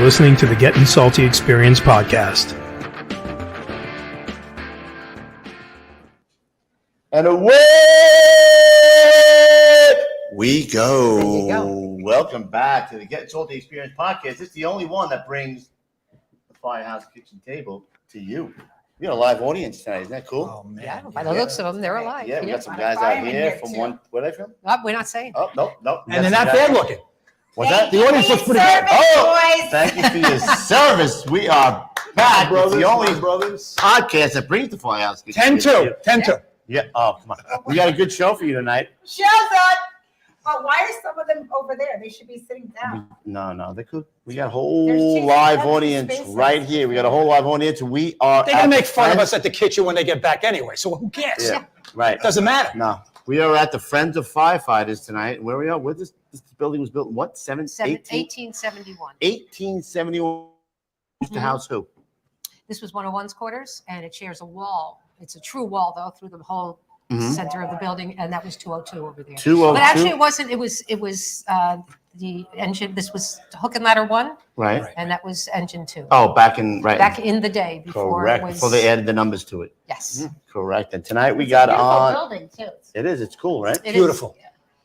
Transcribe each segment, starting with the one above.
listening to the Gettin Salty Experience podcast. And away we go. Welcome back to the Gettin Salty Experience podcast. It's the only one that brings the Firehouse kitchen table to you. We got a live audience tonight. Isn't that cool? Oh, man. Yeah, by the looks of them, they're alive. Yeah, we got some guys out here from one. Where are they from? We're not saying. Oh, no. And they're not bad looking. What's that? The audience looks pretty good. Oh, thank you for your service. We are back. It's the only podcast that brings the Firehouse kitchen. 10-2. Yeah. Oh, come on. We got a good show for you tonight. Shut up. Why are some of them over there? They should be sitting down. No, they could. We got a whole live audience right here. We got a whole live audience. We are. They're gonna make fun of us at the kitchen when they get back anyway. So who cares? Yeah, right. Doesn't matter. No, we are at the Friends of Firefighters tonight. Where we are? Where this building was built? In what? 1871. 1871. Used to house who? This was 101's quarters, and it shares a wall. It's a true wall, though, through the whole center of the building, and that was 202 over there. 202. But actually, it wasn't. It was the engine. This was hook and ladder 1, right? And that was engine 2. Oh, back in the day before. Correct. Before they added the numbers to it. Yes. Correct. And tonight we got on. Building too. It is. It's cool, right? It Beautiful.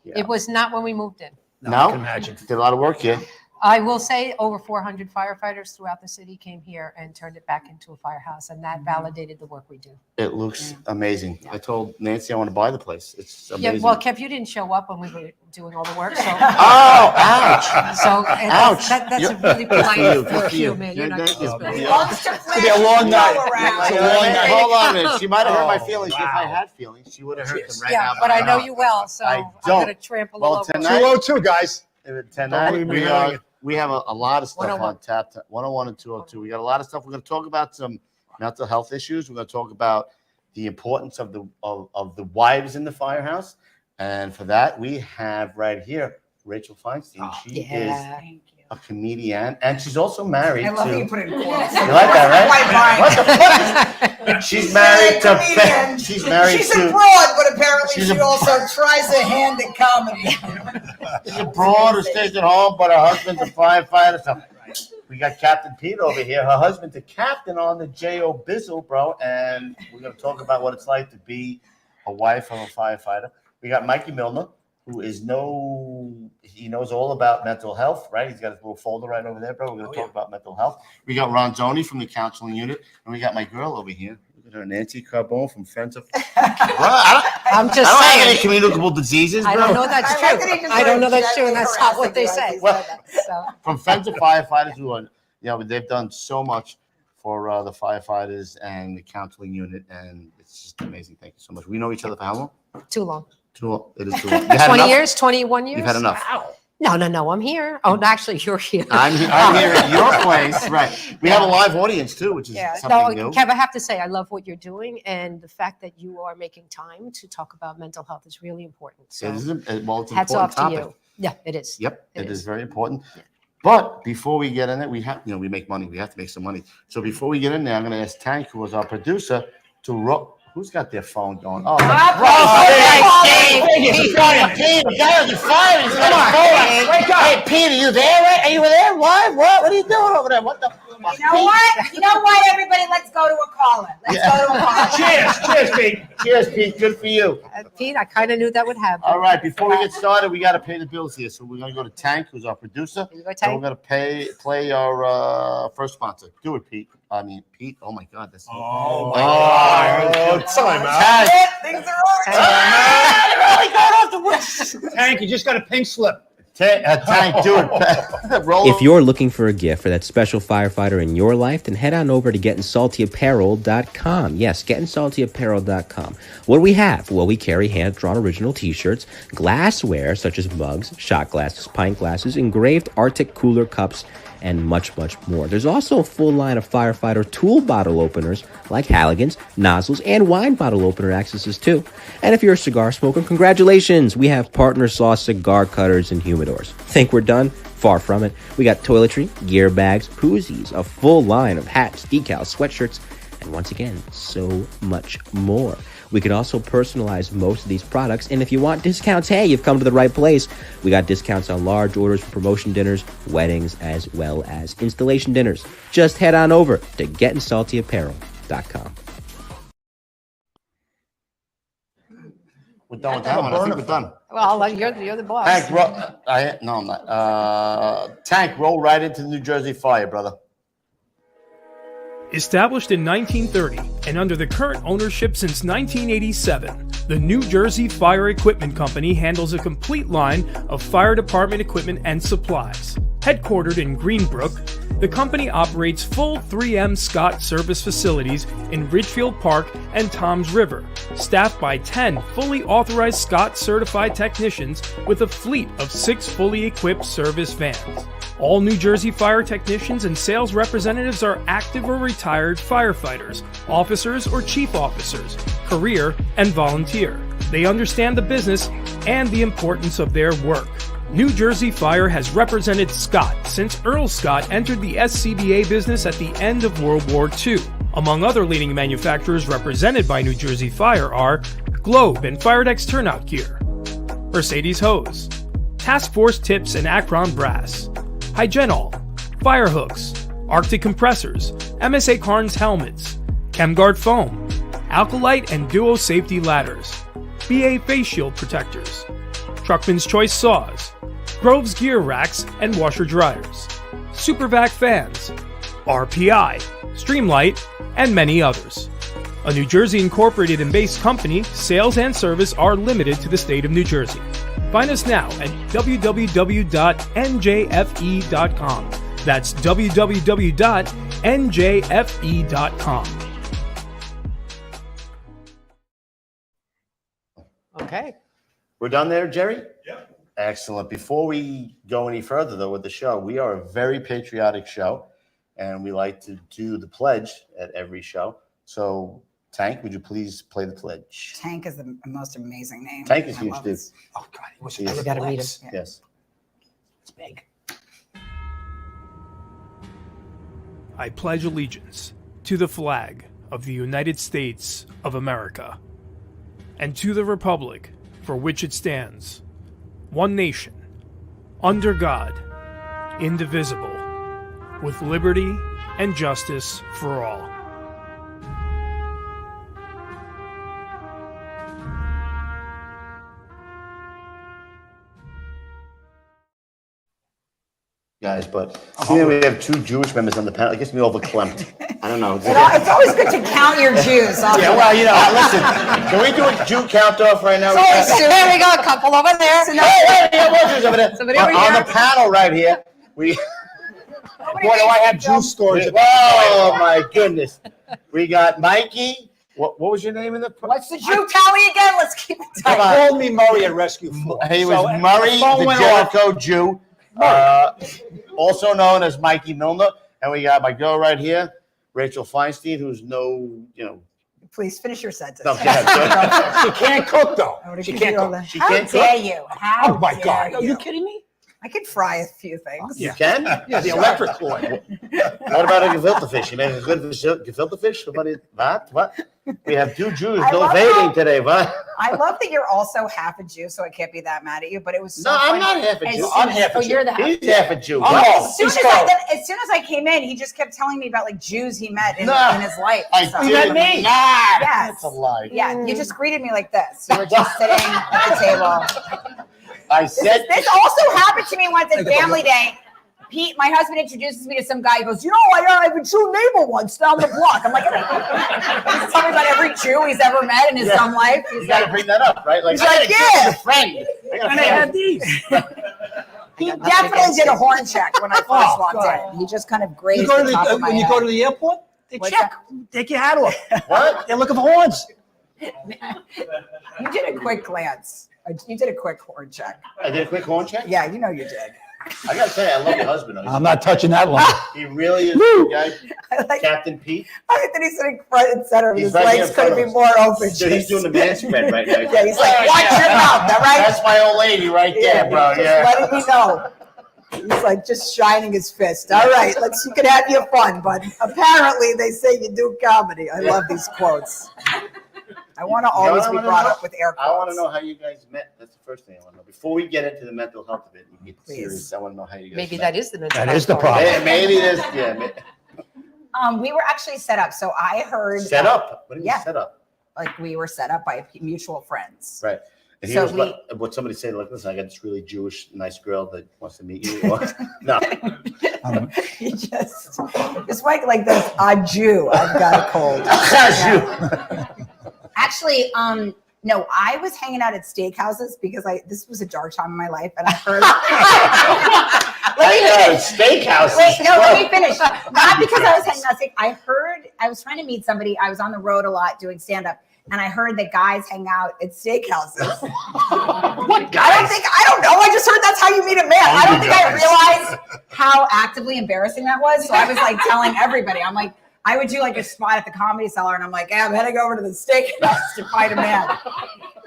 is. It was not when we moved in. No, I can imagine. Did a lot of work here. I will say over 400 firefighters throughout the city came here and turned it back into a firehouse, and that validated the work we do. It looks amazing. I told Nancy I want to buy the place. It's amazing. Yeah, well, Kev, you didn't show up when we were doing all the work, so. Oh, ouch. So Ouch. that's a really polite fuck you, man. You're not Thank you. supposed to be. It'll be a long night. It's a long night. Hold on a minute. She might have hurt my feelings. If I had feelings, she would have hurt them right now. Yeah, but I know you well, so I I'm don't. going to trample all over. Tonight- 202, guys. Tonight we have a lot of stuff 101. on tap. 101 and 202. We got a lot of stuff. We're going to talk about some mental health issues. We're going to talk about the importance of the wives in the firehouse. And for that, we have right here Rachel Feinstein. She is a comedian, and she's also married I love to. that you put it in quotes. You like that, right? What the fuck? She's married to. She's married She's to. abroad, but apparently She's she also tries a hand at comedy. She's abroad who stays at home, but her husband's a firefighter. So we got Captain Pete over here. Her husband's a captain on the J.O. Bizzle, bro. And we're going to talk about what it's like to be a wife of a firefighter. We got Mikey Milner, who he knows all about mental health, right? He's got his little folder right over there, bro. We're going to talk about mental health. We got Ron Zoni from the counseling unit. And we got my girl over here. Look at her, Nancy Carbone from Friends of... I'm just I don't have any saying. communicable diseases, bro. I don't know that's true. I don't know that's true, and that's not what they say. Well, So. From Friends of Firefighters, who are, they've done so much for the firefighters and the counseling unit, and it's just amazing. Thank you so much. We know each other for how long? Too long. It is too long. You had 20 enough? years, 21 years. You've had enough. Wow. No, I'm here. Oh, actually, you're here. I'm here at your place, right? We have a live audience too, which is something new. Kev, I have to say, I love what you're doing, and the fact that you are making time to talk about mental health is really important. So, it's an hats important off topic. to you. Yeah, it is. Yep, it is very important. Yeah. But before we get in it, we have, we make money. We have to make some money. So before we get in there, I'm going to ask Tank, who was our producer, to who's got their phone going? Oh, Pete, the guy on the fire. He's got a phone. Wake up. Hey, Pete, are you there? Are you there? What? What are you doing over there? What the? You know what? Everybody, let's go to a caller. Let's go to a caller. Cheers, Pete. Cheers, Pete. Good for you. Pete, I kind of knew that would happen. All right, before we get started, we got to pay the bills here. So we're going to go to Tank, who's our producer. You go, And Tank. we're going to play our first sponsor. Do it, Pete. Pete. Oh my God, that's. Oh my God! Time out. Things are Tank, you just got a pink slip. Tank, do it. Roll. If you're looking for a gift for that special firefighter in your life, then head on over to GettinSaltyApparel.com. Yes, GettinSaltyApparel.com. What do we have? Well, we carry hand-drawn original t-shirts, glassware such as mugs, shot glasses, pint glasses, engraved Arctic cooler cups, and much, much more. There's also a full line of firefighter tool bottle openers like Halligan's, nozzles, and wine bottle opener accesses too. And if you're a cigar smoker, congratulations! We have partner sauce cigar cutters and humidors. Think we're done? Far from it. We got toiletry, gear bags, koozies, a full line of hats, decals, sweatshirts, and once again, so much more. We can also personalize most of these products, and if you want discounts, hey, you've come to the right place. We got discounts on large orders for promotion dinners, weddings, as well as installation dinners. Just head on over to GettinSaltyApparel.com. We're done with that one. I think we're done. Well, you're the boss. Tank, no, I'm not. Tank, roll right into the New Jersey Fire, brother. Established in 1930 and under the current ownership since 1987, the New Jersey Fire Equipment Company handles a complete line of fire department equipment and supplies. Headquartered in Greenbrook, the company operates full 3M Scott service facilities in Ridgefield Park and Toms River, staffed by 10 fully authorized Scott certified technicians with a fleet of 6 fully equipped service vans. All New Jersey Fire technicians and sales representatives are active or retired firefighters, officers or chief officers, career and volunteer. They understand the business and the importance of their work. New Jersey Fire has represented Scott since Earl Scott entered the SCBA business at the end of World War II. Among other leading manufacturers represented by New Jersey Fire are Globe and Firedex Turnout Gear, Mercedes Hose, Task Force Tips and Akron Brass, Hygenol, Firehooks, Arctic Compressors, MSA Carnes Helmets, ChemGuard Foam, Alkalite and Duo Safety Ladders, BA Face Shield Protectors, Truckman's Choice Saws, Grove's Gear Racks and Washer Dryers, Supervac Fans, RPI, Streamlight, and many others. A New Jersey incorporated and based company, sales and service are limited to the state of New Jersey. Find us now at www.njfe.com. That's www.njfe.com. Okay. We're done there, Jerry? Yeah. Excellent. Before we go any further, though, with the show, we are a very patriotic show, and we like to do the pledge at every show. So, Tank, would you please play the pledge? Tank is the most amazing name. Tank is huge, dude. Oh, God. It was Yes. I gotta read it. Yes. It's big. I pledge allegiance to the flag of the United States of America and to the republic for which it stands, one nation, under God, indivisible, with liberty and justice for all. Guys, but seeing we have 2 Jewish members on the panel, it gets me overclamped. I don't know. It's always good to count your Jews. Yeah, well, listen, can we do a Jew count-off right now? There we go, a couple over there. Over there. Somebody over On here. the panel right here, we... Boy, do I have Jew stories. Oh, my goodness. We got Mikey. What was your name in the... What's the Jew tally again? Let's keep it They tight. called me Murray at Rescue 4. He was So, Murray, the phone the went off. Jericho Jew, also known as Mikey Milner. And we got my girl right here, Rachel Feinstein, who's Please finish your sentence. No, go ahead. She can't cook, though. I wanna She give can't you all cook. the- She How can't dare cook? you? How Oh, my dare God. Are you kidding me? I could fry a few things. You can? Yeah, the electric cord. What about a gefilte fish? You make a good gefilte fish? What? We have 2 Jews I love donating how- today. What? I love that you're also half a Jew, so I can't be that mad at you. But it was so No, I'm funny. not half a As Jew. soon I'm as- half a Oh, Jew. you're the He's half a Jew. Oh, What? As soon as I came in, he just kept telling me about like Jews he met in his life. I So- did. met me? Nah, Yes. that's a lie. Yeah, you just greeted me like this. You were just sitting at the table. I said This also happened to me once at family day. Pete, my husband, introduces me to some guy. He goes, I have a Jew neighbor once down the block. I'm like, he's telling me about every Jew he's ever met in his dumb life. you He's got to like, bring that up, right? He's like, yeah. I got a friend. And I had these. He definitely did a horn check when I first walked God. in. He just kind of grazed You go to the top of my when you head. go to the airport, they What's check. Take your hat off. What? They're looking for horns. You did a quick glance. You did a quick horn check. I did a quick horn check. Yeah, you know you did. I got to tell you, I love your husband. I'm not touching that one. He really is a good guy. I like Captain Pete. that he's sitting front and center. He's His right here legs in front couldn't of be us. more open. So he's doing the man spread right now. Yeah, he's like, watch your mouth, all right? That's my old lady right there, bro. Just Yeah. letting me know. He's like just shining his fist. All right, you can have your fun, but apparently they say you do comedy. I love these quotes. I want to always be brought up with air quotes. I want to know how you guys met. That's the first thing I want to know. Before we get into the mental health of it, and get serious, I want to know how you guys Maybe met. that is the mental That health is the part. problem. Maybe this, yeah. We were actually set up. So I heard Set up? What do you mean Yeah. set up? like we were set up by mutual friends. Right. And So here's what somebody say, like, listen, I got this really Jewish, nice girl that wants to meet you. No. He just like this. I'm Jew. I've got a cold. Actually, no, I was hanging out at steakhouses because this was a dark time in my life, and I heard. Steakhouses. Wait, no, let me finish. Not because I was hanging out. I was trying to meet somebody. I was on the road a lot doing stand up, and I heard that guys hang out at steakhouses. What guys? I don't know. I just heard that's how you meet a man. I don't think I realized how actively embarrassing that was. So I was like telling everybody. I'm like, I would do like a spot at the Comedy Cellar, and I'm like, I'm heading over to the steakhouse to find a man.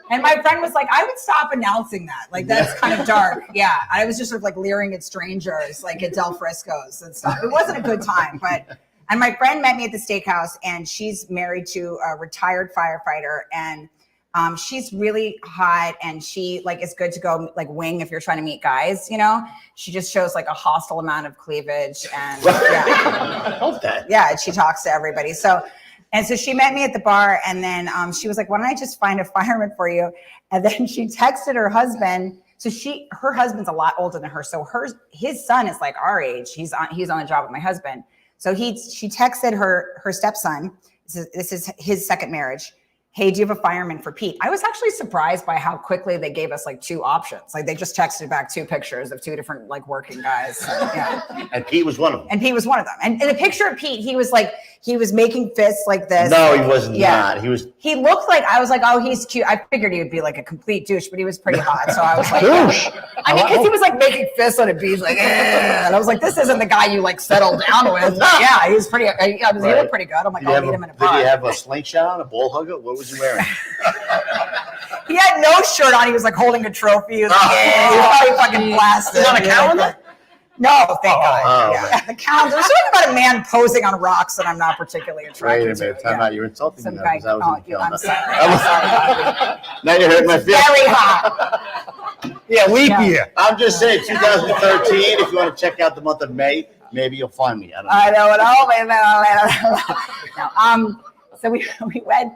And my friend was like, I would stop announcing that. Like, that's kind of dark. Yeah. I was just sort of like leering at strangers, like at Del Frisco's and stuff. It wasn't a good time, and my friend met me at the steakhouse, and she's married to a retired firefighter, and she's really hot, and she like is good to go like wing if you're trying to meet guys, you know. She just shows like a hostile amount of cleavage, and yeah, and she talks to everybody. So she met me at the bar, and then she was like, "Why don't I just find a fireman for you?" And then she texted her husband. So her husband's a lot older than her, so his son is like our age. He's on the job with my husband. So she texted her stepson. This is his second marriage. Hey, do you have a fireman for Pete? I was actually surprised by how quickly they gave us like two options. Like they just texted back two pictures of two different like working guys. And Pete was one of them. And Pete was one of them. And in the picture of Pete, he was making fists like this. No, he was not. He looked like, I was like, oh, he's cute. I figured he would be like a complete douche, but he was pretty hot. So I was like, Douche. I mean, because he was like making fists on a beach, like, and I was like, this isn't the guy you like settled down with. Yeah, he was pretty. He looked pretty good. I'm like, I'll meet him in a bar. Did he have a slingshot on, a ball hugger? What was he wearing? He had no shirt on. He was like holding a trophy. He was, he was probably fucking blasted. Is it on a calendar? No, thank God. Yeah. Yeah, the calendar. There's something about a man posing on rocks that I'm not particularly attracted to. Wait a minute, time out. You're insulting me now Guy, because I was in the I'm calendar. sorry. Now you hurt my feelings. Very hot. Yeah, leap year. I'm just saying, 2013, if you want to check out the month of May, maybe you'll find me. I know it all. So we went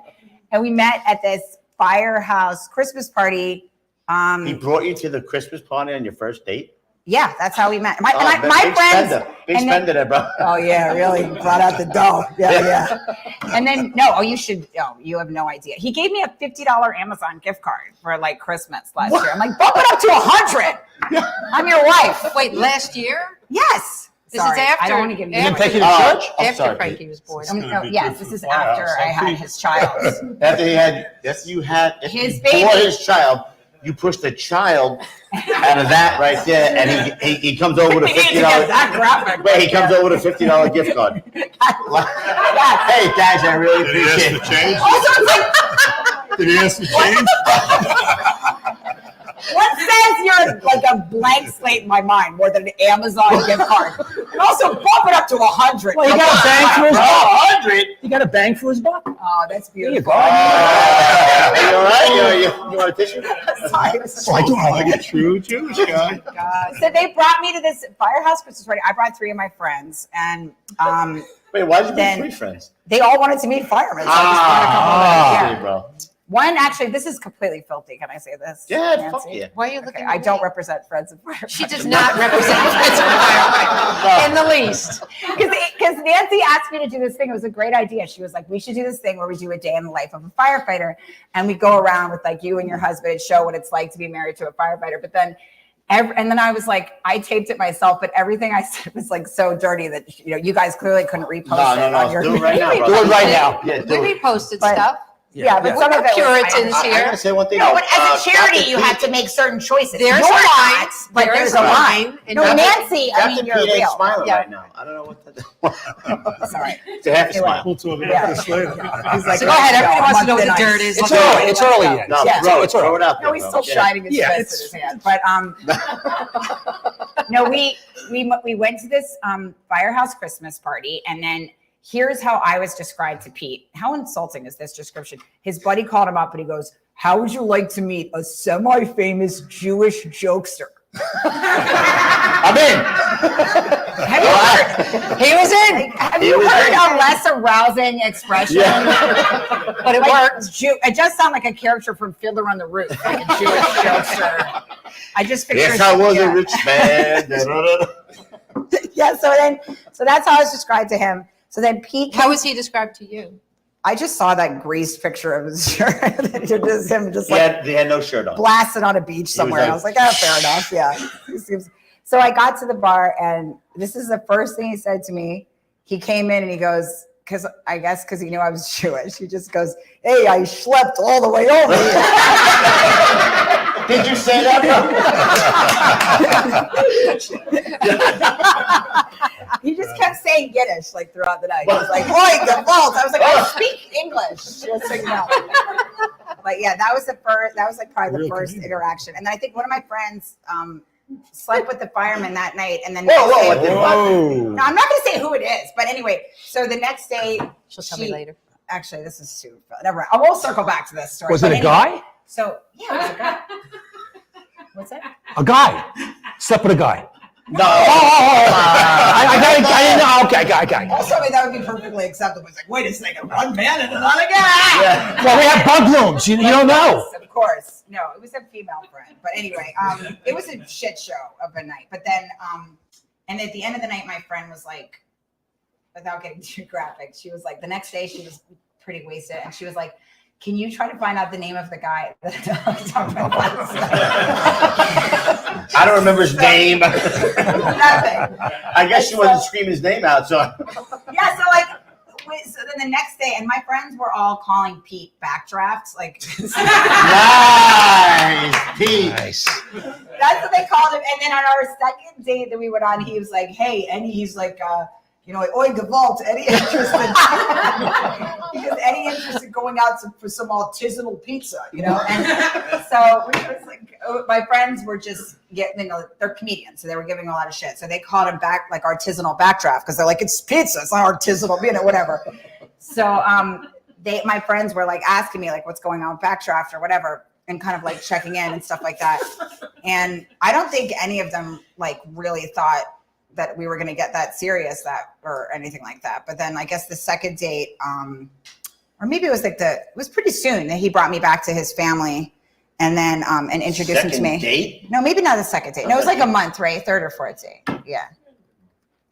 and we met at this firehouse Christmas party. He brought you to the Christmas party on your first date? Yeah, that's how we met. My big friends. Spender. Big spender there, bro. Oh yeah, really brought out the dough. Yeah. And then you have no idea. He gave me a $50 Amazon gift card for like Christmas last year. I'm like, bump it up to 100. I'm your wife. Wait, last year? Yes. This is after. I don't want to give you. You didn't take you to Oh, church? I'm After sorry, Frankie Pete. was born. Yes, this is after I had his child. After you His before baby. his child, you pushed the child out of that right there, and he comes over with a $50. That graphic. Wait, he comes over with a $50 gift card. Hey, guys, I really appreciate it. change? Also, it's like, Did he ask to change? what says you're like a blank slate in my mind more than an Amazon gift card? And also bump it up to 100. Well, you got a bang for his Bro, buck. 100? You got a bang for his buck. Oh, that's There you beautiful. go. You all right? You want a tissue? Sorry. Like a true Jewish guy. God. So they brought me to this firehouse Christmas party. I brought 3 of my friends, and Wait, why did you Then- bring 3 friends? they all wanted to meet firemen. So I just brought a couple of them. See, bro. One, actually, this is completely filthy. Can I say this? Yeah, Nancy? fuck yeah. Why are you Okay, looking I at don't me? represent Friends of Fire. She does not represent Friends of Firefighter in the least. Because Nancy asked me to do this thing. It was a great idea. She was like, we should do this thing where we do a day in the life of a firefighter. And we go around with like you and your husband and show what it's like to be married to a firefighter. But then and then I was like, I taped it myself, but everything I said was like so dirty that you guys clearly couldn't repost it on your. Do it right now, bro. Do it right now. Yeah, do We it. reposted But- stuff. Yeah, but some of it was Puritans I here. gotta say one thing. No, but as a charity, Captain you Pete- have to make certain choices. There's You're a line. not, but there's a line. and No, Nancy, I Captain mean, you're Pete ain't real. smiling Yeah. right now. I don't know what that is. Sorry. It's a half a Anyway. smile. We'll talk Yeah. about this later. He's like, So go ahead. Everybody wants to know what the month in dirt ice. is. It's Look at early. It's early yet. No, Yeah. throw It's it early. out there. No, he's bro. still shining his Yeah, fist in his hand. But No, we went to this firehouse Christmas party, and then here's how I was described to Pete. How insulting is this description? His buddy called him up and he goes, "How would you like to meet a semi-famous Jewish jokester?" I'm in. Have you heard? He was in. Have you heard a less arousing expression? Yeah. But it worked. It just sounded like a character from Fiddler on the Roof, like a Jewish jokester. I just pictured. Yes, I was a rich man. Yeah. So that's how I was described to him. So then Pete. How was he described to you? I just saw that greased picture of his shirt. Just him, just like he had no shirt on. blasted on a beach somewhere. I was like, oh, fair enough. Yeah. So I got to the bar, and this is the first thing he said to me. He came in and he goes, because he knew I was Jewish. He just goes, "Hey, I schlepped all the way over here." Did you say that? He just kept saying Yiddish like throughout the night. He was like, "Oi, gewalt." I was like, "I speak English." Just so you know. But yeah, that was the first. That was like probably the first interaction. And then I think one of my friends slept with the fireman that night, and then Whoa. No, I'm not going to say who it is, but anyway. So the next day, She'll tell me later. Actually, this is too. Never mind. I will circle back to this story. Was it a guy? So yeah, it was a guy. What's that? A guy. Slept with a guy. No. I didn't know. Okay. Also, I mean, that would be perfectly acceptable. It's like, wait a second, one man and another guy. Yeah. Well, we have bug rooms. You don't know. Yes, of course. No, it was a female friend. But anyway, it was a shit show of a night. But then, and at the end of the night, my friend was like, without getting too graphic, she was like, the next day she was pretty wasted, and she was like, "Can you try to find out the name of the guy that I'm talking about?" I don't remember his name. Nothing. I guess she wasn't screaming his name out, so. Yeah, so then the next day, and my friends were all calling Pete backdrafts, like. Nice, Pete. Nice. That's what they called him. And then on our second date that we went on, he was like, "Hey," and he's like, "Oi, gewalt, any interest in because any interest in going out for some artisanal pizza, And so we was like, my friends were just getting, they're comedians, so they were giving a lot of shit. So they called him back like artisanal backdraft because they're like, "It's pizza, it's not artisanal, whatever." So my friends were like asking me like, "What's going on with backdraft or whatever," and kind of like checking in and stuff like that. And I don't think any of them like really thought that we were going to get that serious or anything like that. But then I guess the second date, or maybe it was like it was pretty soon that he brought me back to his family and then, and introduced him to me. Second date? No, maybe not the second date. No, it was like a month, right? Third or fourth date. Yeah.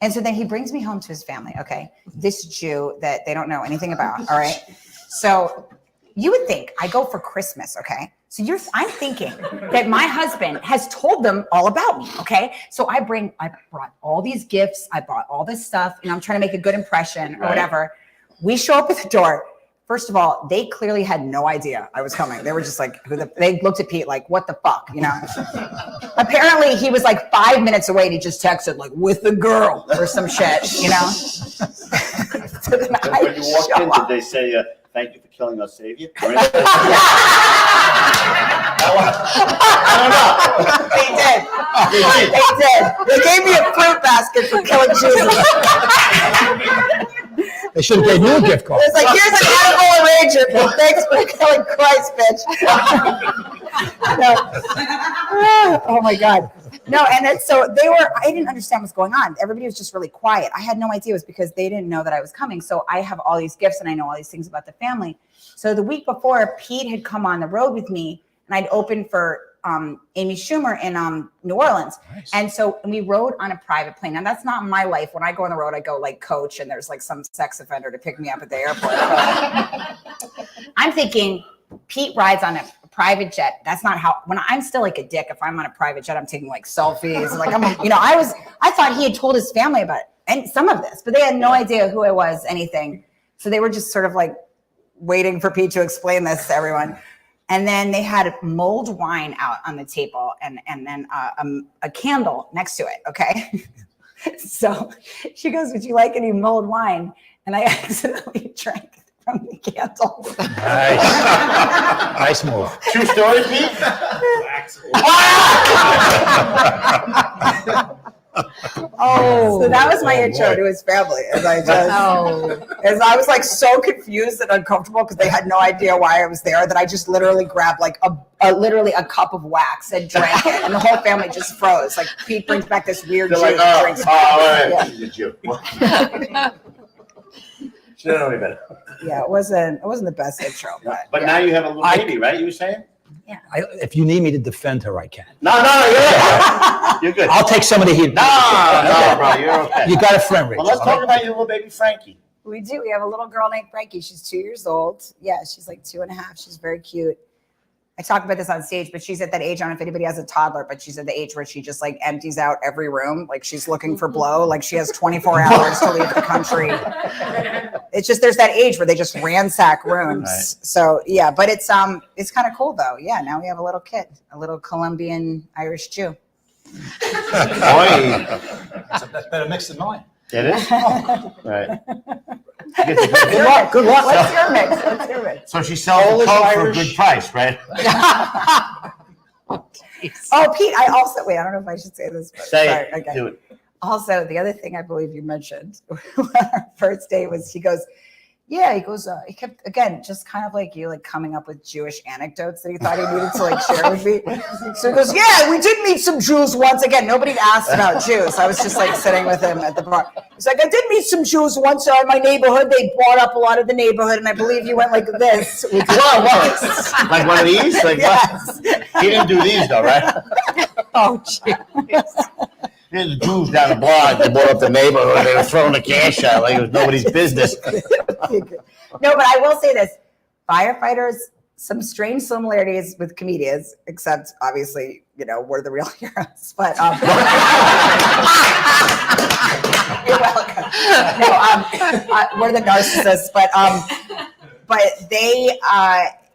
And so then he brings me home to his family. Okay. This Jew that they don't know anything about. All right. So you would think I go for Christmas. Okay. So I'm thinking that my husband has told them all about me, okay? So I brought all these gifts, I bought all this stuff, and I'm trying to make a good impression or whatever. We show up at the door. First of all, they clearly had no idea I was coming. They were just like, they looked at Pete like, "What the fuck," Apparently, he was like 5 minutes away, and he just texted like, "with the girl" or some shit, So then When you walked in, did they say, "Thank you for killing our savior"? I don't know. They did. They gave me a fruit basket for killing Jesus. They should have gave you a gift card. It's like, "Here's an animal arrangement, but thanks for killing Christ, bitch." No. Oh my God. No, and then, so I didn't understand what's going on. Everybody was just really quiet. I had no idea it was because they didn't know that I was coming. So I have all these gifts and I know all these things about the family. So the week before, Pete had come on the road with me and I'd opened for Amy Schumer in New Orleans. Nice. And so we rode on a private plane. Now that's not my life. When I go on the road, I go like coach and there's like some sex offender to pick me up at the airport. I'm thinking Pete rides on a private jet. That's not how, when I'm still like a dick, if I'm on a private jet, I'm taking like selfies. Like I thought he had told his family about it and some of this, but they had no idea who I was, anything. So they were just sort of like waiting for Pete to explain this to everyone. And then they had mulled wine out on the table and then a candle next to it. Okay. So she goes, "Would you like any mulled wine?" And I accidentally drank from the candle. Nice. Nice move. True story, Pete? Oh, so that was my intro boy. to his family. As I was like so confused and uncomfortable because they had no idea why I was there that I just literally grabbed like literally a cup of wax and drank it, and the whole family just froze. Like Pete brings back this weird They're Jew like, and drinks. You're Jew. Should have known any better. Yeah, it wasn't the best intro, But now you have a little baby, right? You were saying? If you need me to defend her, I can. No, you're good. I'll take some of the heat. No, bro, you're okay. You got a friend, Rich. Well, let's talk about your little baby Frankie. We do. We have a little girl named Frankie. She's 2 years old. Yeah, she's like 2.5. She's very cute. I talk about this on stage, but she's at that age. I don't know if anybody has a toddler, but she's at the age where she just like empties out every room. Like she's looking for blow. Like she has 24 hours to leave the country. It's just, there's that age where they just ransack rooms. Right. So yeah, but it's kind of cool though. Yeah. Now we have a little kid, a little Colombian Irish Jew. That's a better mix than mine. It is? Right. Good luck. What's your mix? So she sells the coke for a good price, right? Oh, Pete, I also, wait, I don't know if I should say this. But Say sorry, it. okay. Do it. Also, the other thing I believe you mentioned on our first date was he goes, he kept, again, just kind of like you, like coming up with Jewish anecdotes that he thought he needed to like share with me. So he goes, yeah, we did meet some Jews once. Again, nobody asked about Jews. I was just like sitting with him at the bar. He's like, I did meet some Jews once in my neighborhood. They bought up a lot of the neighborhood, and I believe you went like this. With Like one of these? Like yes. what? He didn't do these though, right? Oh, jeez. Here's the Jews down the block. They bought up the neighborhood. They were throwing the cash out like it was nobody's business. No, but I will say this. Firefighters, some strange similarities with comedians, except obviously, we're the real heroes. But you're welcome. No, we're the narcissists. But they,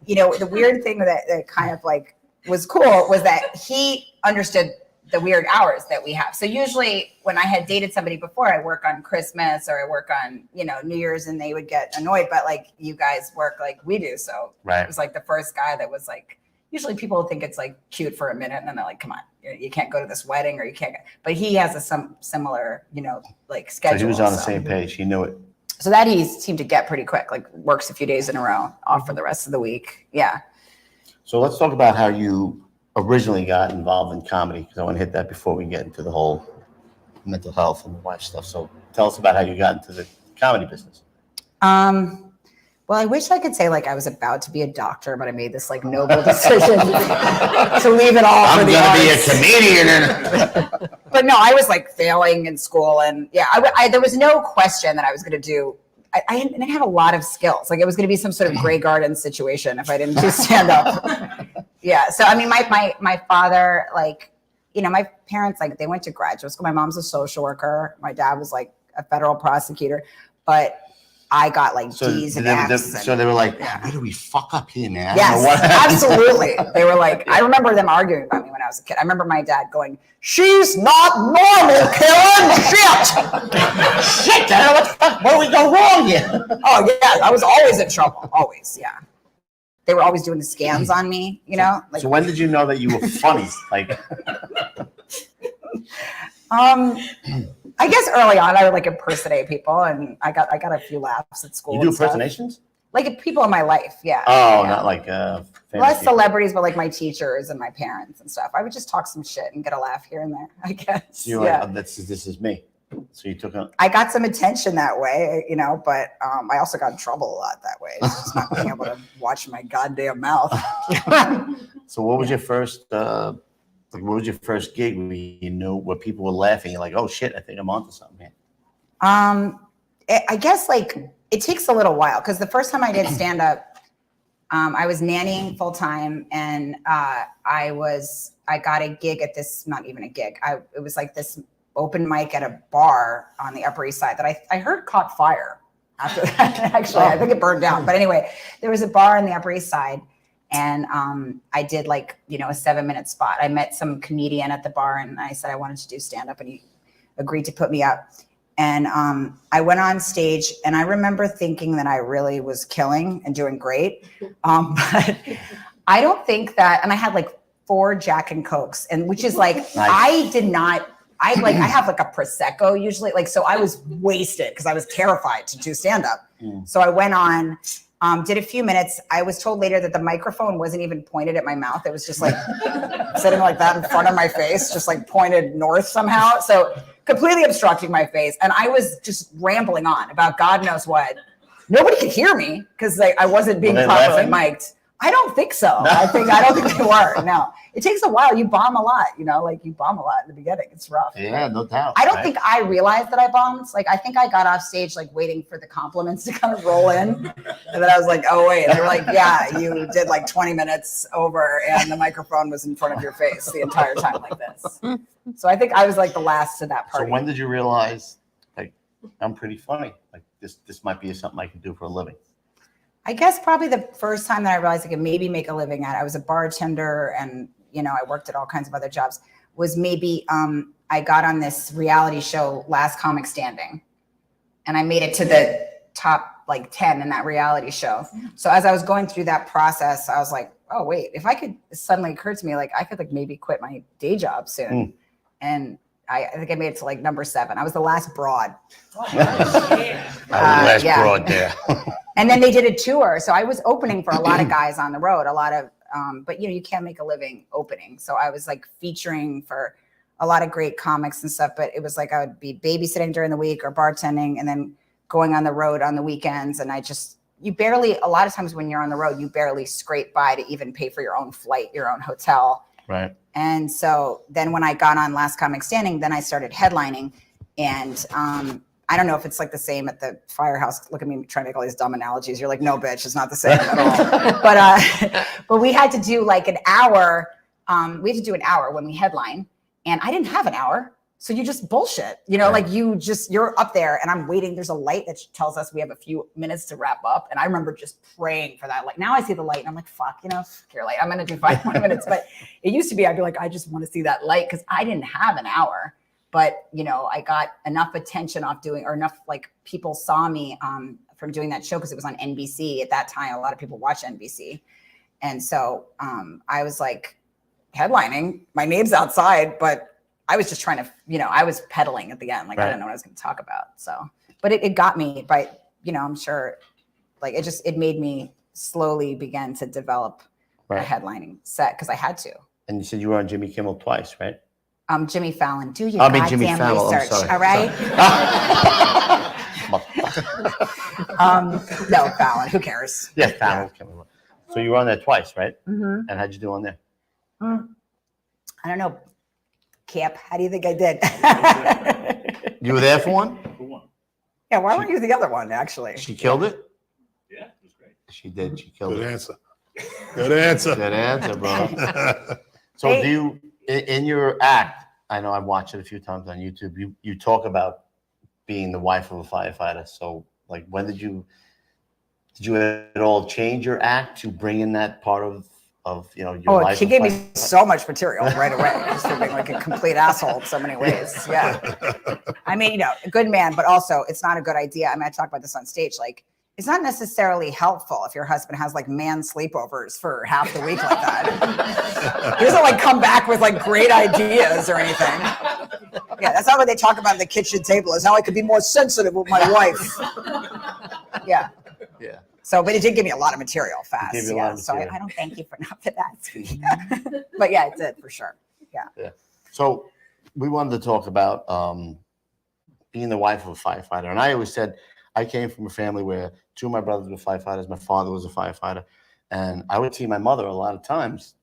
the weird thing that kind of like was cool was that he understood the weird hours that we have. So usually when I had dated somebody before, I work on Christmas or I work on, New Year's, and they would get annoyed, but like you guys work like we do. So It was like the first guy that was like, usually people think it's like cute for a minute and then they're like, come on, you can't go to this wedding or you can't, but he has a similar, like schedule. So he was on the same page. He knew it. So that he seemed to get pretty quick, like works a few days in a row, off for the rest of the week. Yeah. So let's talk about how you originally got involved in comedy, because I want to hit that before we get into the whole mental health and the wife stuff. So tell us about how you got into the comedy business. Well, I wish I could say like I was about to be a doctor, but I made this like noble decision to leave it all for the arts. I'm going to be a comedian. But no, I was like failing in school, and yeah, there was no question that I was going to do. I didn't have a lot of skills. Like it was going to be some sort of Grey Garden situation if I didn't do stand up. Yeah. So, I mean, my father, like, my parents, like they went to graduate school. My mom's a social worker. My dad was like a federal prosecutor, but I got like D's and F's. So they were like, where do we fuck up here, man? Yes, absolutely. They were like, I remember them arguing about me when I was a kid. I remember my dad going, she's not normal, Karen. Shit. Shit, Dad, what the fuck? Where we go wrong here? Oh, yeah. I was always in trouble. Always. Yeah. They were always doing the scans on me, Like, so when did you know that you were funny? Like, I guess early on, I would like impersonate people, and I got a few laughs at school. You do impersonations? Like people in my life, yeah. Oh, yeah. not like less celebrities, but like my teachers and my parents and stuff. I would just talk some shit and get a laugh here and there, I guess. You're like, this is me. So you took I got some attention that way, but I also got in trouble a lot that way. It's just not being able to watch my goddamn mouth. So what was your first? What was your first gig where people were laughing? You're like, oh shit, I think I'm onto something here. I guess like it takes a little while because the first time I did stand up, I was nannying full time, and I got a gig at this, not even a gig. It was like this open mic at a bar on the Upper East Side that I heard caught fire after that. Actually, I think it burned down. But anyway, there was a bar on the Upper East Side. And I did like, a 7-minute spot. I met some comedian at the bar and I said I wanted to do stand up, and he agreed to put me up. And I went on stage, and I remember thinking that I really was killing and doing great. But I don't think that, and I had like 4 Jack and Cokes, and which is like, nice. I have like a Prosecco usually. Like, so I was wasted because I was terrified to do stand up. So I went on, did a few minutes. I was told later that the microphone wasn't even pointed at my mouth. It was just like sitting like that in front of my face, just like pointed north somehow. So completely obstructing my face. And I was just rambling on about God knows what. Nobody could hear me because I wasn't being properly mic'd. I don't think so. No. I don't think they were. No, it takes a while. You bomb a lot, you know, like you bomb a lot in the beginning. It's rough. Yeah, no doubt. I don't think I realized that I bombed. Like, I think I got off stage, like waiting for the compliments to kind of roll in. And then I was like, oh wait. And they were like, yeah, you did like 20 minutes over and the microphone was in front of your face the entire time like this. So I think I was like the last to that party. So when did you realize, like, I'm pretty funny? Like this might be something I can do for a living. I guess probably the first time that I realized I could maybe make a living at it, I was a bartender and, you know, I worked at all kinds of other jobs, was maybe I got on this reality show, Last Comic Standing, and I made it to the top like 10 in that reality show. So as I was going through that process, I was like, oh, wait, if I could, it suddenly occurred to me, like I could like maybe quit my day job soon. And I think I made it to like number 7. I was the last broad. Last broad there. And then they did a tour. So I was opening for a lot of guys on the road, a lot of, but you know, you can't make a living opening. So I was like featuring for a lot of great comics and stuff, but it was like, I would be babysitting during the week or bartending and then going on the road on the weekends. And you barely, a lot of times when you're on the road, you barely scrape by to even pay for your own flight, your own hotel. Right. And so then when I got on Last Comic Standing, then I started headlining. And I don't know if it's like the same at the firehouse. Look at me trying to make all these dumb analogies. You're like, no, bitch, it's not the same at all. But we had to do like an hour. We had to do an hour when we headline. And I didn't have an hour. So you just bullshit, you know, like you're up there and I'm waiting. There's a light that tells us we have a few minutes to wrap up. And I remember just praying for that light. Now I see the light and I'm like, fuck, you know, fuck your light. I'm going to do 5 more minutes. But it used to be, I'd be like, I just want to see that light because I didn't have an hour. But, you know, I got enough attention off doing, or enough like people saw me from doing that show because it was on NBC at that time. A lot of people watch NBC. And so I was like headlining, my name's outside, but I was just trying to, you know, I was peddling at the end. Like, I didn't know what I was going to talk about. So, but it got me by, you know, I'm sure like it made me slowly begin to develop a headlining set because I had to. And you said you were on Jimmy Kimmel twice, right? Jimmy Fallon, do your goddamn research, all right? No, Fallon, who cares? Yeah, Fallon. So you were on there twice, right? Mm-hmm. And how'd you do on there? I don't know. Cap, how do you think I did? You were there for one? Yeah, why weren't you the other one, actually? She killed it? Yeah, it was great. She did. She killed Good it. answer. Good answer. Good answer, bro. So do you, in your act, I know I've watched it a few times on YouTube, you talk about being the wife of a firefighter. So like, when did you at all change your act to bring in that part of you know, your life? She gave me so much material right away, just for being like a complete asshole in so many ways. Yeah. I mean, you know, a good man, but also it's not a good idea. I mean, I talk about this on stage, like, it's not necessarily helpful if your husband has like man sleepovers for half the week like that. He doesn't like come back with like great ideas or anything. Yeah, that's not what they talk about at the kitchen table, is how I could be more sensitive with my wife. Yeah. Yeah. So, but it did give me a lot of material fast. Yeah. So I don't thank you for that. But yeah, it did for sure. Yeah. Yeah. So we wanted to talk about being the wife of a firefighter. And I always said, I came from a family where 2 of my brothers were firefighters. My father was a firefighter. And I would see my mother a lot of times,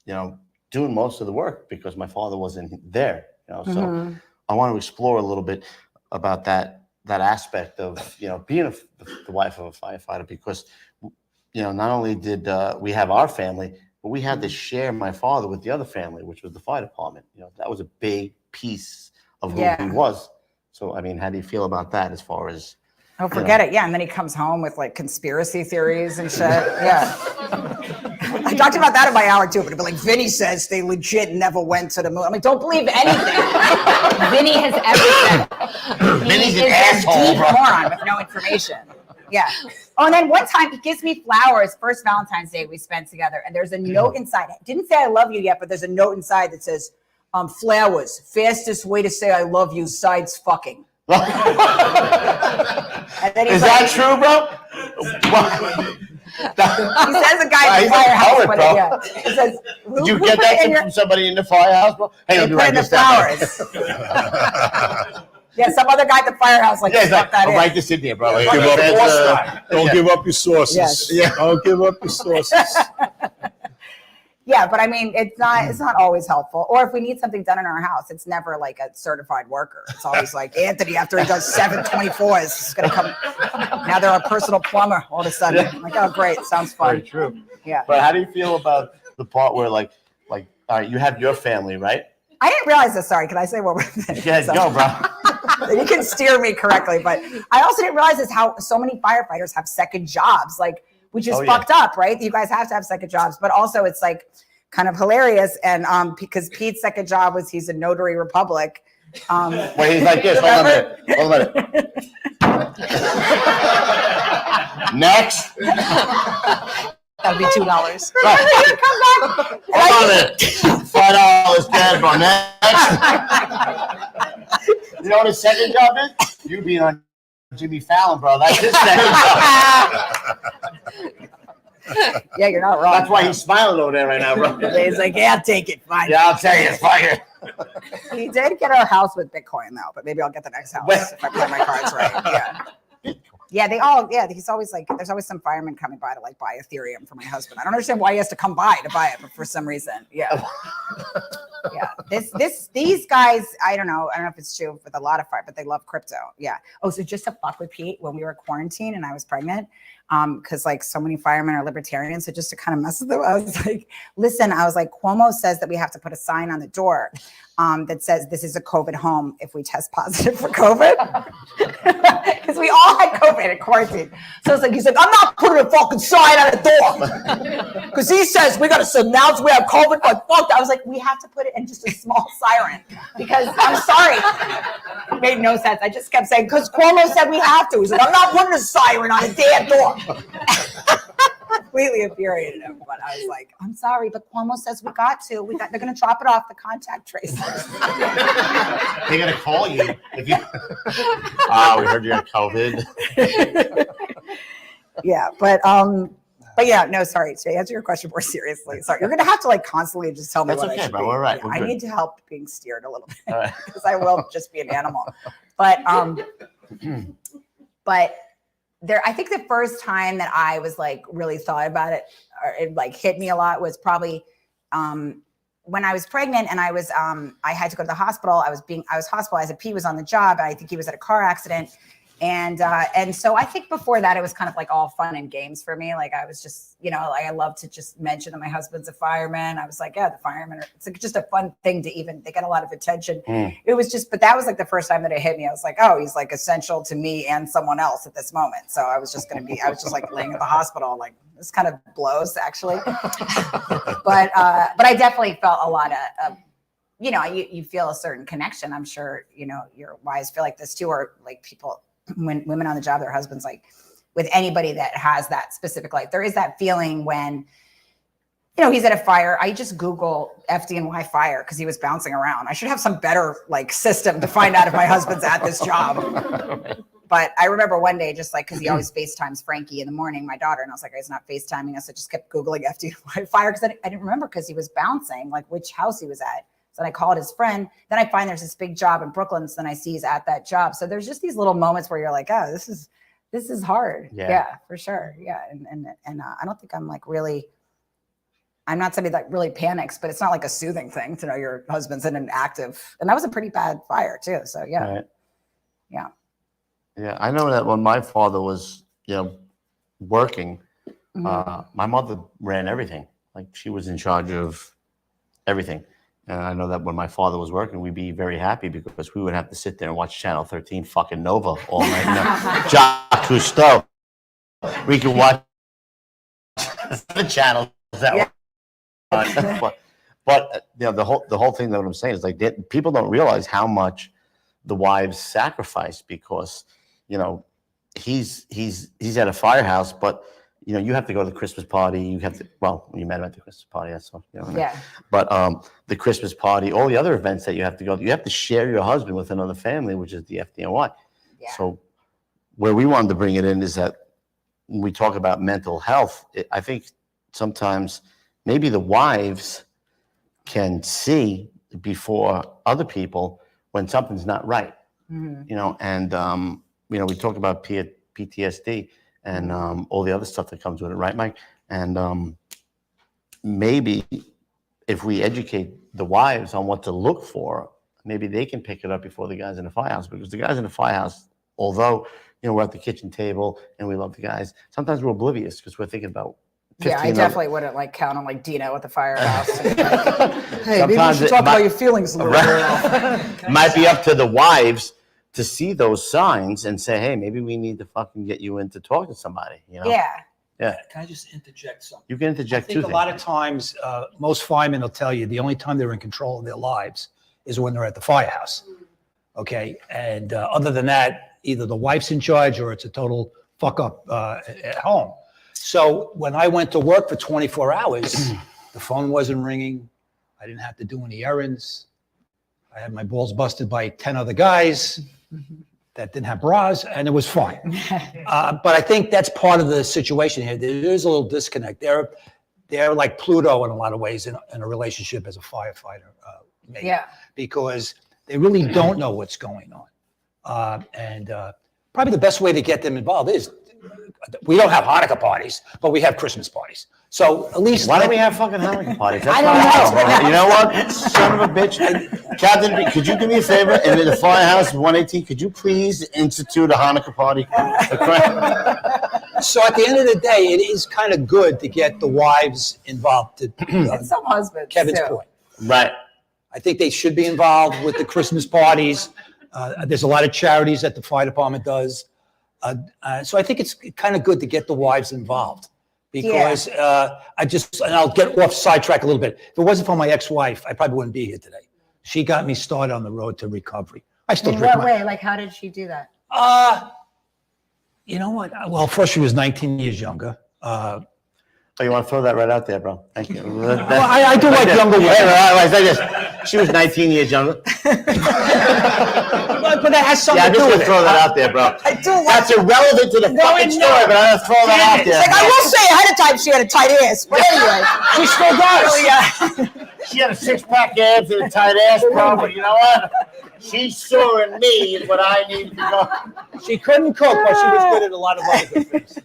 you know, doing most of the work because my father wasn't there. You know, so I want to explore a little bit about that aspect of, you know, being the wife of a firefighter, because, you know, not only did we have our family, but we had to share my father with the other family, which was the fire department. You know, that was a big piece of who he was. So, I mean, how do you feel about that as far as... Oh, forget it. Yeah. And then he comes home with like conspiracy theories and shit. Yeah. I talked about that in my hour too, but it'd be like, Vinny says they legit never went to the moon. I'm like, don't believe anything Vinny has ever said. Vinny's an He's asshole, a deep bro. moron with no information. Yeah. Oh, and then one time he gives me flowers. First Valentine's Day we spent together, and there's a note inside. It didn't say I love you yet, but there's a note inside that says, Flowers. Fastest way to say I love you, sides fucking. And then Is that true, bro? He says a guy in He's the a firehouse. poet, But bro. yeah. He says, Did you get that from somebody in the firehouse, bro? Hey, let me put write in the this down. flowers. Yeah, some other guy at the firehouse like Yeah, he's stuck like, that I'll in. write this in there, bro. Give up, don't Yeah. give up your sources. Yes. Yeah. Don't give up your sources. Yeah, but I mean, it's not always helpful. Or if we need something done in our house, it's never like a certified worker. It's always like Anthony after he does 724s, is going to come. Now they're a personal plumber all of a sudden. I'm like, oh, great, sounds fun. Very true. Yeah. But how do you feel about the part where, like, all right, you have your family, right? I didn't realize this. Sorry, can I say one more thing? Yeah, go, bro. You can steer me correctly, but I also didn't realize is how so many firefighters have second jobs, like, which is fucked up, right? You guys have to have second jobs, but also it's like kind of hilarious. And because Pete's second job was he's a notary republic. Wait, he's like this. Hold on a minute. Next. That would be $2. Hold on a minute. $5 dead, bro. Next. You know what his second job is? You being on Jimmy Fallon, bro. That's his second job. Yeah, you're not wrong. That's why he's smiling over there right now, bro. He's like, yeah, I'll take it. Fine. Yeah, I'll tell you, it's fire. He did get our house with Bitcoin though, but maybe I'll get the next house if I play my cards right. Yeah. Yeah, he's always like, there's always some fireman coming by to like buy Ethereum for my husband. I don't understand why he has to come by to buy it, but for some reason, yeah. Yeah, these guys, I don't know if it's true with a lot of fire, but they love crypto. Yeah. Oh, so just to fuck with Pete when we were quarantined and I was pregnant, because like so many firemen are libertarians, so just to kind of mess with them, I was like, listen, Cuomo says that we have to put a sign on the door that says this is a COVID home if we test positive for COVID. Because we all had COVID in quarantine. So it's like, he's like, I'm not putting a fucking sign on the door. Because he says we got to announce we have COVID. Like, fuck. I was like, we have to put it in just a small siren. Because I'm sorry. It made no sense. I just kept saying, because Cuomo said we have to. He's like, I'm not putting a siren on a damn door. Completely infuriated him. But I was like, I'm sorry, but Cuomo says we got to. They're going to drop it off the contact tracers. They're going to call you if you. We heard you had COVID. Yeah, but yeah, no, sorry. To answer your question more seriously, sorry, you're gonna have to like constantly just tell me That's what okay, I should bro. be. We're right. Yeah, We're I good. need to help being steered a little bit All right. because I will just be an animal. But but there, I think the first time that I was like really thought about it, or it like hit me a lot, was probably when I was pregnant and I was I had to go to the hospital. I was hospitalized. Pete was on the job. I think he was at a car accident. And so I think before that, it was kind of like all fun and games for me. Like I was just, like I love to just mention that my husband's a fireman. I was like, yeah, the firemen it's like just a fun thing to they get a lot of attention. It was just, but that was like the first time that it hit me. I was like, oh, he's like essential to me and someone else at this moment. So I was just like laying at the hospital, like this kind of blows actually. But I definitely felt a lot of, you feel a certain connection. I'm sure, your wives feel like this too, or like people, when women on the job, their husbands, like with anybody that has that specific life, there is that feeling when, he's at a fire. I just Google FDNY fire because he was bouncing around. I should have some better like system to find out if my husband's at this job. But I remember one day, just like, because he always FaceTimes Frankie in the morning, my daughter, and I was like, he's not FaceTiming us. I just kept Googling FDNY fire because I didn't remember because he was bouncing, like which house he was at. So then I called his friend. Then I find there's this big job in Brooklyn. So then I see he's at that job. So there's just these little moments where you're like, oh, this is hard. Yeah, for sure. Yeah. And I don't think I'm like really, I'm not somebody that really panics, but it's not like a soothing thing to know your husband's in an active, and that was a pretty bad fire too. So yeah. Right. Yeah. Yeah. I know that when my father was, working, my mother ran everything. Like she was in charge of everything. And I know that when my father was working, we'd be very happy because we would have to sit there and watch Channel 13 fucking Nova all night. Jacques Cousteau. We could watch the channels that were on. But the whole thing that I'm saying is like people don't realize how much the wives sacrifice because, he's at a firehouse, but you have to go to the Christmas party. You have to, well, you met him at the Christmas party. That's all, Yeah. But the Christmas party, all the other events that you have to go to, you have to share your husband with another family, which is the FDNY. Yeah. So where we wanted to bring it in is that when we talk about mental health, I think sometimes maybe the wives can see before other people when something's not right, and we talk about PTSD and all the other stuff that comes with it, right, Mike? And maybe if we educate the wives on what to look for, maybe they can pick it up before the guys in the firehouse, because the guys in the firehouse, although we're at the kitchen table and we love the guys, sometimes we're oblivious because we're thinking about 15 Yeah, I definitely wouldn't like count on like Dino at the firehouse. Hey, maybe we Sometimes should it talk might- about your feelings a little bit. might be up to the wives to see those signs and say, hey, maybe we need to fucking get you in to talk to somebody. Yeah. Yeah. Can I just interject something? You can I interject think too. a lot of times, most firemen will tell you the only time they're in control of their lives is when they're at the firehouse. Okay, and other than that, either the wife's in charge or it's a total fuck up at home. So when I went to work for 24 hours, the phone wasn't ringing. I didn't have to do any errands. I had my balls busted by 10 other guys that didn't have bras, and it was fine. But I think that's part of the situation here. There is a little disconnect. They're like Pluto in a lot of ways in a relationship as a firefighter, maybe, Yeah. because they really don't know what's going on. And probably the best way to get them involved is, we don't have Hanukkah parties, but we have Christmas parties. So at least Why don't we have fucking Hanukkah parties? That's I don't not- know. You know what? Son of a bitch. Captain, could you do me a favor? In the firehouse 118, could you please institute a Hanukkah party? So at the end of the day, it is kind of good to get the wives involved. To And some husbands. Kevin's too. point, Right. I think they should be involved with the Christmas parties. There's a lot of charities that the fire department does. So I think it's kind of good to get the wives involved, because and I'll get off sidetrack a little bit. If it wasn't for my ex-wife, I probably wouldn't be here today. She got me started on the road to recovery. I still In drink what my. way? Like, how did she do that? You know what? Well, first she was 19 years younger. Oh, you want to throw that right out there, bro? Thank you. Well, I do like younger women. She was 19 years younger. But that has Yeah, something I'm to just do going with to throw it. that out there, bro. I do like That's irrelevant to the fucking story, but I'm going to throw that out there. Like, I will say ahead of time she had a tight ass, but anyway. She still does. She had a six-pack abs and a tight ass, bro, but you know what? She saw in me what I need to go. She couldn't cook, but she was good at a lot of other good things.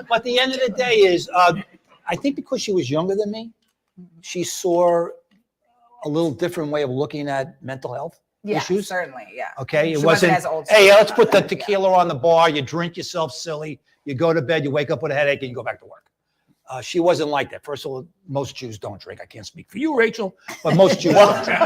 But the end of the day is, I think because she was younger than me, she saw a little different way of looking at mental health issues. Certainly, yeah. Okay, She wasn't as old hey, school. let's put the tequila on the bar. You drink yourself silly. You go to bed. You wake up with a headache, and you go back to work. She wasn't like that. First of all, most Jews don't drink. I can't speak for you, Rachel, but most Jews don't drink.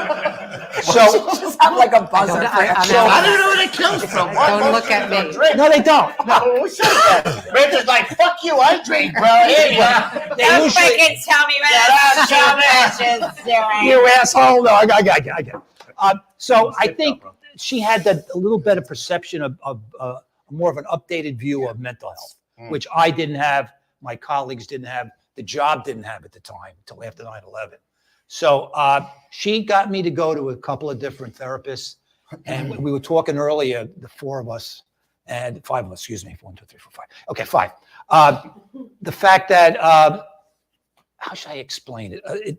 So Just have like a buzzer. I don't know where it comes from. Don't look at me. no, they don't. No, who said that? Rachel's like, fuck you, I drink, bro. Here you go. They usually, tell me you asshole. No, I get it. So I think she had a little better perception of more of an updated view of mental health, which I didn't have, my colleagues didn't have, the job didn't have at the time until after 9/11. So she got me to go to a couple of different therapists, and we were talking earlier, the four of us, and five of us, excuse me, 1, 2, 3, 4, 5. Okay, 5. The fact that, how should I explain it?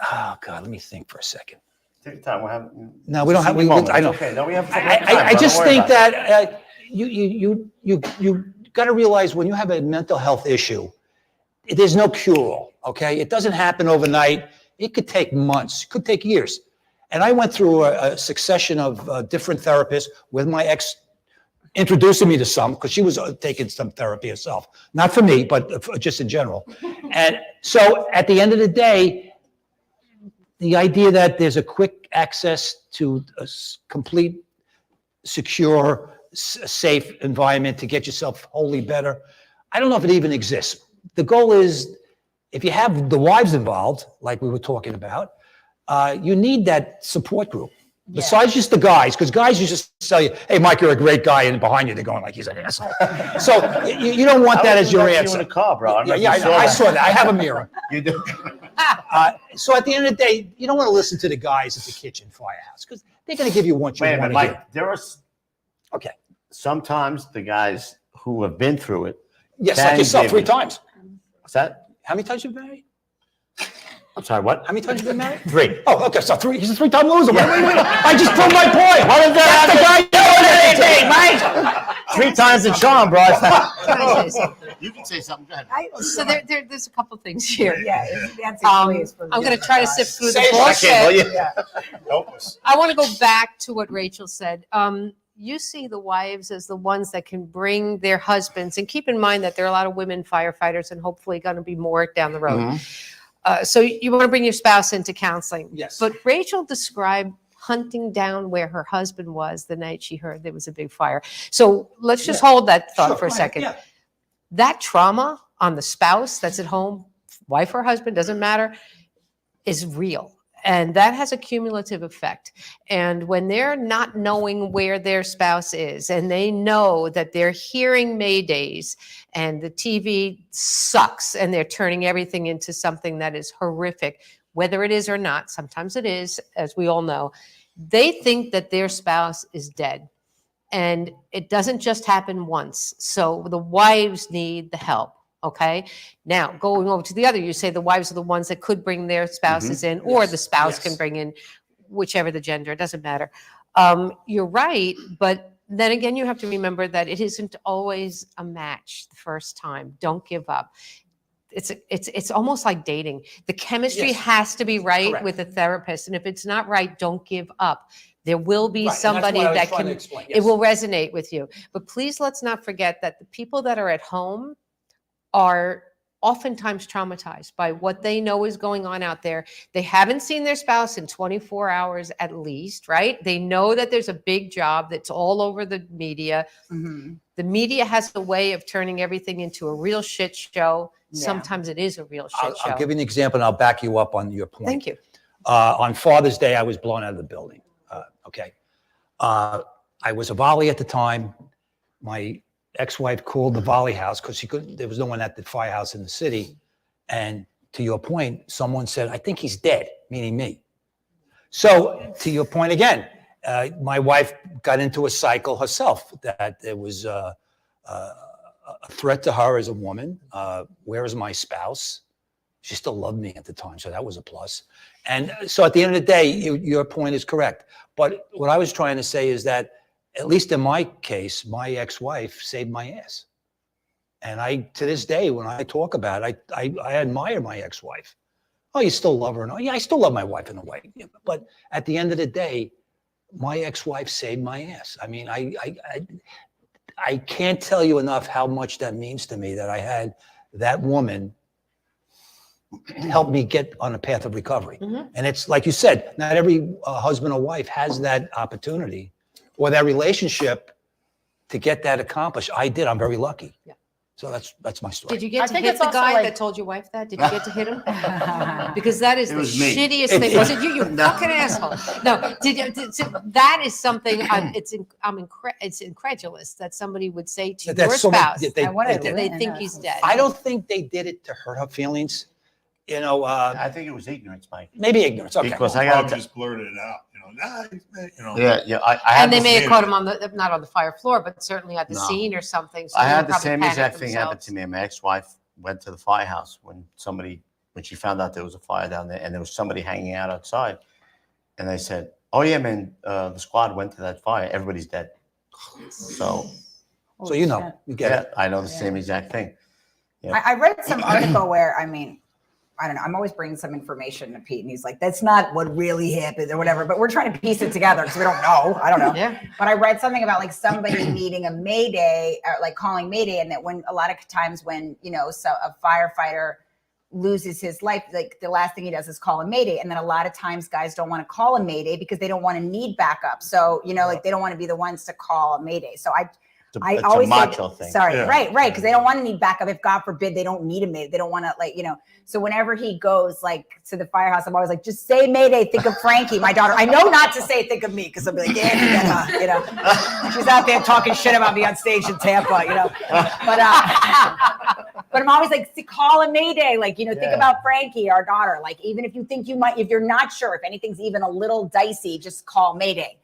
Oh God, let me think for a second. Take your time. We'll have. No, we don't have. I know. Okay, no, we have. I just think that you got to realize when you have a mental health issue, there's no cure-all. Okay, it doesn't happen overnight. It could take months. It could take years. And I went through a succession of different therapists with my ex introducing me to some, because she was taking some therapy herself, not for me, but just in general. And so at the end of the day, the idea that there's a quick access to a complete, secure, safe environment to get yourself wholly better, I don't know if it even exists. The goal is, if you have the wives involved, like we were talking about, you need that support group. Besides just the guys, because guys you just tell you, hey, Mike, you're a great guy, and behind you they're going like he's an asshole. So you don't want that as your answer. You in the car, bro. I saw that. I have a mirror. You do. So at the end of the day, you don't want to listen to the guys at the kitchen firehouse because they're going to give you what you Wait a want minute, to hear. Mike. There are Okay. sometimes the guys who have been through it. Yes, can like yourself, give 3 you- times. What's that? How many times you've been married? I'm sorry. What? How many times you've been married? 3. Oh, okay. So 3. He's a 3-time loser. Wait. I just proved my point. What is that? That's the guy. Mike. 3 times the charm, bro. Can I say something? You can say something. Go ahead. So there's a couple things here. Yeah, that's I'm going to try to sift through the Say bullshit. Help us. I want to go back to what Rachel said. You see the wives as the ones that can bring their husbands, and keep in mind that there are a lot of women firefighters and hopefully going to be more down the road. So you want to bring your spouse into counseling. Yes. But Rachel described hunting down where her husband was the night she heard there was a big fire. So let's just hold that thought for a second. Yeah. That trauma on the spouse that's at home, wife or husband, doesn't matter, is real. And that has a cumulative effect. And when they're not knowing where their spouse is, and they know that they're hearing Maydays and the TV sucks and they're turning everything into something that is horrific, whether it is or not, sometimes it is, as we all know, they think that their spouse is dead. And it doesn't just happen once. So the wives need the help. Okay. Now going over to the other, you say the wives are the ones that could bring their spouses in, or the spouse can bring in whichever the gender, it doesn't matter. You're right. But then again, you have to remember that it isn't always a match the first time. Don't give up. It's almost like dating. The chemistry has to be right Correct. with the therapist. And if it's not right, don't give up. There will be Right, and that's somebody what I was that trying to can, explain, it yes. will resonate with you. But please, let's not forget that the people that are at home are oftentimes traumatized by what they know is going on out there. They haven't seen their spouse in 24 hours at least, right? They know that there's a big job that's all over the media. The media has a way of turning everything into a real shit show. Sometimes it is a real shit show. I'll give you an example and I'll back you up on your point. Thank you. On Father's Day, I was blown out of the building. Okay. I was a volley at the time. My ex-wife called the volley house because there was no one at the firehouse in the city. And to your point, someone said, I think he's dead, meaning me. So to your point again, my wife got into a cycle herself that there was a threat to her as a woman. Where is my spouse? She still loved me at the time, so that was a plus. And so at the end of the day, your point is correct. But what I was trying to say is that, at least in my case, my ex-wife saved my ass. And to this day, when I talk about it, I admire my ex-wife. Oh, you still love her? No, yeah, I still love my wife in a way. But at the end of the day, my ex-wife saved my ass. I mean, I can't tell you enough how much that means to me that I had that woman help me get on a path of recovery. And it's like you said, not every husband or wife has that opportunity or that relationship to get that accomplished. I did. I'm very lucky. Yeah. So that's my story. Did you get I to think hit it's the also guy like- that told your wife that? Did you get to hit him? Because that is It the was me. shittiest thing. Was it you? You fucking asshole. No, that is something. It's incredulous that somebody would say to That's your so many- spouse they- I wanted they to did. they think he's dead. I don't think they did it to hurt her feelings. You know, I think it was ignorance, Mike. maybe ignorance. Okay. Because I Probably got to. just blurted it out. Nah, you know. Yeah. I had And they the may have same- caught him on not on the fire floor, but certainly at the No. scene or something. So I they had the probably same panicked exact thing happen themselves. to me. My ex-wife went to the firehouse when she found out there was a fire down there and there was somebody hanging out outside. And they said, oh yeah, man, the squad went to that fire. Everybody's dead. So So you know, you get yeah, it. I know the same exact thing. I read some article where, I mean, I don't know, I'm always bringing some information to Pete and he's like, that's not what really happened or whatever, but we're trying to piece it together because we don't know. I don't know. Yeah. But I read something about like somebody needing a Mayday or like calling Mayday, and that when a lot of times when, you know, so a firefighter loses his life, like the last thing he does is call a Mayday. And then a lot of times guys don't want to call a Mayday because they don't want to need backup. So, you know, like they don't want to be the ones to call a Mayday. So I It's always a macho say, thing. sorry, Yeah. right, because they don't want any backup. If God forbid they don't need a Mayday, they don't want to So whenever he goes like to the firehouse, I'm always like, just say Mayday, think of Frankie, my daughter. I know not to say think of me because I'll be like, yeah, she's out there talking shit about me on stage in Tampa, But I'm always like, call a Mayday, think about Frankie, our daughter. Like, even if you think you might, if you're not sure, if anything's even a little dicey, just call Mayday.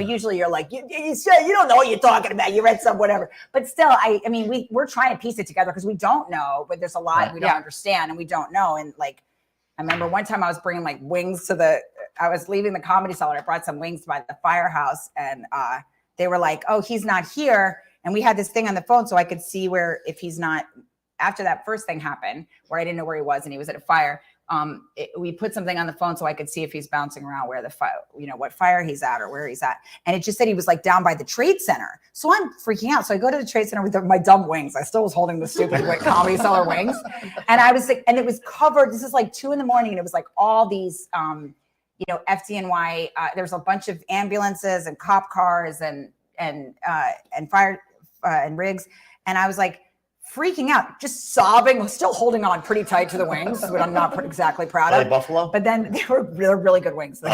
Usually you're like, you don't know what you're talking about. You read some whatever. But still, we're trying to piece it together because we don't know, but there's a lot we don't understand and we don't know. And I remember one time I was bringing wings I was leaving the Comedy Cellar. I brought some wings by the firehouse and they were like, oh, he's not here. And we had this thing on the phone so I could see if he's not, after that first thing happened where I didn't know where he was and he was at a fire. We put something on the phone so I could see if he's bouncing around where the fire, what fire he's at or where he's at. And it just said he was down by the Trade Center. So I'm freaking out. So I go to the Trade Center with my dumb wings. I still was holding the stupid Comedy Cellar wings. And I was like, and it was covered. This is 2 a.m. and it was all these, FDNY. There's a bunch of ambulances and cop cars and fire and rigs. And I was freaking out, just sobbing, still holding on pretty tight to the wings, which I'm not exactly proud of. Buffalo? But then they're really good wings. So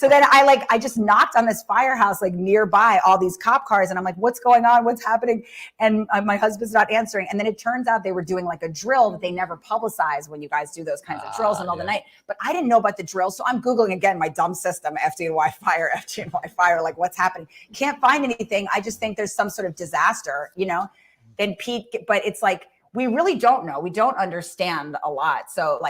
then I just knocked on this firehouse nearby all these cop cars, and I'm like, what's going on? What's happening? And my husband's not answering. And then it turns out they were doing a drill that they never publicize when you guys do those kinds of drills in the middle of the night. But I didn't know about the drill, so I'm Googling again my dumb system, FDNY fire, what's happening. Can't find anything. I just think there's some sort of disaster, Then Pete, but it's we really don't know. We don't understand a lot. So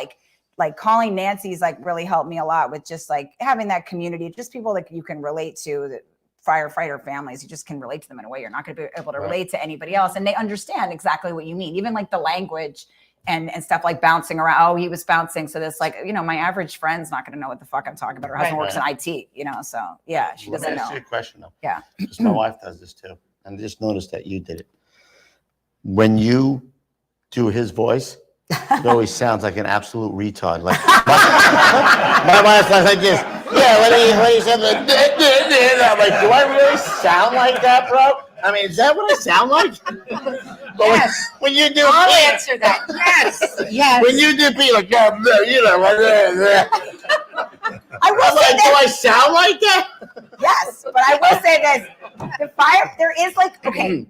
calling Nancy's really helped me a lot with just having that community, just people that you can relate to, the firefighter families. You just can relate to them in a way you're not going to be able to relate to anybody else. And they understand exactly what you mean, even the language and stuff bouncing around. Oh, he was bouncing. So this my average friend's not going to know what the fuck I'm talking about. Her husband works in IT, so yeah, she doesn't know. Let me ask you a question though. Yeah. Because my wife does this too. And I just noticed that you did it. When you do his voice, it always sounds like an absolute retard. My wife sounds like this. Yeah, when he said I'm like, do I really sound like that, bro? I mean, is that what I sound like? Yes. When you do I'll Pete, answer that. Yes. when you do Pete, I will say do I sound like that? Yes, but I will say this: there is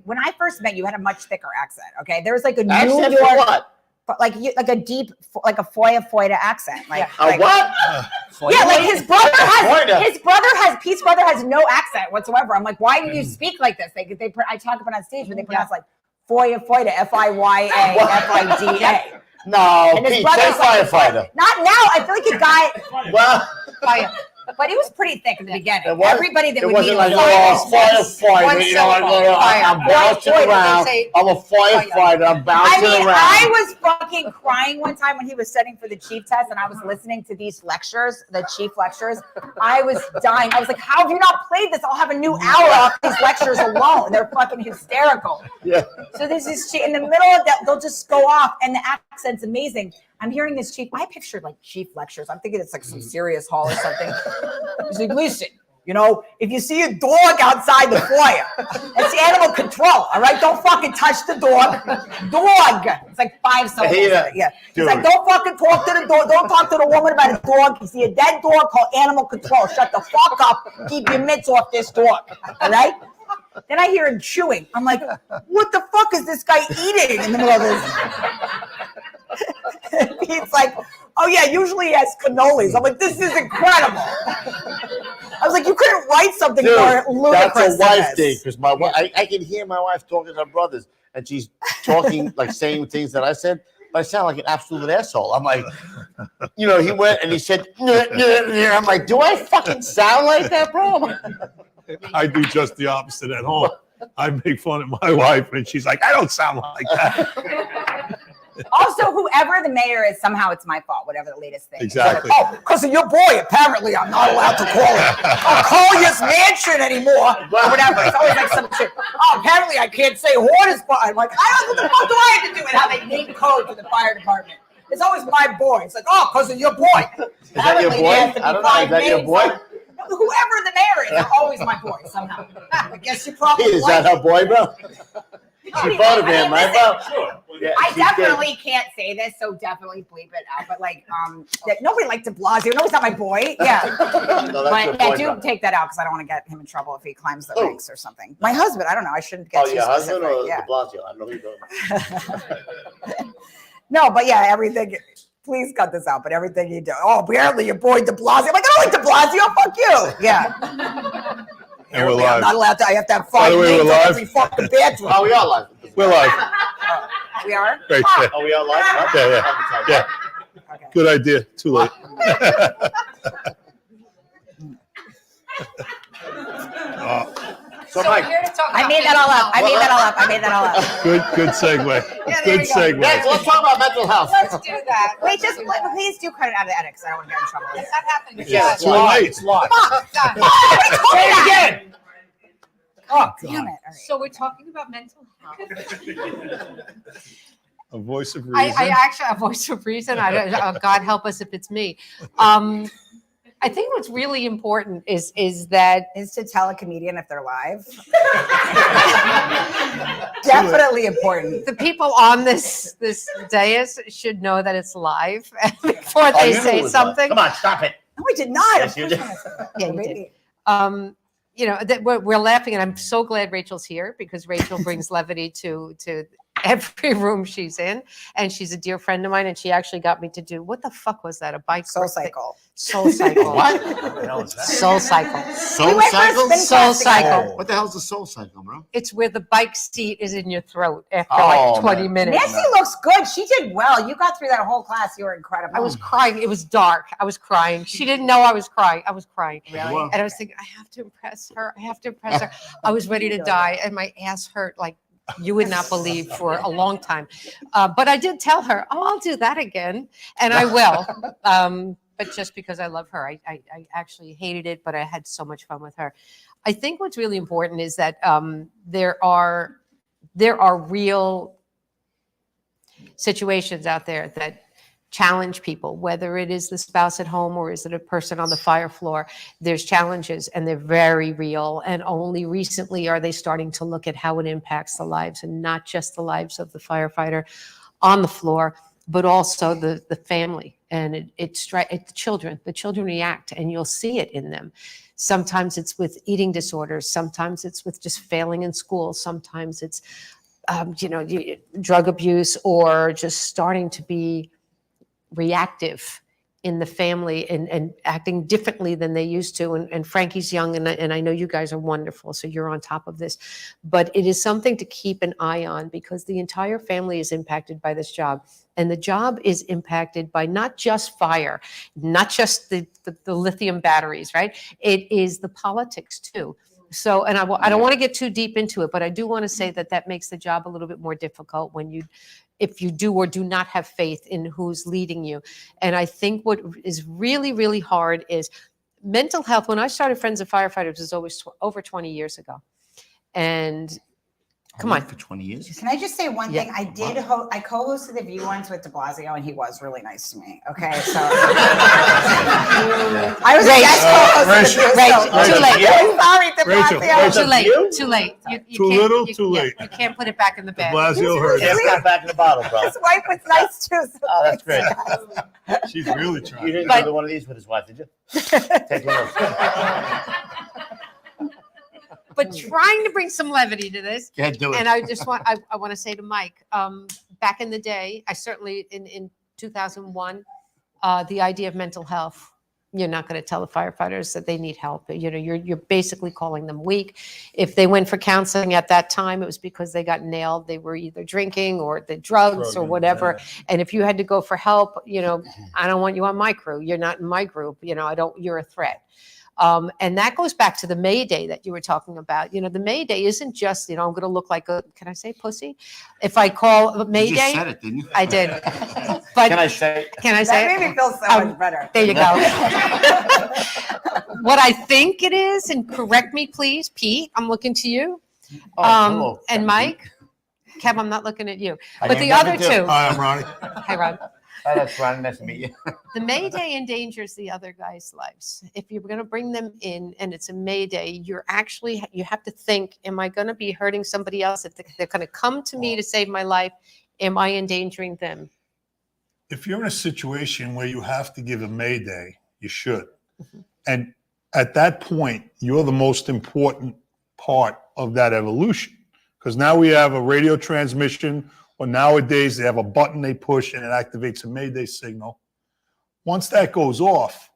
when I first met you, had a much thicker accent. Okay, there was a New Accent York, for what? a deep, a foida accent. A what? Yeah, Pete's brother has no accent whatsoever. I'm like, why do you speak like this? I talk about on stage when they pronounce foida, FIYA, FIDA. No, And his Pete, brother's say firefighter. Not now. I feel like a guy. Well, But it was pretty thick in the beginning. It was, Everybody that it would meet wasn't him firefighter. You know, I'm bouncing around. I'm a firefighter. I'm bouncing around. I was fucking crying one time when he was studying for the chief test, and I was listening to these lectures, the chief lectures. I was dying. I was like, "How have you not played this? I'll have a new hour off these lectures alone. They're fucking hysterical." Yeah. So this is in the middle of that. They'll just go off, and the accent's amazing. I'm hearing this chief. I pictured chief lectures. I'm thinking it's some serious hall or something. He's like, listen, if you see a dog outside the foyer, that's animal control. All right, don't fucking touch the dog. Dog. It's 5 syllables. Yeah. It's don't fucking talk to the dog. Don't talk to the woman about a dog. You see a dead dog, call animal control. Shut the fuck up. Keep your mitts off this dog. All right. Then I hear him chewing. I'm like, what the fuck is this guy eating in the middle of this? He's like, oh yeah, usually he has cannolis. I'm like, this is incredible. I was like, you couldn't write something more ludicrous. That's a wife thing, because my wife, I can hear my wife talking to her brothers, and she's talking saying things that I said, but I sound like an absolute asshole. I'm like, he went and he said, I'm like, do I fucking sound like that, bro? I do just the opposite at home. I make fun of my wife, and she's like, I don't sound like that. Also, whoever the mayor is, somehow it's my fault, whatever the latest thing. Exactly. Because of your boy, apparently I'm not allowed to call him. I'll call his mansion anymore, or whatever. It's always some shit. Oh, apparently I can't say horn is fire. I'm like, what the fuck do I have to do with how they name code for the fire department? It's always my boy. It's like, because of your boy. Is that your boy? I don't know. Is that your boy? Whoever the mayor is, they're always my boy somehow. I guess you probably Is that her boy, bro? She voted for him, right, bro? Yeah, I she did. definitely can't say this, so definitely bleep it out. But like, that nobody liked De Blasio. No, he's not my boy. Yeah, No, that's your but boy, do bro. take that out because I don't want to get him in trouble if he climbs the Who? ranks or something. My husband. I don't know. I shouldn't get Oh, too your specific. husband or Yeah. De Blasio? I know who you're talking No, but yeah, everything. Please cut this out. But everything you do. Oh, apparently your boy De Blasio. I'm like, I don't like De Blasio. Fuck you. Yeah. And we're Apparently, I'm live. not allowed to. I have to have By the five way, we're names on live. every fucking bathroom. Oh, we are live. We're live. We are. Great. Yeah. Oh, we are live? Yeah. Yeah. Okay. Good idea. Too late. So, Mike, I made that all up. I made that all up. I made that all up. Good segue. there Good we go. segue. let's talk about mental health. Let's do that. Wait, just please do cut it out of the edit because I don't want to get in trouble. It's not happening. Yeah, Too late. It's live. Say it again. Oh, damn it. All right. So we're talking about mental health. A voice of reason. I actually, a voice of reason. God help us if it's me. I think what's really important is that Is to tell a comedian if they're live. Definitely important. the people on this dais should know that it's live before Oh, they you knew it say was live. something. Come on, stop it. No, I did not. Yes, you did. Yeah, you Maybe. did. You know, that we're laughing, and I'm so glad Rachel's here because Rachel brings levity to every room she's in, and she's a dear friend of mine, and she actually got me to do, what the fuck was that? A bike Soul thing? cycle. Soul cycle. What? What the hell is that? Soul cycle. Soul went for a cycle? spin Soul class together. cycle. What the hell's a soul cycle, bro? It's where the bike seat is in your throat after Oh, like 20 man. minutes. Nancy looks good. She did well. You got through that whole class. You were incredible. I was crying. It was dark. I was crying. She didn't know I was crying. I was crying. Really? Wow. And I was thinking, I have to impress her. I have to impress her. I was ready to die, and my ass hurt like you would not believe for a long time. But I did tell her, oh, I'll do that again, and I will. But just because I love her, I actually hated it, but I had so much fun with her. I think what's really important is that there are real situations out there that challenge people, whether it is the spouse at home or is it a person on the fire floor. There's challenges and they're very real. And only recently are they starting to look at how it impacts the lives, and not just the lives of the firefighter on the floor, but also the family. And it's the children. The children react, and you'll see it in them. Sometimes it's with eating disorders. Sometimes it's with just failing in school. Sometimes it's, drug abuse, or just starting to be reactive in the family and acting differently than they used to. And Frankie's young, and I know you guys are wonderful, so you're on top of this. But it is something to keep an eye on, because the entire family is impacted by this job. And the job is impacted by not just fire, not just the lithium batteries, right? It is the politics too. So, and I don't want to get too deep into it, but I do want to say that makes the job a little bit more difficult if you do or do not have faith in who's leading you. And I think what is really, really hard is mental health. When I started Friends of Firefighters, it was always over 20 years ago. And come on. For 20 years? Can I just say one Yeah. thing? I co-hosted The View once with De Blasio, and he was really nice to me. Okay, so I was a guest co-host of The View. Too late. Sorry, De Rachel, Blasio. Too late. You Too can't- little, you- too yeah, late. You can't put it back in the bag. Blasio heard Yes, that. got back in the bottle, bro. His wife was nice too. So Oh, that's great. She's really You trying. didn't But- do one of these with his wife, did you? Take a look. But trying to bring some levity to this. Yeah, do it. And I just want to say to Mike, back in the day, I certainly in 2001, the idea of mental health, you're not going to tell the firefighters that they need help. You're basically calling them weak. If they went for counseling at that time, it was because they got nailed. They were either drinking or the drugs or whatever. And if you had to go for help, I don't want you on my crew. You're not in my group. You're a threat. And that goes back to the Mayday that you were talking about. The Mayday isn't just, I'm going to look like can I say pussy? If I call You Mayday, just said it, didn't you? I did. But Can I say? that made me feel so much better. There you go. What I think it is, and correct me, please, Pete, I'm looking to you. Oh, hello, And Captain Mike, Kev, I'm not looking at you. I But am the other Captain too. two, Hi, I'm Ronnie. hi, Ron. Oh, that's fun. Nice to meet you. The Mayday endangers the other guys' lives. If you're going to bring them in and it's a Mayday, you have to think, am I going to be hurting somebody else? If they're going to come to me to save my life, am I endangering them? If you're in a situation where you have to give a Mayday, you should. And at that point, you're the most important part of that evolution. Because now we have a radio transmission, or nowadays they have a button they push and it activates a Mayday signal. Once that goes off,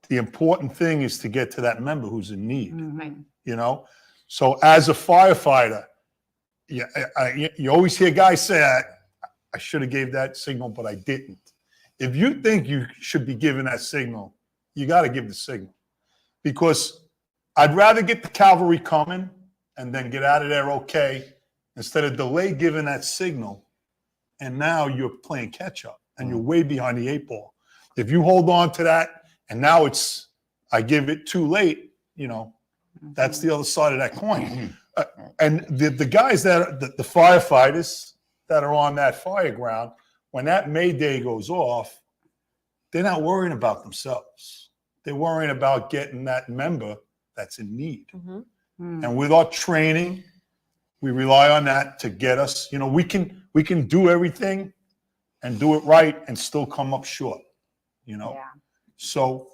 the important thing is to get to that member who's in need. You know? So as a firefighter, you always hear guys say, I should have gave that signal, but I didn't. If you think you should be giving that signal, you got to give the signal. Because I'd rather get the cavalry coming and then get out of there okay, instead of delay giving that signal, and now you're playing catch up and you're way behind the 8 ball. If you hold on to that and now it's, I give it too late, you know, that's the other side of that coin. And the guys that the firefighters that are on that fire ground, when that Mayday goes off, they're not worrying about themselves. They're worrying about getting that member that's in need. And with our training, we rely on that to get us, you know, we can do everything and do it right and still come up short, you know? Yeah. So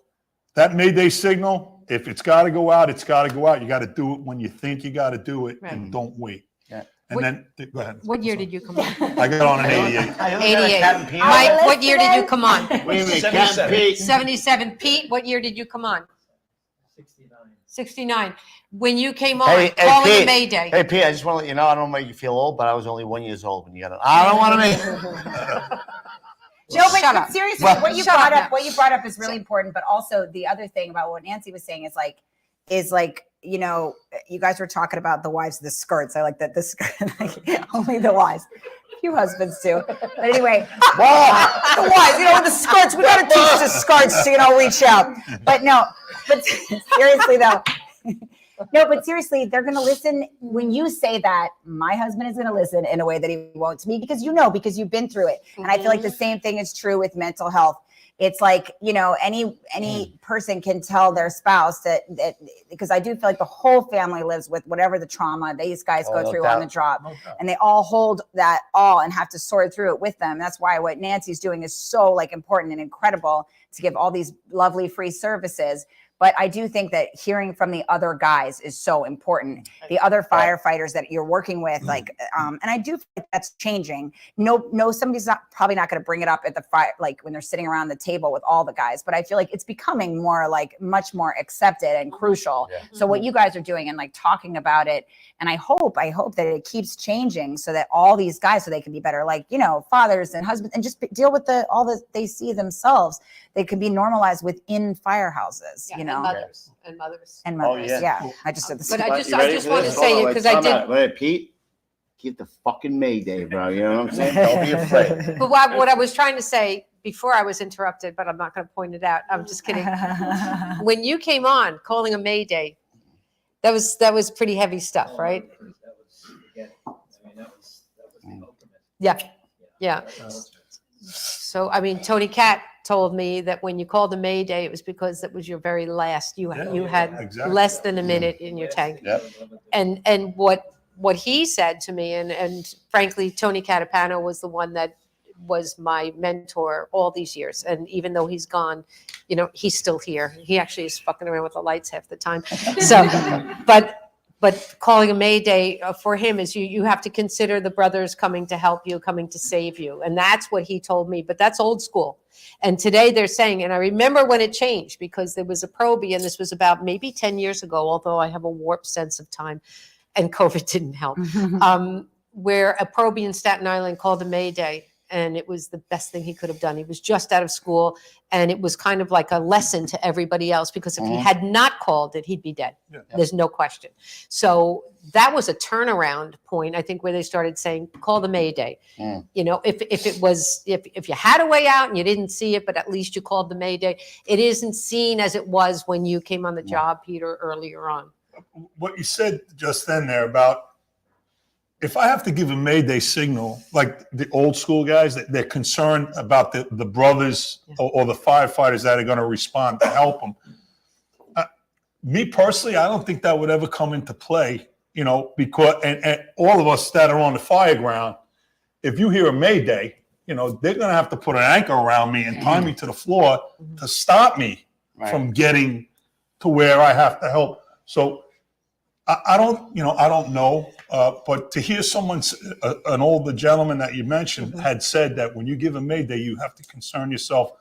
that Mayday signal, if it's got to go out, it's got to go out. You got to do it when you think you got to do it, and don't wait. Yeah. And then, go ahead. What year did you come on? I got on an 88. 88. Mike, what year did you come on? Wait a minute, Captain Pete. 77. Pete, what year did you come on? 69. When you came on, Hey, calling Pete. a Mayday. Hey, Pete, I just want to let you know, I don't make you feel old, but I was only 1 year old when you got it. I don't want to make Joe, but Shut up. seriously, Well- what you Shut brought up up, what you brought up is really important. But also the other thing about what Nancy was saying is like, you know, you guys were talking about the wives, the skirts. I like that. The skirt, like, only the wives. A few husbands too. But anyway, the wives, you know, with the skirts. We got to teach the skirts to, you know, reach out. But no, but seriously though. No, but seriously, they're going to listen when you say that. My husband is going to listen in a way that he won't to me, because you know, because you've been through it. And I feel like the same thing is true with mental health. It's like, you know, any person can tell their spouse that because I do feel like the whole family lives with whatever the trauma these guys go through on the job, and they all hold that all and have to sort through it with them. That's why what Nancy's doing is so like important and incredible, to give all these lovely free services. But I do think that hearing from the other guys is so important. The other firefighters that you're working with, like, and I do think that's changing. No, somebody's probably not going to bring it up at the fire, like when they're sitting around the table with all the guys. But I feel like it's becoming more like much more accepted and crucial. So what you guys are doing and like talking about it, and I hope that it keeps changing so that all these guys, so they can be better, like, you know, fathers and husbands, and just deal with all that they see themselves. They can be normalized within firehouses, you know. And mothers. And mothers. And mothers, yeah. yeah. I just did the But same. I just want to say it because I did. Wait, Pete, keep the fucking Mayday, bro. You know what I'm saying? Don't be afraid. But what I was trying to say before I was interrupted, but I'm not going to point it out. I'm just kidding. When you came on calling a Mayday, that was pretty heavy stuff, right? Yeah. So, I mean, Tony Cat told me that when you called the Mayday, it was because that was your very last. You had exactly. less than a minute in your tank. Yep. And what he said to me, and frankly, Tony Catapano was the one that was my mentor all these years. And even though he's gone, you know, he's still here. He actually is fucking around with the lights half the time. So, but calling a Mayday for him is you have to consider the brothers coming to help you, coming to save you. And that's what he told me, but that's old school. And today they're saying, and I remember when it changed, because there was a probie, and this was about maybe 10 years ago, although I have a warped sense of time and COVID didn't help, where a probie in Staten Island called a Mayday. And it was the best thing he could have done. He was just out of school, and it was kind of like a lesson to everybody else, because if he had not called it, he'd be dead. Yeah. There's no question. So that was a turnaround point, I think, where they started saying, call the Mayday. You know, if you had a way out and you didn't see it, but at least you called the Mayday. It isn't seen as it was when you came on the job, Peter, earlier on. What you said just then there about if I have to give a Mayday signal, like the old school guys, they're concerned about the brothers or the firefighters that are going to respond to help them. Me personally, I don't think that would ever come into play, you know, because, and all of us that are on the fire ground, if you hear a Mayday, you know, they're going to have to put an anchor around me and tie me to the floor to stop me from getting to where I have to help. So I don't know, but to hear an older gentleman that you mentioned had said that when you give a Mayday, you have to concern yourself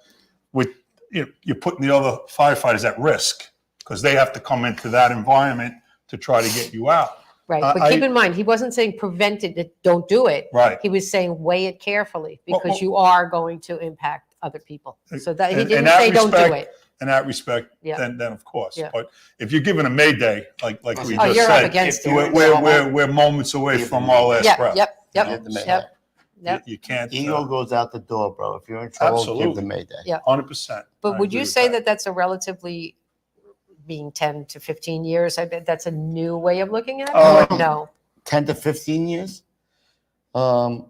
with, you're putting the other firefighters at risk because they have to come into that environment to try to get you out. Right, but keep in mind, he wasn't saying prevented it, don't do it. Right. He was saying weigh it carefully because you are going to impact other people. So that he In didn't that say don't do respect- it. In that respect, Yeah. then of course. Yeah. But if you're giving a Mayday, like we Oh, just you're up said, against it. we're moments away from our last breath. Yep. You can't. Ego goes out the door, bro. If you're in trouble, give Absolutely. the Mayday. Yeah. 100%. But would you say that that's a relatively, being 10 to 15 years, I bet that's a new way of looking at it? Or no? 10 to 15 years. I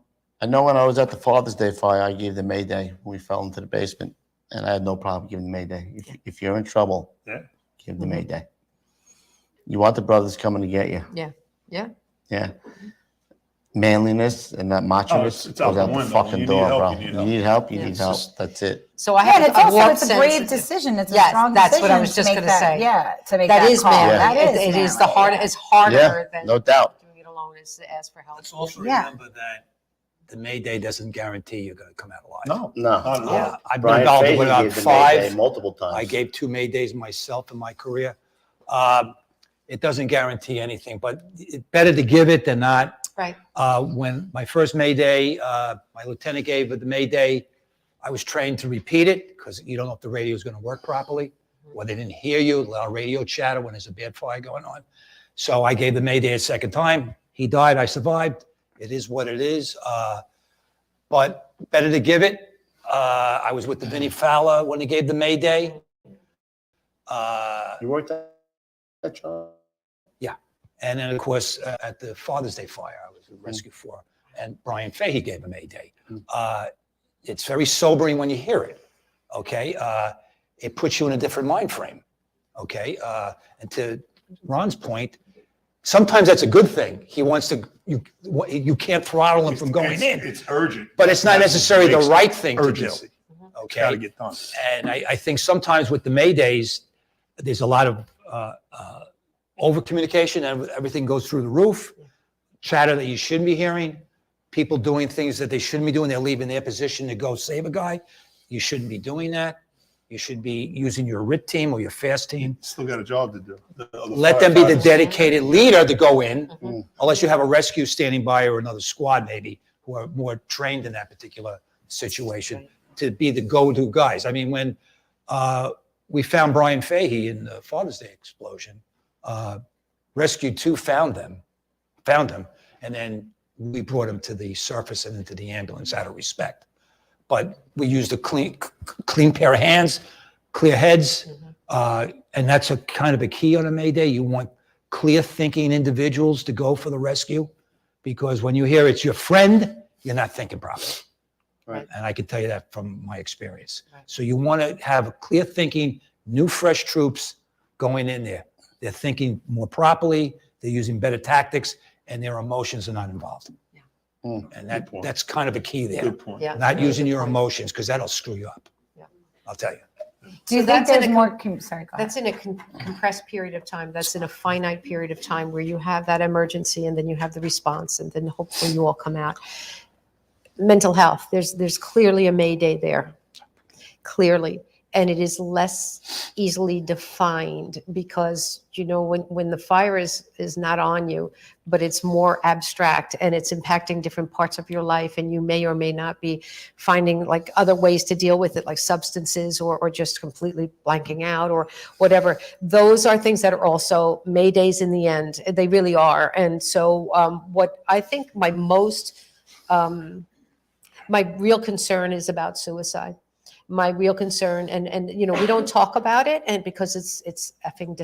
know when I was at the Father's Day fire, I gave the Mayday when we fell into the basement, and I had no problem giving the Mayday. If you're in trouble, give the Mayday. You want the brothers coming to get you. Yeah. Manliness and that macho-ness it's goes out the out the window. fucking You door, need help, bro. you need You help. need help. You Yeah. need help. That's it. So I Yeah, have and it's a also warp it's a brave sense. decision. It's a Yes, strong that's decision. what I was just make gonna that- say. Yeah, to make That that is call. manly. That is It is the manly, hard. yeah. It's harder than no doubt. doing it alone. Is to ask for help. Let's also Yeah. remember that the Mayday doesn't guarantee you're going to come out alive. No. No. Not at all. I've been Brian involved Fahey with about gave the Mayday 5. multiple times. I gave 2 Maydays myself in my career. It doesn't guarantee anything, but it's better to give it than not. Right. When my first Mayday, my lieutenant gave the Mayday, I was trained to repeat it because you don't know if the radio is going to work properly, or they didn't hear you, a lot of radio chatter when there's a bad fire going on. So I gave the Mayday a second time. He died, I survived. It is what it is. But better to give it. I was with the Vinnie Fowler when he gave the Mayday. You worked at that job? And then, of course, at the Father's Day fire, I was a rescue for, and Brian Fahey gave a Mayday. It's very sobering when you hear it, okay? It puts you in a different mind frame, okay? And to Ron's point, sometimes that's a good thing. He wants to, you can't throttle him from going in. It's urgent. But it's not necessarily the Makes right thing to do, urgency. It's got to okay? get done. And I think sometimes with the Maydays, there's a lot of over communication and everything goes through the roof, chatter that you shouldn't be hearing, people doing things that they shouldn't be doing. They're leaving their position to go save a guy. You shouldn't be doing that. You should be using your RIT team or your FAST team. Still got a job to do. Let them be the firefighters. dedicated leader to go in, unless you have a rescue standing by or another squad maybe who are more trained in that particular situation to be the go-to guys. I mean, when we found Brian Fahey in the Father's Day explosion, Rescue 2 found him, and then we brought him to the surface and into the ambulance out of respect. But we used a clean pair of hands, clear heads, and that's a kind of a key on a Mayday. You want clear thinking individuals to go for the rescue, because when you hear it's your friend, you're not thinking properly. Right. And I can tell you that from my experience. So you want to have a clear thinking, new, fresh troops going in there. They're thinking more properly, they're using better tactics, and their emotions are not involved. And point. that's kind of a key there. Good point. Yeah. Not using your emotions, because that'll screw you up. Yeah. I'll tell you. Do you think that's in there's a more? Sorry, go ahead. That's in a compressed period of time. That's in a finite period of time where you have that emergency and then you have the response and then hopefully you all come out. Mental health, there's clearly a Mayday there, clearly. And it is less easily defined because, you know, when the fire is not on you, but it's more abstract and it's impacting different parts of your life and you may or may not be finding like other ways to deal with it, like substances or just completely blanking out or whatever. Those are things that are also Maydays in the end. They really are. And so what I think my real concern is about suicide. My real concern, and you know, we don't talk about it, and because it's effing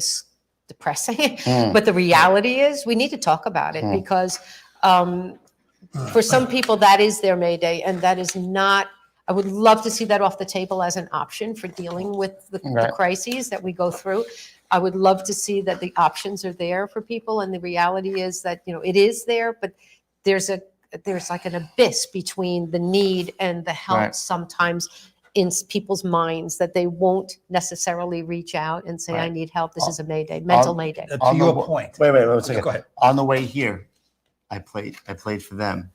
depressing. But the reality is, we need to talk about it because For some people, that is their Mayday, and that is not, I would love to see that off the table as an option for dealing with the Right. crises that we go through. I would love to see that the options are there for people, and the reality is that, it is there, but there's like an abyss between the need and the help Right. sometimes in people's minds, that they won't necessarily reach out and say, I Right. need help. This is a Mayday, mental Mayday. To On the your wa- point. Wait, one second. Go ahead. On the way here, I played for them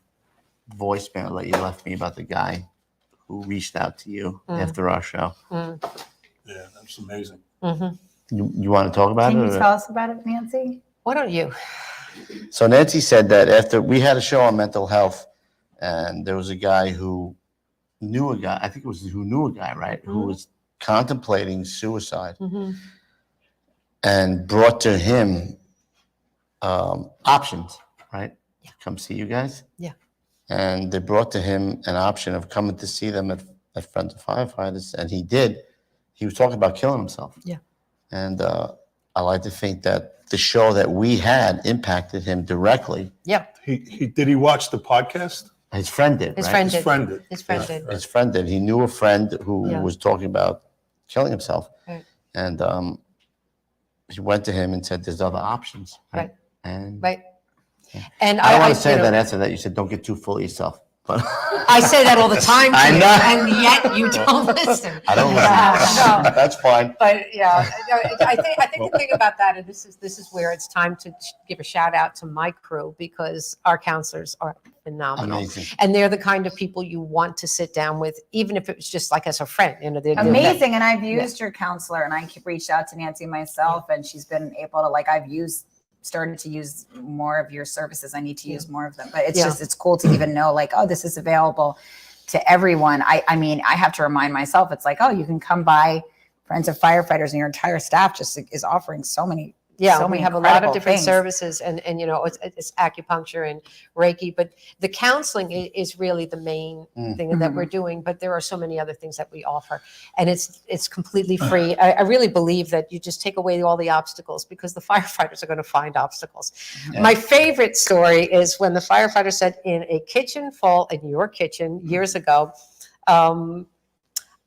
voicemail that you left me about the guy who reached out to you after our show. Yeah, that's amazing. You want to talk about Can it? you or- tell us about it, Nancy? Why don't you? So Nancy said that after we had a show on mental health, and there was a guy who knew a guy, I think it was who knew a guy, right? Who was contemplating suicide and brought to him options, right? Come see you guys. Yeah. And they brought to him an option of coming to see them at Friends of Firefighters, and he did. He was talking about killing himself. Yeah. And I like to think that the show that we had impacted him directly. Yeah, Did he watch the podcast? His friend did, his right? friend His did. friend did. His friend did. His friend did. He knew a friend who Yeah. was talking about killing himself. Right. And he went to him and said, there's other options. Right. And Right. And I don't want to say you know, that answer that you said, don't get too full of yourself. But I say that all the time to I you, know. and yet you don't listen. I don't listen. No. That's fine. But yeah, I think the thing about that, and this is where it's time to give a shout out to my crew, because our counselors are phenomenal. Amazing. And they're the kind of people you want to sit down with, even if it was just like as a friend. They're Amazing. And I've used your counselor, and I reached out to Nancy myself, and she's been able to, started to use more of your services. I need to use more of them, but it's cool to even know this is available to everyone. I mean, I have to remind myself, it's like, you can come by Friends of Firefighters, and your entire staff just is offering so many. Yeah, so we many have a lot of incredible different things. services, and it's acupuncture and Reiki, but the counseling is really the main thing that we're doing. But there are so many other things that we offer, and it's completely free. I really believe that you just take away all the obstacles, because the firefighters are going to find obstacles. Yeah. My favorite story is when the firefighter said, in a kitchen fault in your kitchen years ago,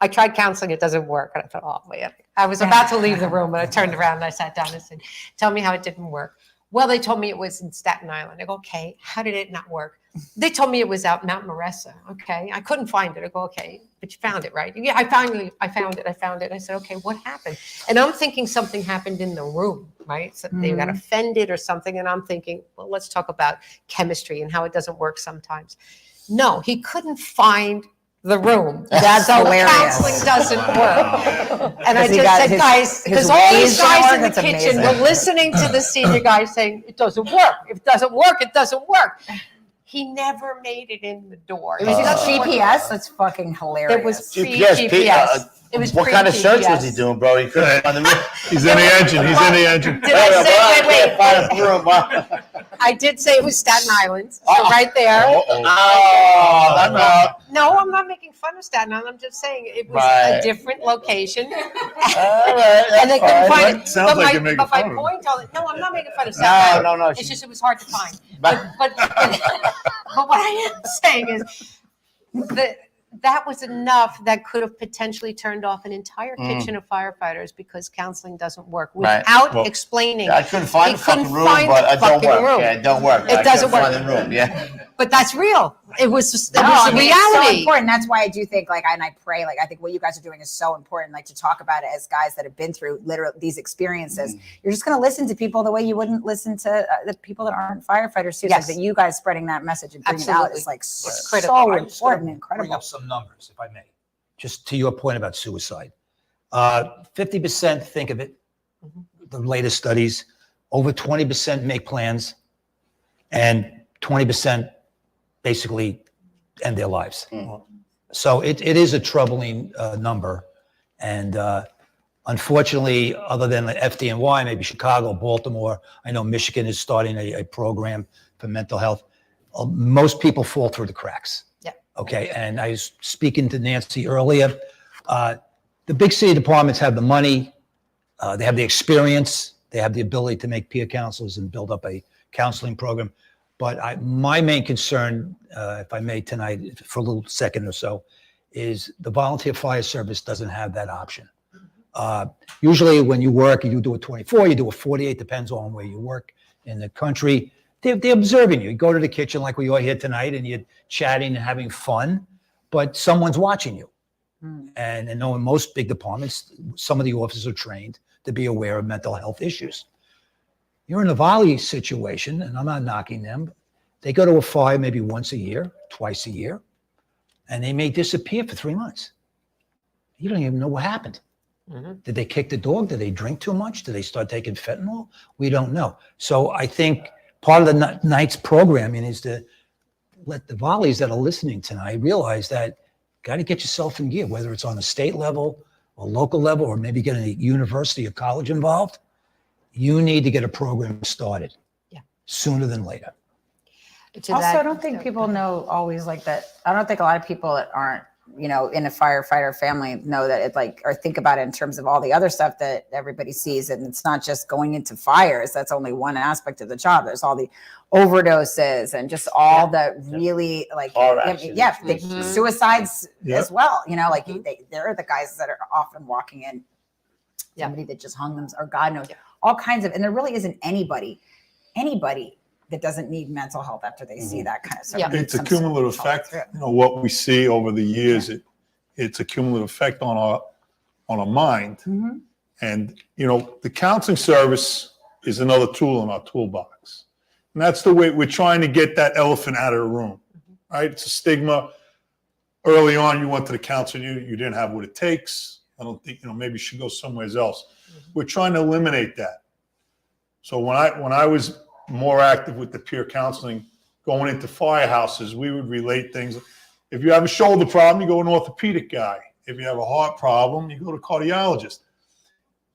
I tried counseling, it doesn't work. And I thought, oh man, I was about to leave the room, and I turned around and I sat down and said, tell me how it didn't work. Well, they told me it was in Staten Island. I go, okay, how did it not work? They told me it was out Mount Maressa. Okay, I couldn't find it. I go, okay, but you found it, right? Yeah, I found it. I said, okay, what happened? And I'm thinking something happened in the room, right? So they got offended or something. And I'm thinking, well, let's talk about chemistry and how it doesn't work sometimes. No, he couldn't find the room. That's so hilarious. Counseling doesn't work. And I Because he just got said, his- guys, his because all these ways don't guys work, in the that's kitchen amazing. were listening to the senior guy saying, it doesn't work. If it doesn't work, it doesn't work. He never made it in the door. It was GPS? That's fucking hilarious. It was GPS. pre-GPS. It was What kind of search was he pre-GPS. doing, bro? He couldn't find the room. He's in the engine. He's in the engine. Did I say, wait, Find the room. Wow. I did say it was Staten Island, so right there. Oh, I'm out. No, I'm not making fun of Staten Island. I'm just saying it was Right. a different location. All right, And they couldn't that's find it. Sounds But like my, you're making but my fun of point on it, no, I'm not making fun of Staten Island. No, no, no. It's just it was hard to find. But what I am saying is that was enough that could have potentially turned off an entire kitchen of firefighters, because counseling doesn't work Right. without Well, explaining. I couldn't find He the fucking couldn't room, find but the it don't fucking work. room. Yeah, it don't work. It I doesn't couldn't work. find the room. Yeah. But that's real. It was just, it No, was I a mean, it's so reality. important. That's why I do think, and I pray, I think what you guys are doing is so important, to talk about it as guys that have been through literally these experiences. You're just going to listen to people the way you wouldn't listen to the people that aren't firefighters too. Yes. So that you guys spreading that message and bringing it out Absolutely. is It's so critical. I'm just gonna important, Bring incredible. up some numbers, if I may, just to your point about suicide. 50% think of it, the latest studies. Over 20% make plans, and 20% basically end their lives. So it is a troubling number. And unfortunately, other than the FDNY, maybe Chicago, Baltimore, I know Michigan is starting a program for mental health. Most people fall through the cracks. Yeah. Okay. And I was speaking to Nancy earlier. The big city departments have the money, they have the experience, they have the ability to make peer counselors and build up a counseling program. But my main concern, if I may tonight, for a little second or so, is the volunteer fire service doesn't have that option. Usually when you work, you do a 24, you do a 48, depends on where you work in the country. They're observing you. You go to the kitchen like we are here tonight and you're chatting and having fun, but someone's watching you. And I know in most big departments, some of the officers are trained to be aware of mental health issues. You're in a volley situation, and I'm not knocking them. They go to a fire maybe once a year, twice a year, and they may disappear for 3 months. You don't even know what happened. Did they kick the dog? Did they drink too much? Did they start taking fentanyl? We don't know. So I think part of the night's programming is to let the volleys that are listening tonight realize that got to get yourself in gear, whether it's on a state level or local level, or maybe getting a university or college involved. You need to get a program started sooner than later. Also, I don't think people know always like that. I don't think a lot of people that aren't, you know, in a firefighter family know that it like, or think about it in terms of all the other stuff that everybody sees. And it's not just going into fires. That's only one aspect of the job. There's all the overdoses and just all the really like, the suicides as well. You know, like they're the guys that are often walking in, somebody that just hung them, or God knows, all kinds of, and there really isn't anybody that doesn't need mental health after they see that kind of stuff. It's a cumulative effect. You know, what we see over the years, it's a cumulative effect on our mind. And, you know, the counseling service is another tool in our toolbox. And that's the way we're trying to get that elephant out of the room, right? It's a stigma. Early on, you went to the counselor, you didn't have what it takes. I don't think, you know, maybe you should go somewhere else. We're trying to eliminate that. So when I was more active with the peer counseling, going into firehouses, we would relate things. If you have a shoulder problem, you go to an orthopedic guy. If you have a heart problem, you go to a cardiologist.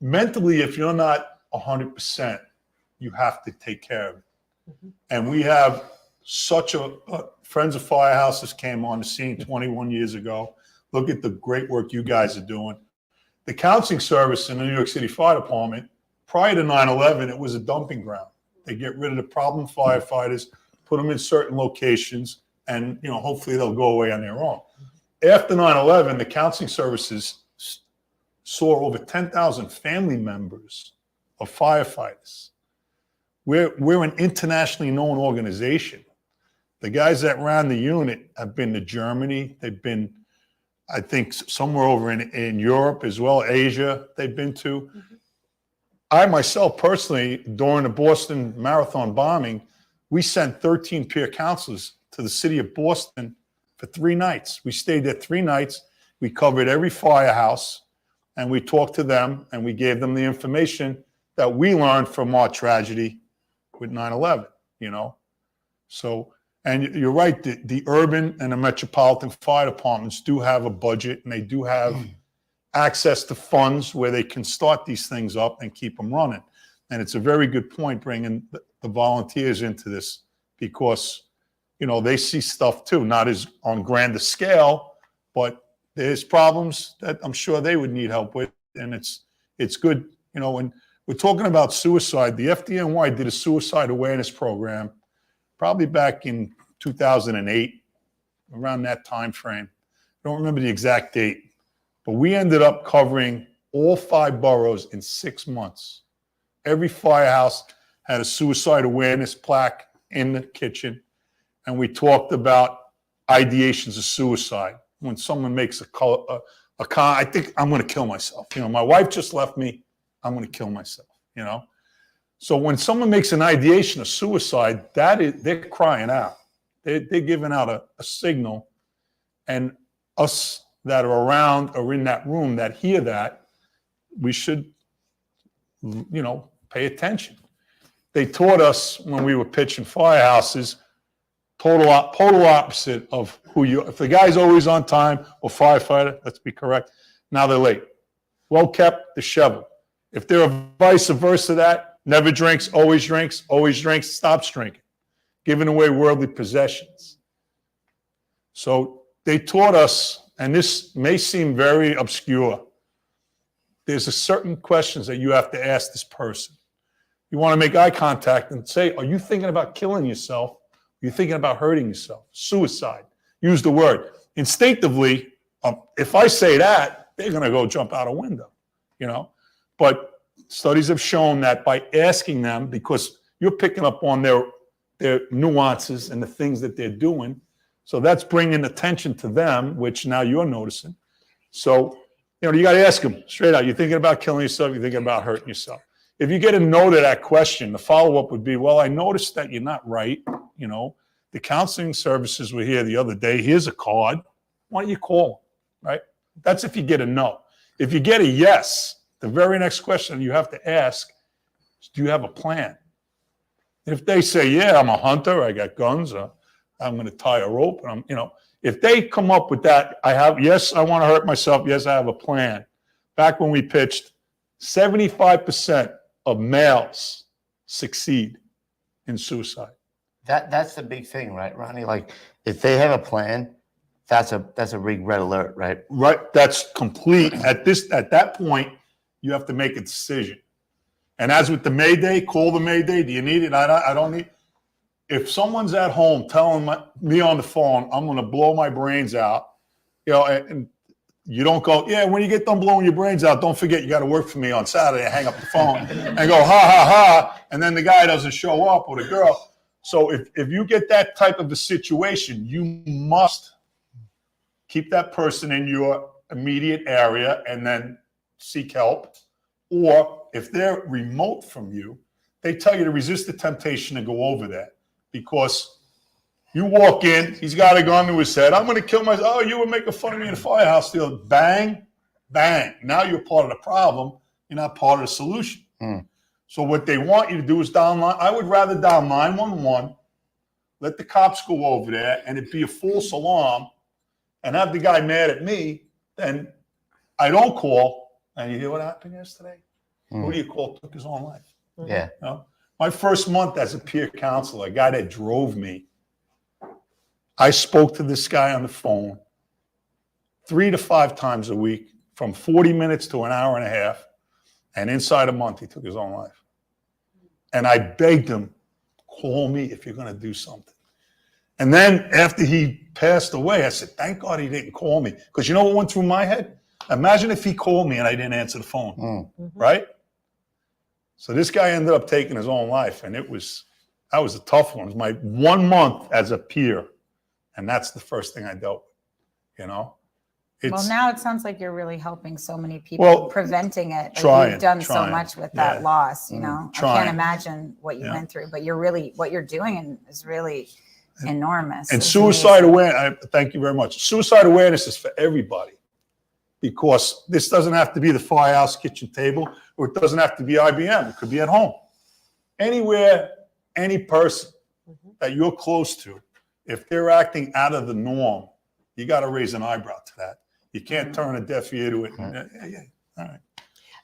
Mentally, if you're not 100%, you have to take care of it. And we have such Friends of Firehouses came on the scene 21 years ago. Look at the great work you guys are doing. The counseling service in the New York City Fire Department, prior to 9/11, it was a dumping ground. They get rid of the problem firefighters, put them in certain locations, and, you know, hopefully they'll go away on their own. After 9/11, the counseling services saw over 10,000 family members of firefighters. We're an internationally known organization. The guys that ran the unit have been to Germany. They've been, I think, somewhere over in Europe as well, Asia they've been to. I myself personally, during the Boston Marathon bombing, we sent 13 peer counselors to the city of Boston for 3 nights. We stayed there 3 nights. We covered every firehouse, and we talked to them, and we gave them the information that we learned from our tragedy with 9/11, you know. So, and you're right, the urban and the metropolitan fire departments do have a budget, and they do have access to funds where they can start these things up and keep them running. And it's a very good point bringing the volunteers into this, because, you know, they see stuff too, not as on grander scale, but there's problems that I'm sure they would need help with. And it's good, you know, when we're talking about suicide, the FDNY did a suicide awareness program probably back in 2008, around that time frame. I don't remember the exact date. But we ended up covering all 5 boroughs in 6 months. Every firehouse had a suicide awareness plaque in the kitchen. And we talked about ideations of suicide. When someone makes I think I'm going to kill myself. You know, my wife just left me. I'm going to kill myself, you know. So when someone makes an ideation of suicide, they're crying out. They're giving out a signal. And us that are around or in that room that hear that, we should, you know, pay attention. They taught us when we were pitching firehouses, total opposite of who you, if the guy's always on time, or firefighter, let's be correct, now they're late. Well kept, disheveled. If they're vice versa that, never drinks, stops drinking, giving away worldly possessions. So they taught us, and this may seem very obscure, there's a certain questions that you have to ask this person. You want to make eye contact and say, are you thinking about killing yourself, You're thinking about hurting yourself. Suicide. Use the word. Instinctively, if I say that, they're going to go jump out a window, you know. But studies have shown that by asking them, because you're picking up on their nuances and the things that they're doing, so that's bringing attention to them, which now you're noticing. So, you know, you got to ask them straight out. You're thinking about killing yourself. You're thinking about hurting yourself. If you get a no to that question, the follow-up would be, well, I noticed that you're not right. You know, the counseling services were here the other day. Here's a card. Why don't you call them, right? That's if you get a no. If you get a yes, the very next question you have to ask is, do you have a plan? If they say, yeah, I'm a hunter, I got guns, I'm going to tie a rope, and you know, if they come up with that, yes, I want to hurt myself. Yes, I have a plan. Back when we pitched, 75% of males succeed in suicide. That's the big thing, right, Ronnie? Like, if they have a plan, that's a big red alert, right? Right. That's complete. At that point, you have to make a decision. And as with the Mayday, call the Mayday. Do you need it? I don't need. If someone's at home telling me on the phone, I'm going to blow my brains out, you know, and you don't go, yeah, when you get done blowing your brains out, don't forget you got to work for me on Saturday. Hang up the phone and go, ha, ha, ha. And then the guy doesn't show up, or the girl. So if you get that type of a situation, you must keep that person in your immediate area and then seek help. Or if they're remote from you, they tell you to resist the temptation to go over there, because you walk in, he's got a gun to his head. I'm going to kill myself. Oh, you were making fun of me in the firehouse deal. Bang, bang. Now you're part of the problem. You're not part of the solution. So what they want you to do is I would rather dial 911, let the cops go over there, and it be a false alarm, and have the guy mad at me, then I don't call. And you hear what happened yesterday? Who do you call took his own life? Yeah. You know? My first month as a peer counselor, a guy that drove me, I spoke to this guy on the phone 3 to 5 times a week, from 40 minutes to an hour and a half. And inside a month, he took his own life. And I begged him, call me if you're going to do something. And then after he passed away, I said, thank God he didn't call me. Because you know what went through my head? Imagine if he called me and I didn't answer the phone, right? So this guy ended up taking his own life, and that was a tough one. It was my 1 month as a peer, and that's the first thing I dealt with, you know? Well, now it sounds like you're really helping so many people, preventing it. Like you've done so much with that loss, you know? I can't imagine what you went through, but what you're doing is really enormous. And suicide awareness, thank you very much. Suicide awareness is for everybody, because this doesn't have to be the firehouse kitchen table, or it doesn't have to be IBM. It could be at home. Anywhere, any person that you're close to, if they're acting out of the norm, you got to raise an eyebrow to that. You can't turn a deaf ear to it. All right.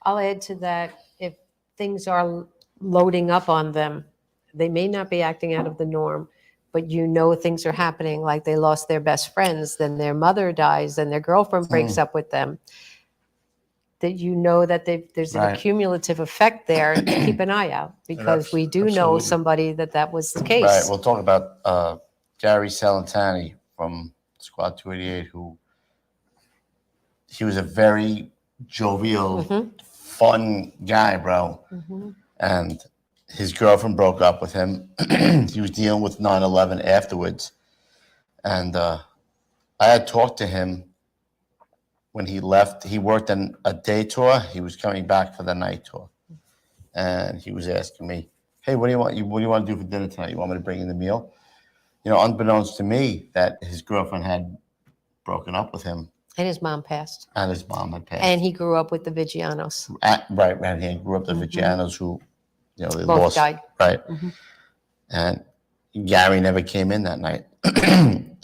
I'll add to that, if things are loading up on them, they may not be acting out of the norm, but you know things are happening, like they lost their best friends, then their mother dies, then their girlfriend breaks up with them, that you know that there's an accumulative effect there. Keep an eye out, because we do know somebody that was the case. Right. We'll talk about Gary Salentani from Squad 288, who he was a very jovial, fun guy, bro. And his girlfriend broke up with him. He was dealing with 9/11 afterwards. And I had talked to him when he left. He worked on a day tour. He was coming back for the night tour. And he was asking me, hey, what do you want to do for dinner tonight? You want me to bring in the meal? You know, unbeknownst to me, that his girlfriend had broken up with him. And his mom passed. And his mom had passed. And he grew up with the Vigianos. Right. He grew up with the Vigianos, who, you know, they both lost. Died. Right. And Gary never came in that night. And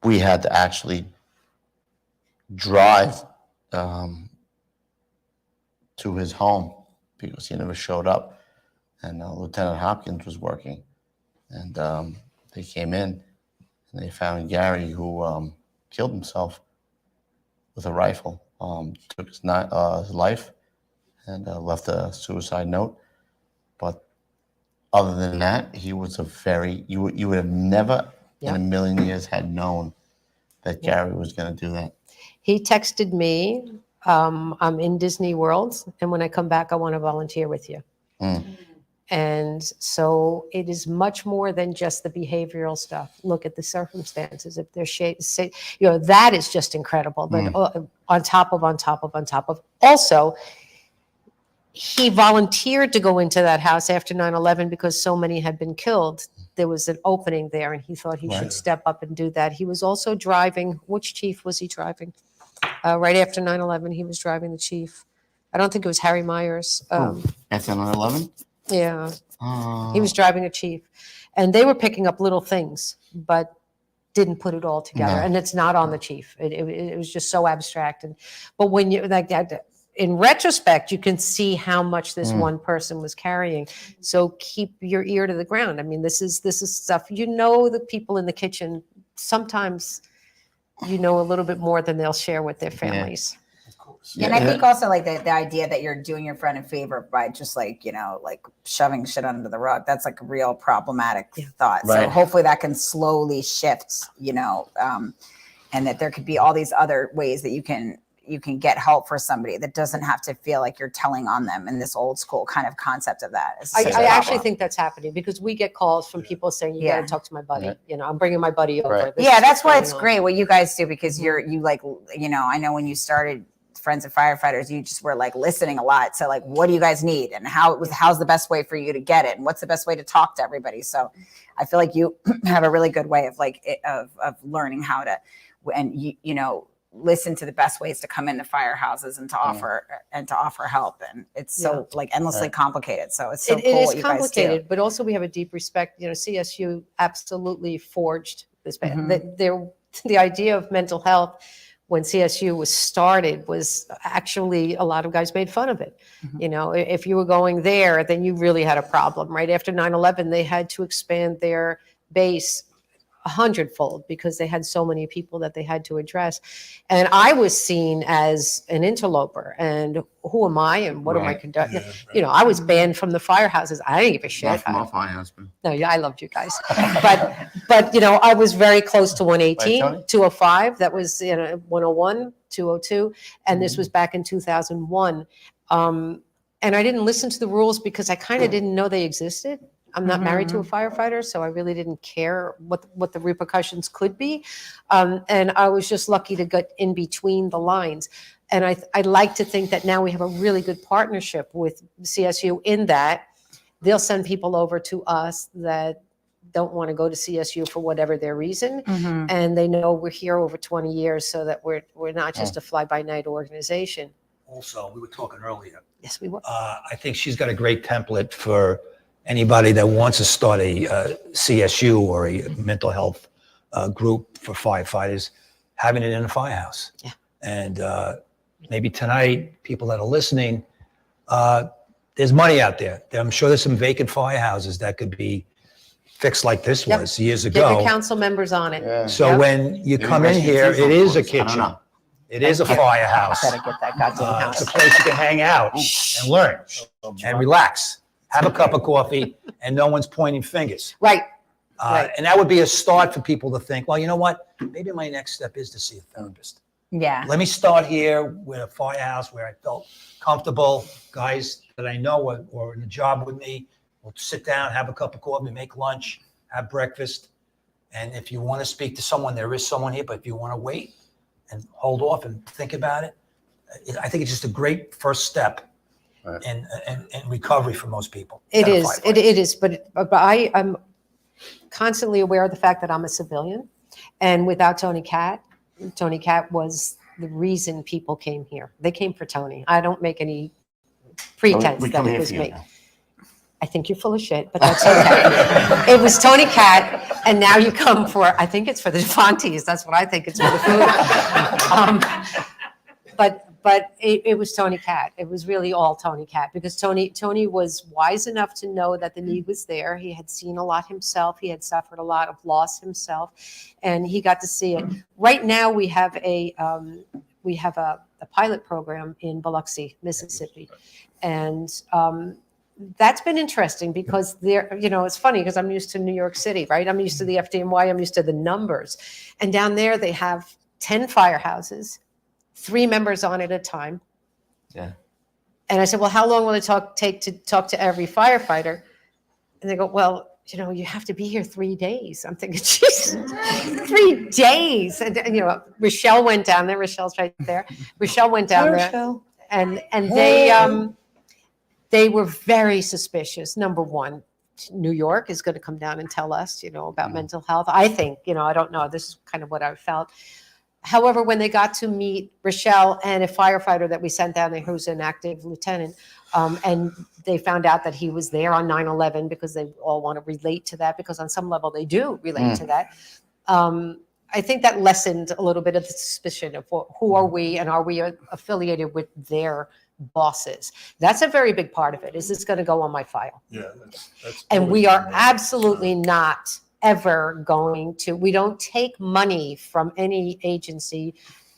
we had to actually drive to his home because he never showed up. And Lieutenant Hopkins was working. And they came in and they found Gary, who killed himself with a rifle, took his life, and left a suicide note. But Other than that, he was a very, you would have never in a million years had known that Gary was going to do that. He texted me, I'm in Disney World, and when I come back, I want to volunteer with you. And so it is much more than just the behavioral stuff. Look at the circumstances. If they're that is just incredible. But on top of. Also, he volunteered to go into that house after 9/11 because so many had been killed. There was an opening there, and he thought he should step up and do that. He was also driving. Which chief was he driving? Right after 9/11, he was driving the chief. I don't think it was Harry Myers. After 9/11? Yeah. He was driving a chief. And they were picking up little things, but didn't put it all together. And it's not on the chief. It was just so abstract. But when you like that, in retrospect, you can see how much this one person was carrying. So keep your ear to the ground. I mean, this is stuff, the people in the kitchen, sometimes a little bit more than they'll share with their families. Of course. And I think also like the idea that you're doing your friend a favor by just like shoving shit under the rug. That's like a real problematic thought. Right. So hopefully that can slowly shift, and that there could be all these other ways that you can get help for somebody that doesn't have to feel like you're telling on them in this old school kind of concept of that. I actually think that's happening because we get calls from people saying, you got to talk to my buddy. I'm bringing my buddy over. Right. That's why it's great what you guys do, because I know when you started Friends of Firefighters, you just were like listening a lot. So like, what do you guys need? And how's the best way for you to get it? And what's the best way to talk to everybody? So I feel like you have a really good way of of learning how to, and listen to the best ways to come into firehouses and to offer help. And it's so endlessly complicated. So it's so cool. It what is you complicated, guys do. but also we have a deep respect. CSU absolutely forged this. The idea of mental health when CSU was started was actually a lot of guys made fun of it. If you were going there, then you really had a problem. Right after 9/11, they had to expand their base 100-fold because they had so many people that they had to address. And I was seen as an interloper, and who am I and what am I conducting? I was banned from the firehouses. I didn't give a shit. Not from my fire husband. No, I loved you guys. But I was very close to 118, 205. That was 101, 202. And this was back in 2001. And I didn't listen to the rules because I kind of didn't know they existed. I'm not married to a firefighter, so I really didn't care what the repercussions could be. And I was just lucky to get in between the lines. And I'd like to think that now we have a really good partnership with CSU in that they'll send people over to us that don't want to go to CSU for whatever their reason. And they know we're here over 20 years so that we're not just a fly-by-night organization. Also, we were talking earlier. Yes, we were. I think she's got a great template for anybody that wants to start a CSU or a mental health group for firefighters, having it in a firehouse. Yeah. And maybe tonight, people that are listening, there's money out there. I'm sure there's some vacant firehouses that could be fixed like this was years ago. Get your council members on it. Yeah. So when you come in here, it is a kitchen. It is a firehouse. Better get that goddamn house. It's a place you can hang out and learn and relax. Have a cup of coffee, and no one's pointing fingers. Right. And that would be a start for people to think, well, you know what? Maybe my next step is to see a therapist. Yeah. Let me start here with a firehouse where I felt comfortable. Guys that I know or in the job with me will sit down, have a cup of coffee, make lunch, have breakfast. And if you want to speak to someone, there is someone here. But if you want to wait and hold off and think about it, I think it's just a great first step. Right. And recovery for most people. It is, but I'm constantly aware of the fact that I'm a civilian, and without Tony Cat was the reason people came here. They came for Tony. I don't make any pretense that it was me. I think you're full of shit, but that's okay. It was Tony Cat, and now you come for, I think it's for the Fonties. That's what I think it's for the food. But it was Tony Cat. It was really all Tony Cat, because Tony was wise enough to know that the need was there. He had seen a lot himself. He had suffered a lot of loss himself, and he got to see it. Right now we have a pilot program in Biloxi, Mississippi, and that's been interesting because there, you know, it's funny because I'm used to New York City, right? I'm used to the FDNY, I'm used to the numbers. And down there they have 10 firehouses, 3 members on at a time. Yeah. And I said, well, how long will it take to talk to every firefighter? And they go, well, you know, you have to be here 3 days. I'm thinking, geez, 3 days. And, you know, Rochelle went down there. Rochelle's right there. Rochelle went down there. And they were very suspicious. Number one, New York is going to come down and tell us, you know, about mental health. I think, you know, I don't know. This is kind of what I felt. However, when they got to meet Rochelle and a firefighter that we sent down there who's an active lieutenant, and they found out that he was there on 9/11 because they all want to relate to that, because on some level they do relate to that. I think that lessened a little bit of the suspicion of who are we and are we affiliated with their bosses. That's a very big part of it. Is this going to go on my file? Yeah. That's And we totally are absolutely not ever going to, we don't take money from any agency.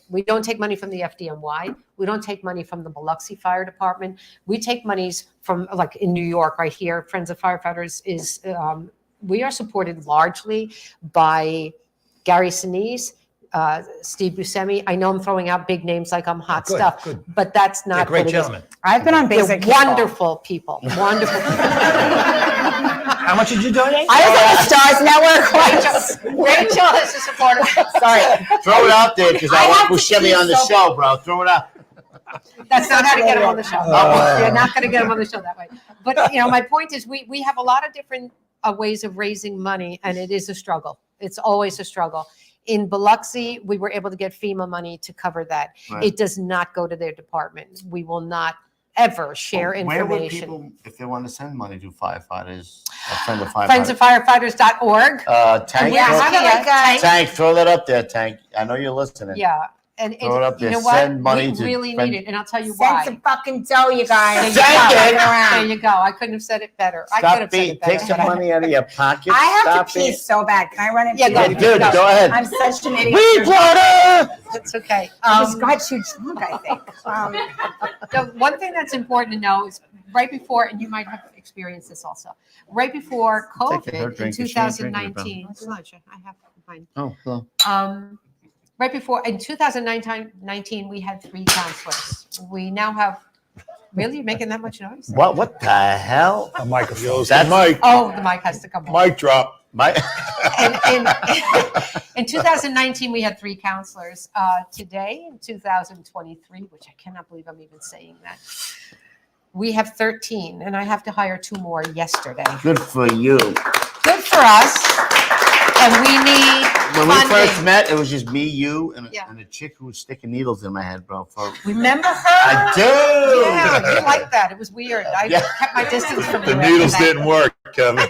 We don't take money from the FDNY. We don't take money from the Biloxi Fire Department. We take monies from, like in New York right here, Friends of Firefighters is, we are supported largely by Gary Sinise, Steve Buscemi. I know I'm throwing out big names like I'm hot stuff, but that's not Great what it is. gentlemen. I've been on They're basic. wonderful people, wonderful people. How much did you donate? I was on the Stars Network. Rachel is a supporter. Sorry. Throw it out there because I have want to Buscemi pee on the so show, bro. Throw it out. That's not how to get him on the show. You're not going to get him on the show that way. But, you know, my point is we have a lot of different ways of raising money, and it is a struggle. It's always a struggle. In Biloxi, we were able to get FEMA money to cover that. Right. It does not go to their department. We will not ever share Where would information. people, if they want to send money to firefighters, a friend of firefighters? FriendsoffireFighters.org. Tank, Yeah, Tank, throw that up there, Tank. I know you're listening. Yeah. And Throw it up you there. know what? Send money we to really friend- need it, and I'll tell you Send why. some fucking dough, you guys. There you go. I couldn't have said it better. I could Stop have said it better. take some money out of your pocket. I have Stop to pee it. so bad. Can I run it? Yeah, go. Good, go ahead. I'm such an idiot. It's okay. I just got you drunk, I think. The one thing that's important to know is right before, and you might have experienced this also, right before Take her COVID in drink. Is she not drinking it, 2019. I have mine. Oh, hello. Right before, in 2019, we had 3 counselors. We now have, really, you're making that much noise? What the hell? A microphone. That's Mike. Oh, the mic has to come on. Mic drop. In 2019, we had 3 counselors. Today, in 2023, which I cannot believe I'm even saying that, we have 13, and I have to hire 2 more yesterday. Good for you. Good for us. And we need When funding. we first met, it was just me, you, and Yeah. a chick who was sticking needles in my head, bro. Remember her? I do. Yeah, you like that. It was weird. I Yeah. kept my distance from you. The after needles that. didn't work, Kevin.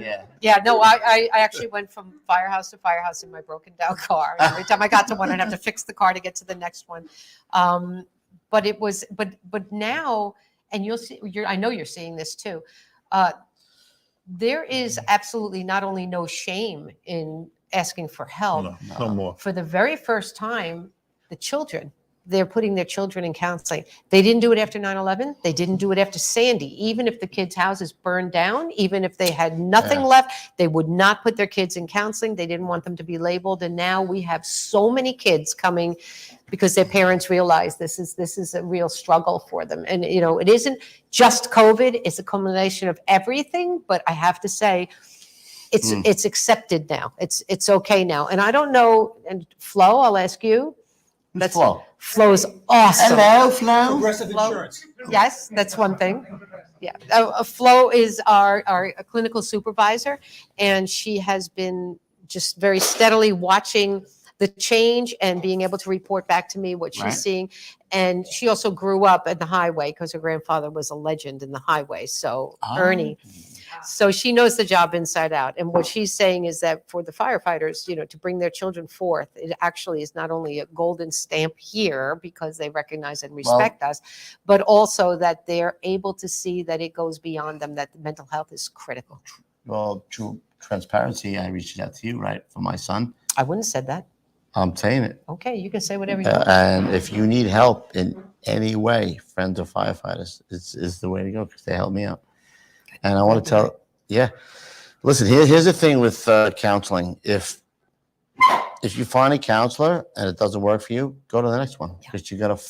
Yeah. Yeah, no, I actually went from firehouse to firehouse in my broken down car. Every time I got to one, I'd have to fix the car to get to the next one. But it was, but now, and you'll see, I know you're seeing this too. There is absolutely not only no shame in asking for help. No more. For the very first time, the children, they're putting their children in counseling. They didn't do it after 9/11. They didn't do it after Sandy. Even if the kids' houses burned down, even if they had nothing left, they would not put their kids in counseling. They didn't want them to be labeled. And now we have so many kids coming because their parents realize this is a real struggle for them. And, you know, it isn't just COVID. It's a combination of everything. But I have to say, it's accepted now. It's okay now. And I don't know, and Flo, I'll ask you. That's Flo. Flo's awesome. Hello, Flo. Progressive insurance. Yes, that's one thing. Yeah. Flo is our clinical supervisor, and she has been just very steadily watching the change and being able to report back to me what she's seeing. And she also grew up at the highway because her grandfather was a legend in the highway. So Ernie. So she knows the job inside out. And what she's saying is that for the firefighters, you know, to bring their children forth, it actually is not only a golden stamp here because they recognize and respect us, but also that they're able to see that it goes beyond them, that mental health is critical. Well, true transparency, I reached out to you, right, for my son. I wouldn't have said that. I'm saying it. Okay, you can say whatever you want. And if you need help in any way, Friends of Firefighters is the way to go because they help me out. And I want to tell, listen, here's the thing with counseling. If you find a counselor and it doesn't work for you, go to the next one because you got to.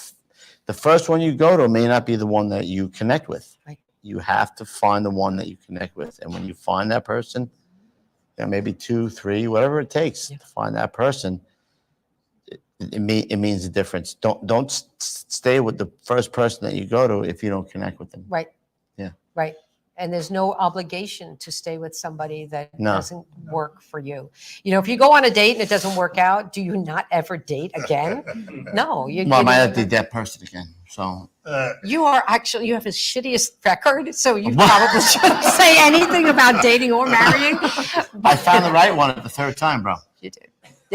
The first one you go to may not be the one that you connect with. Right. You have to find the one that you connect with, and when you find that person, maybe 2, 3, whatever it takes to find that person. It means a difference. Don't stay with the first person that you go to if you don't connect with them. Right. Yeah. Right. And there's no obligation to stay with somebody that doesn't work for you. You know, if you go on a date and it doesn't work out, do you not ever date again? No. I might have to date that person again. So you have the shittiest record, so you probably shouldn't say anything about dating or marrying. I found the right one at the third time, bro. You did.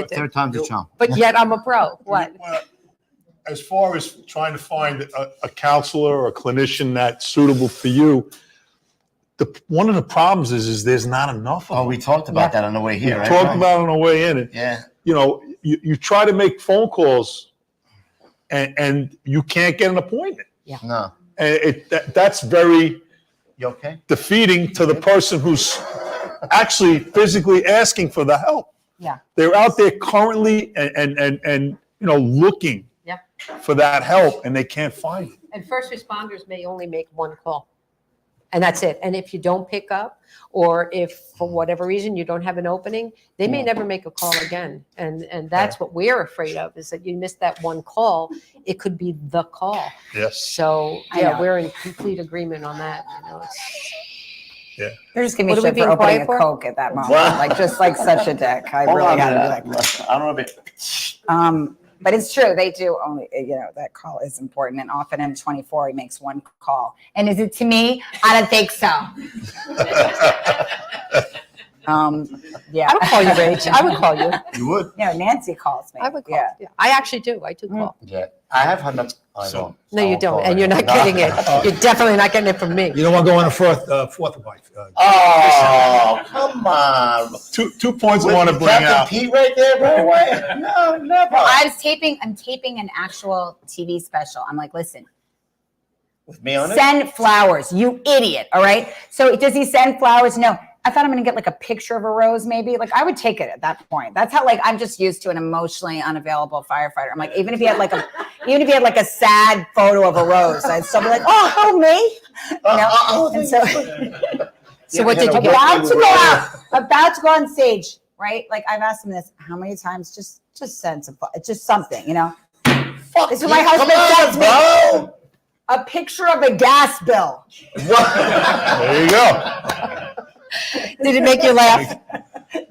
Third time's a charm. But yet I'm a pro. What? As far as trying to find a counselor or a clinician that's suitable for you, one of the problems is there's not enough of them. We talked about that on the way here. Talked about it on the way in. You know, you try to make phone calls and you can't get an appointment. Yeah. No. And that's very defeating to the person who's actually physically asking for the help. Yeah. They're out there currently and looking for that help and they can't find it. And first responders may only make one call. And that's it. And if you don't pick up, or if for whatever reason you don't have an opening, they may never make a call again. And that's what we're afraid of, is that you miss that one call. It could be the call. Yes. So we're in complete agreement on that. You know, You're just giving me shit for opening a Coke at that moment. Like, just like such a dick. I really had to be like, I don't know. But it's true. They do only, that call is important. And often in 24, he makes one call. And is it to me? I don't think so. I would call you, Rach. I would call you. You would? Yeah, Nancy calls me. I would call. Yeah. I actually do. I do call. Yeah. I have hung up. No, you don't. And you're not getting it. You're definitely not getting it from me. You don't want to go on a fourth wife. Oh, come on. 2 points I want to bring out. Pete right there, right away. No, never. I'm taping an actual TV special. I'm like, listen. With me on it? Send flowers, you idiot. All right. So does he send flowers? No. I thought I'm going to get like a picture of a rose, maybe. Like, I would take it at that point. That's how, like, I'm just used to an emotionally unavailable firefighter. I'm like, even if he had like a sad photo of a rose, I'd still be like, oh, help me. And so what did you get? About to go on stage, right? Like, I've asked him this how many times? Just send some, just something, This is what my husband says me. A picture of a gas bill. There you go. Did it make you laugh?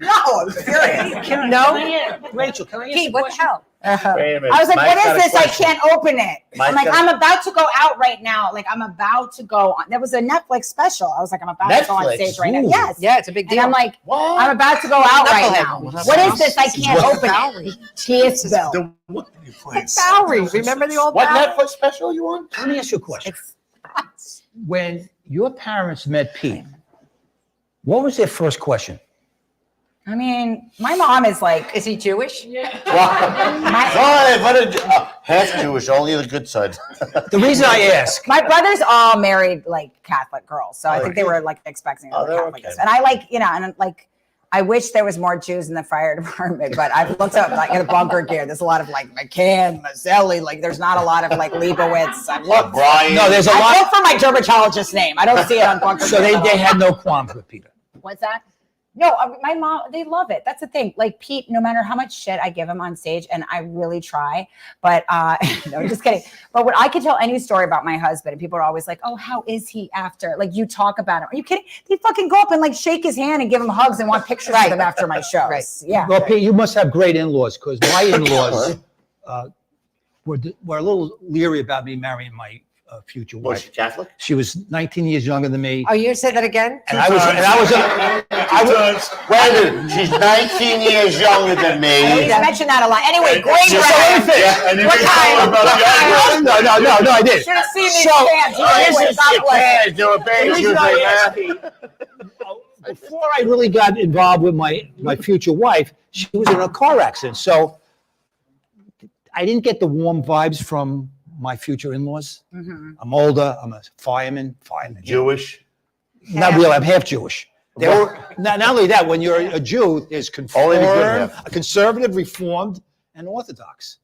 No, I'm serious. No? Rachel, can I ask Pete, what the hell? Wait a minute. I was like, Mike's what got is a this? I question. can't open it. I'm like, I'm about to go out right now. Like, I'm about to go on. There was a Netflix special. I was like, I'm about to go on stage right now. Yes. Yeah, it's a big deal. And I'm like, I'm about to go out right now. What is this? I can't open it. Gas bill. Bowery. Remember the old What Bowery? Netflix special you on? Let me ask you a question. When your parents met Pete, what was their first question? I mean, my mom is like, Is he Jewish? Half Jewish, only the good side. The reason I ask, my brothers all married like Catholic girls. So I think they were like expecting Oh, they're Catholic. okay. And I like, and like, I wish there was more Jews in the fire department, but I've looked up like in the bunker gear. There's a lot of like McCann, Mazzelli. Like there's not a lot of like Leibowitz. I've looked. Brian. no, there's a I lot. looked for my dermatologist name. I don't see it on bunker. So gear. they had no qualms with Peter. What's that? No, my mom, they love it. That's the thing. Like Pete, no matter how much shit I give him on stage, and I really try, but no, just kidding. But when I could tell any story about my husband, and people are always like, oh, how is he after? Like you talk about him. Are you kidding? They fucking go up and like shake his hand and give him hugs and want pictures of him after my shows. Right. Yeah. Well, Pete, you must have great in-laws because my in-laws were a little leery about me marrying my future Was wife. she Catholic? She was 19 years younger than me. Oh, you say that again? And I was Wait a minute. She's 19 years younger than me. You mention that a lot. Anyway, great. And you can tell about the No, I did. Should have seen these So, fans. Anyway, God bless. They were bad The reason Jews I like asked that. Before I really got involved with my future wife, she was in a car accident. So I didn't get the warm vibes from my future in-laws. I'm older. I'm a fireman. Jewish. Not really. I'm half Jewish. They were not only that. When you're a Jew, there's Only the good conformed, half. a conservative, reformed, and orthodox.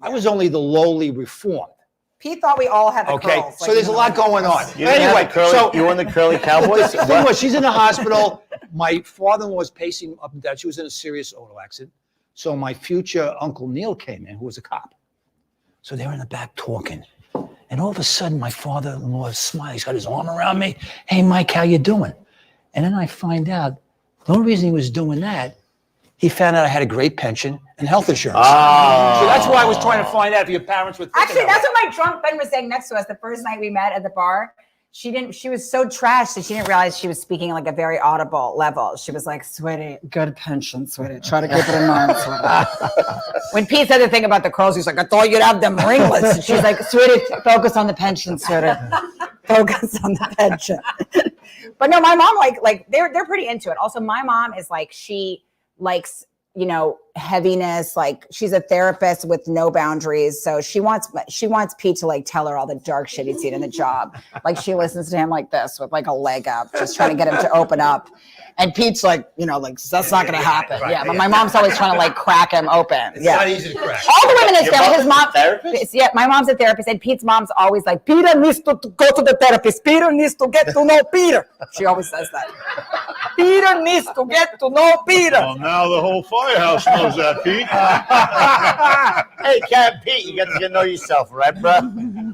I was only the lowly reformed. Pete thought we all had the Okay, curls. so there's a lot going on. You didn't have Anyway, the curly, so you were in the curly cowboys? the thing was, she's in the hospital. My father-in-law was pacing up and down. She was in a serious auto accident. So my future Uncle Neil came in, who was a cop. So they were in the back talking. And all of a sudden, my father-in-law is smiling. He's got his arm around me. Hey, Mike, how you doing? And then I find out the only reason he was doing that, he found out I had a great pension and health insurance. So that's why I was trying to find out if your parents were thinking Actually, of that's it. what my drunk friend was saying next to us the first night we met at the bar. She was so trashed that she didn't realize she was speaking like a very audible level. She was like, sweetie, good pension, sweetie. Try to keep it in mind, sweetie. When Pete said the thing about the curls, he's like, I thought you'd have them ringlets. And she's like, sweetie, focus on the pension, sweetie. Focus on the pension. But no, my mom, like they're pretty into it. Also, my mom is like, she likes, you know, heaviness. Like she's a therapist with no boundaries. So she wants Pete to like tell her all the dark shit he's seen in the job. Like she listens to him like this with like a leg up, just trying to get him to open up. And Pete's like, you know, like that's not going to happen. Yeah, but my mom's always trying to like crack him open. It's not easy to crack. All the women in his Your family, his mom's mom, a therapist? yeah, my mom's a therapist, and Pete's mom's always like, Peter needs to go to the therapist. Peter needs to get to know Peter. She always says that. Peter needs to get to know Peter. Well, now the whole firehouse knows that, Pete. Hey, Captain Pete, you got to get to know yourself, right, bro?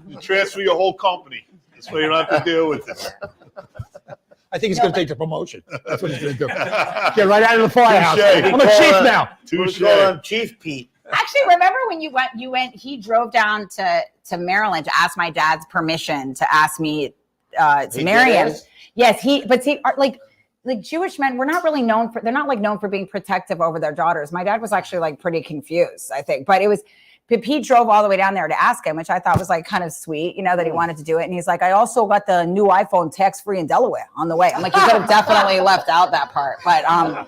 You transfer your whole company. This way you don't have to deal with it. I think he's going to take the promotion. That's what he's going to do. Get right out of the firehouse. Touche. I'm a chief now. Who's calling Chief Pete? Actually, remember when you went, he drove down to Maryland to ask my dad's permission to ask me to marry him. Yes, like Jewish men, they're not known for being protective over their daughters. My dad was actually like pretty confused, I think, but Pete drove all the way down there to ask him, which I thought was like kind of sweet, you know, that he wanted to do it. And he's like, I also got the new iPhone tax-free in Delaware on the way. I'm like, you could have definitely left out that part. But I'm like,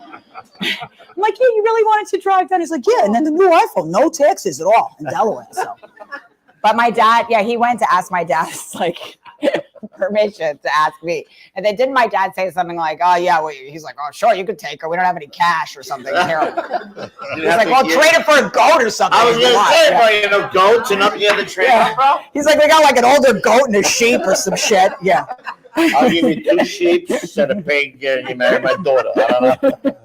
yeah, you really wanted to drive down? He's like, yeah, and then the new iPhone, no taxes at all in Delaware. So, but my dad, yeah, he went to ask my dad's like permission to ask me. And then didn't my dad say something like, oh yeah, well, he's like, oh sure, you could take her. We don't have any cash or something. He's like, well, trade it for a goat or something. I was going to say, bro, you know, goats and up you have the trade, bro. He's like, we got like an older goat and a sheep or some shit. Yeah. I'll give you 2 sheep and a pig and you marry my daughter. I don't know.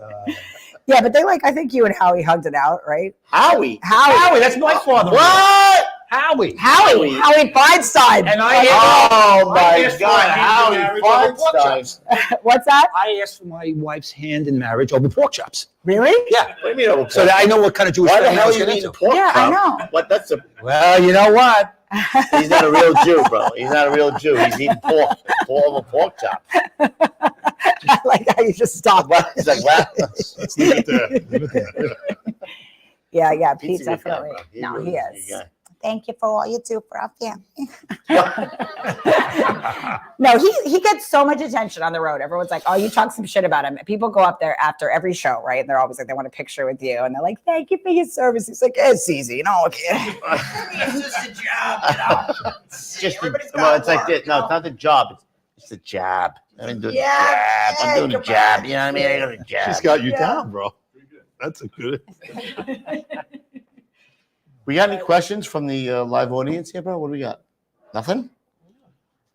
Yeah, but I think you and Howie hugged it out, right? Howie, That's my father. what? Howie Feinstein. And Oh my asked for God, my hand in Howie marriage over pork Feinstein. What's that? I asked for my wife's hand in marriage over pork chops. Really? Yeah. What do you mean over So that I know what kind of Jewish Why the family I hell was are you getting eating into. pork Yeah, I chop? know. What? That's a. Well, you know what? He's not a real Jew, bro. He's not a real Jew. He's eating pork over pork chop. I like how you just stopped. He's like, wow. Let's leave it there. Yeah, Pete's Pete a good guy, definitely. bro. He No, really he is a is. good guy. Thank you for all you do for our family. No, he gets so much attention on the road. Everyone's like, oh, you talk some shit about him. People go up there after every show, right? And they're always like, they want a picture with you. And they're like, thank you for your service. He's like, it's easy. You know, it's just a job. You know? It's just it's like this. No, it's not the job. It's the jab. I mean, do the jab. I'm doing the jab. You know what I mean? I got the jab. She's got you down, bro. That's a good. We got any questions from the live audience here, bro? What do we got? Nothing?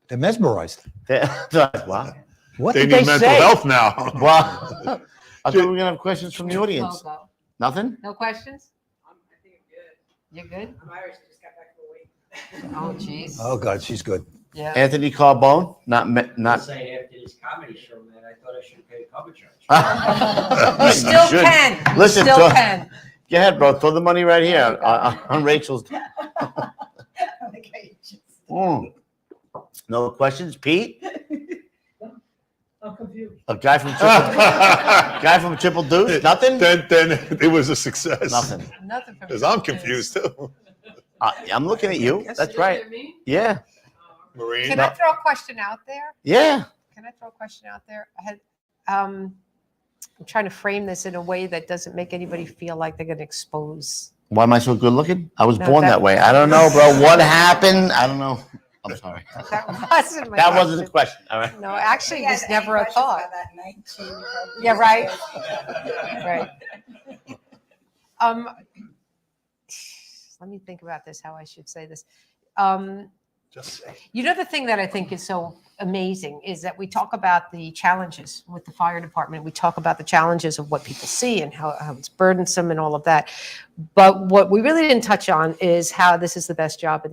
They're mesmerized. Wow. What They did need they mental say? health now. Wow. I thought we were going to have questions from the audience. Nothing? No questions? I think I'm good. You're good? I'm Irish. Just got back for a week. Oh, jeez. Oh, God, she's good. Yeah. Anthony Carbone? Not. Saying after this comedy show, man, I thought I should pay cover charge. You still should. can. Listen, You still can. Go ahead, bro. Throw the money right here on Rachel's. No questions, Pete? I'm confused. A guy from Triple Deuce? Nothing? Then it was a success. Nothing. Nothing from Because I'm confused too. I'm looking at you. That's right. Yeah. Marine. Can I throw a question out there? Yeah. Can I throw a question out there? I'm trying to frame this in a way that doesn't make anybody feel like they're going to expose Why am I so good looking? I was No, born that- that way. I don't know, bro. What happened? I don't know. I'm sorry. That wasn't my That question. wasn't a question. All right. No, actually, it was Yes, never a any questions thought. about that 19? Yeah, right. Right. Let me think about this, how I should say this. Just say. You know, the thing that I think is so amazing is that we talk about the challenges with the fire department. We talk about the challenges of what people see and how it's burdensome and all of that. But what we really didn't touch on is how this is the best job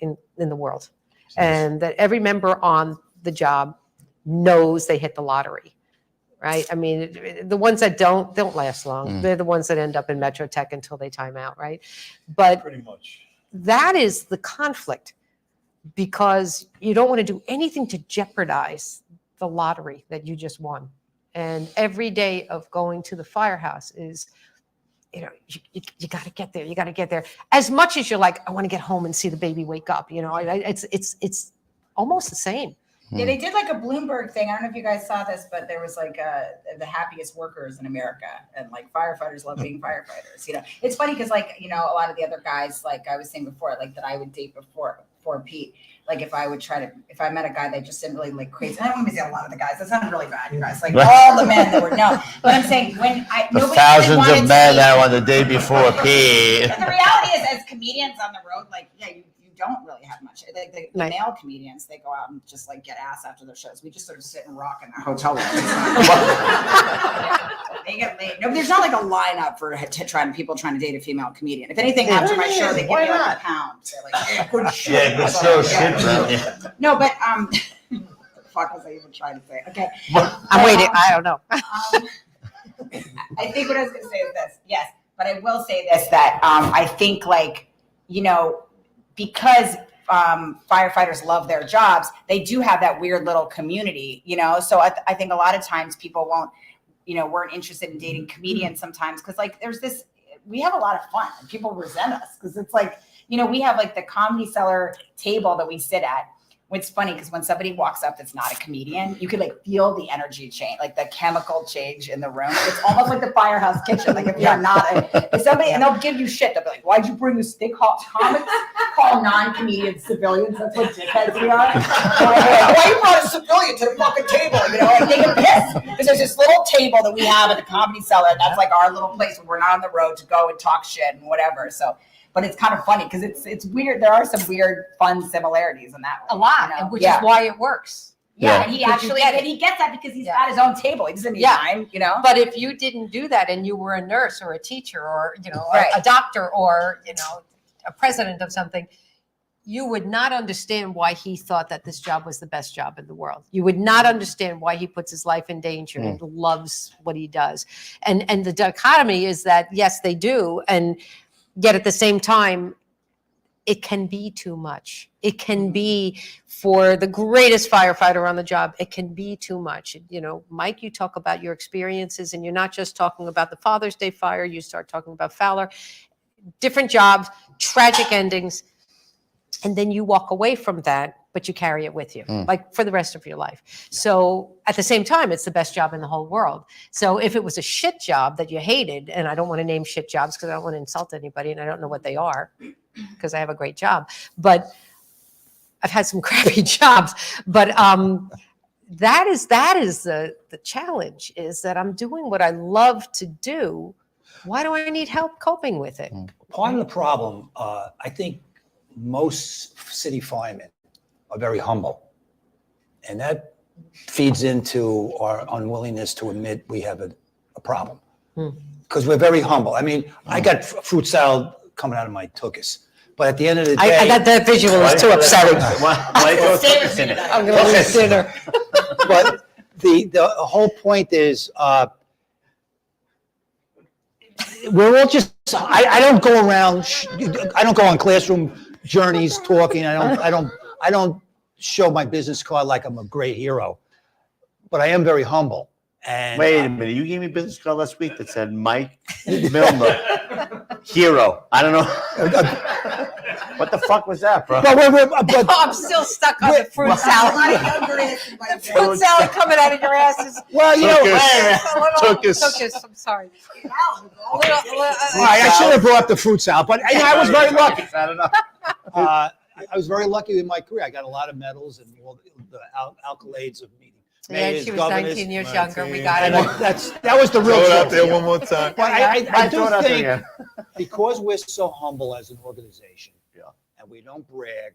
in the world. And that every member on the job knows they hit the lottery, right? I mean, the ones that don't last long. They're the ones that end up in Metro Tech until they time out, right? But Pretty much. that is the conflict, because you don't want to do anything to jeopardize the lottery that you just won. And every day of going to the firehouse is, you know, you got to get there. You got to get there. As much as you're like, I want to get home and see the baby wake up. You know, it's almost the same. Yeah, they did like a Bloomberg thing. I don't know if you guys saw this, but there was like the happiest workers in America, and like firefighters love being firefighters. You know, it's funny because like, you know, a lot of the other guys, like I was saying before, like that I would date before Pete. Like if I met a guy that just didn't really like crazy. I don't want to say a lot of the guys. That sounded really bad, you guys. Like all the men that were no. But I'm saying when The thousands of men that were on the day before Pete. But the reality is, as comedians on the road, like you don't really have much. Like the male comedians, they go out and just like get ass after their shows. We just sort of sit and rock in our hotel room. They get laid. No, there's not like a lineup for people trying to date a female comedian. If anything after my show, they give me like a pound. They're like, yeah, good show. Yeah, good show, shit, bro. Yeah. No, but what the fuck was I even trying to say? Okay, I'm waiting. I don't know. I think what I was going to say is this. Yes, but I will say this, that I think like, you know, because firefighters love their jobs, they do have that weird little community, you know? So I think a lot of times people weren't interested in dating comedians sometimes because like we have a lot of fun and people resent us because it's like, you know, we have like the Comedy Cellar table that we sit at. It's funny because when somebody walks up that's not a comedian, you could like feel the energy change, like the chemical change in the room. It's almost like the firehouse kitchen. Like if you're not if somebody, and they'll give you shit. They'll be like, "Why'd you bring this?" They call non-comedians civilians. That's what dickheads we are. Why you brought a civilian to the fucking table? You know, and they get pissed because there's this little table that we have at the Comedy Cellar. That's like our little place where we're not on the road to go and talk shit and whatever. So. But it's kind of funny because it's weird. There are some weird, fun similarities in that way. A lot, you know? which is why it works. Yeah, and he gets that because he's got his own table. He doesn't need time, you know. But if you didn't do that and you were a nurse or a teacher or, you know, a doctor or, you know, a president of something, you would not understand why he thought that this job was the best job in the world. You would not understand why he puts his life in danger and loves what he does. And the dichotomy is that, yes, they do. And yet at the same time, it can be too much. It can be, for the greatest firefighter on the job, it can be too much. You know, Mike, you talk about your experiences, and you're not just talking about the Father's Day fire, you start talking about Fowler, different jobs, tragic endings, and then you walk away from that, but you carry it with you, like for the rest of your life. So at the same time, it's the best job in the whole world. So if it was a shit job that you hated, and I don't want to name shit jobs because I don't want to insult anybody and I don't know what they are because I have a great job, but I've had some crappy jobs. But that is the challenge, is that I'm doing what I love to do. Why do I need help coping with it? Part of the problem, I think most city firemen are very humble. And that feeds into our unwillingness to admit we have a problem. Because we're very humble. I mean, I got fruit salad coming out of my tuchus. But at the end of the day... I got that visual. It's too upsetting. I'm going to eat dinner. But the whole point is, we're all just... I don't go around... I don't go on classroom journeys talking. I don't show my business card like I'm a great hero, but I am very humble. And wait a minute, you gave me a business card last week that said Mike Milner, hero. I don't know. What the fuck was that, bro? But I'm still stuck on the fruit salad. The fruit salad coming out of your asses. well, you know, Took I'm sorry. all right, I should have brought up the fruit salad, but I was very lucky. I was very lucky in my career. I got a lot of medals and all the accolades of meeting. Yeah, she was 19 years younger. We got And it. that was the real Throw it out trophy. there one more time. But I do throw it out there think again. because we're so humble as an organization, and we don't brag,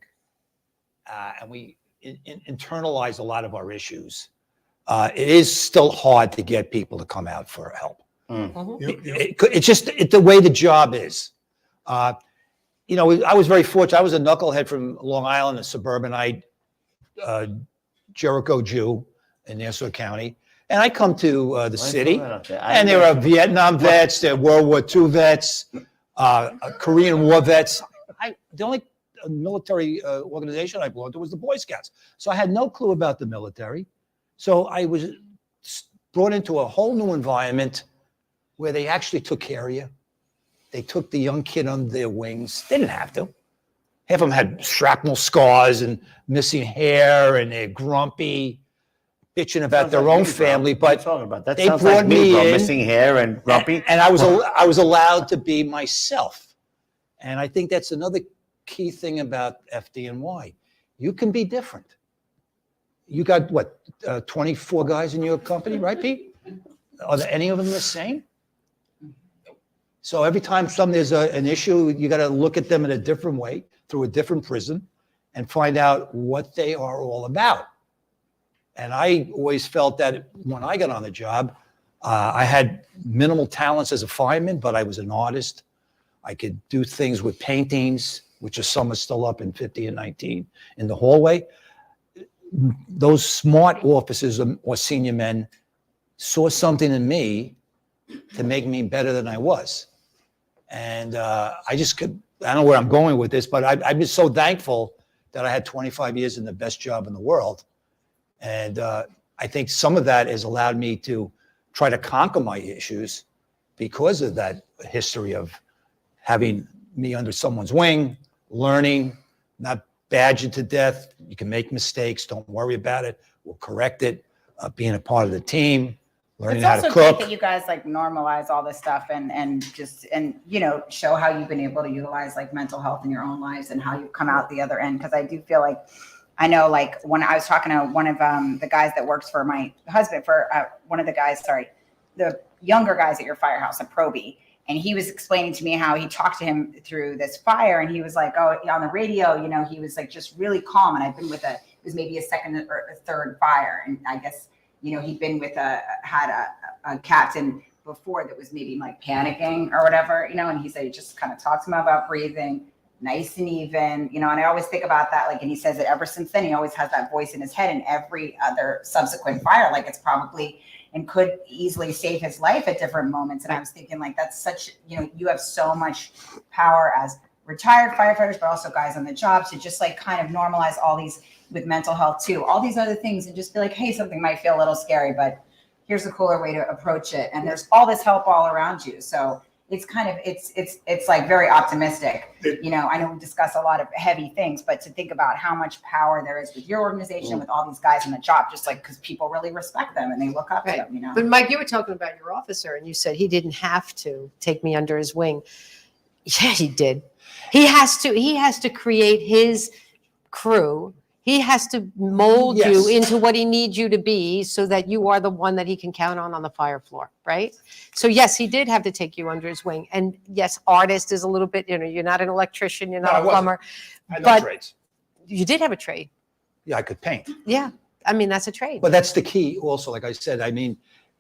and we internalize a lot of our issues, it is still hard to get people to come out for help. It's just the way the job is. You know, I was very fortunate. I was a knucklehead from Long Island, a suburbanite Jericho Jew in Nassau County. And I come to the city, and there are Vietnam vets, there are World War II vets, Korean War vets. The only military organization I belonged to was the Boy Scouts. So I had no clue about the military. So I was brought into a whole new environment where they actually took care of you. They took the young kid under their wings. They didn't have to. Half of them had shrapnel scars and missing hair, and they're grumpy, bitching about their own family. But they brought me in, missing hair and grumpy. and I was allowed to be myself. And I think that's another key thing about FDNY. You can be different. You got what, 24 guys in your company, right, Pete? Are there any of them the same? So every time there's an issue, you got to look at them in a different way, through a different prism, and find out what they are all about. And I always felt that when I got on the job, I had minimal talents as a fireman, but I was an artist. I could do things with paintings, which are some are still up in 50 and 19 in the hallway. Those smart officers or senior men saw something in me to make me better than I was. And I don't know where I'm going with this, but I've been so thankful that I had 25 years in the best job in the world. And I think some of that has allowed me to try to conquer my issues because of that history of having me under someone's wing, learning, not badgered to death. You can make mistakes. Don't worry about it. We'll correct it. Being a part of the team, learning how to It's also cook. great that you guys like normalize all this stuff and you know, show how you've been able to utilize like mental health in your own lives and how you've come out the other end. Because I do feel like, I know like when I was talking to one of the guys that works for my husband, one of the guys, the younger guys at your firehouse at Proby, and he was explaining to me how he talked to him through this fire, and he was like, oh, on the radio, you know, he was like just really calm. And I've been with it was maybe a second or a third fire, and I guess, you know, he'd been with had a captain before that was maybe like panicking or whatever, you know, and he said he just kind of talked to him about breathing, nice and even, you know, and I always think about that, like, and he says that ever since then, he always has that voice in his head in every other subsequent fire, like it's probably and could easily save his life at different moments. And I was thinking like, that's such, you know, you have so much power as retired firefighters, but also guys on the job to just like kind of normalize all these with mental health too, all these other things, and just be like, hey, something might feel a little scary, but here's a cooler way to approach it. And there's all this help all around you. So it's kind of, it's like very optimistic. You know, I know we discuss a lot of heavy things, but to think about how much power there is with your organization, with all these guys in the job, just like, because people really respect them and they look up to them, you know. But Mike, you were talking about your officer and you said he didn't have to take me under his wing. Yeah, he did. He has to create his crew. He has to mold you into what he needs you to be so that you are the one that he can count on the fire floor, right? So yes, he did have to take you under his wing. And yes, artist is a little bit, you know, you're not an electrician, you're not a plumber. I had no trades. You did have a trade. Yeah, I could paint. Yeah, I mean, that's a trade. But that's the key also, like I said, I mean,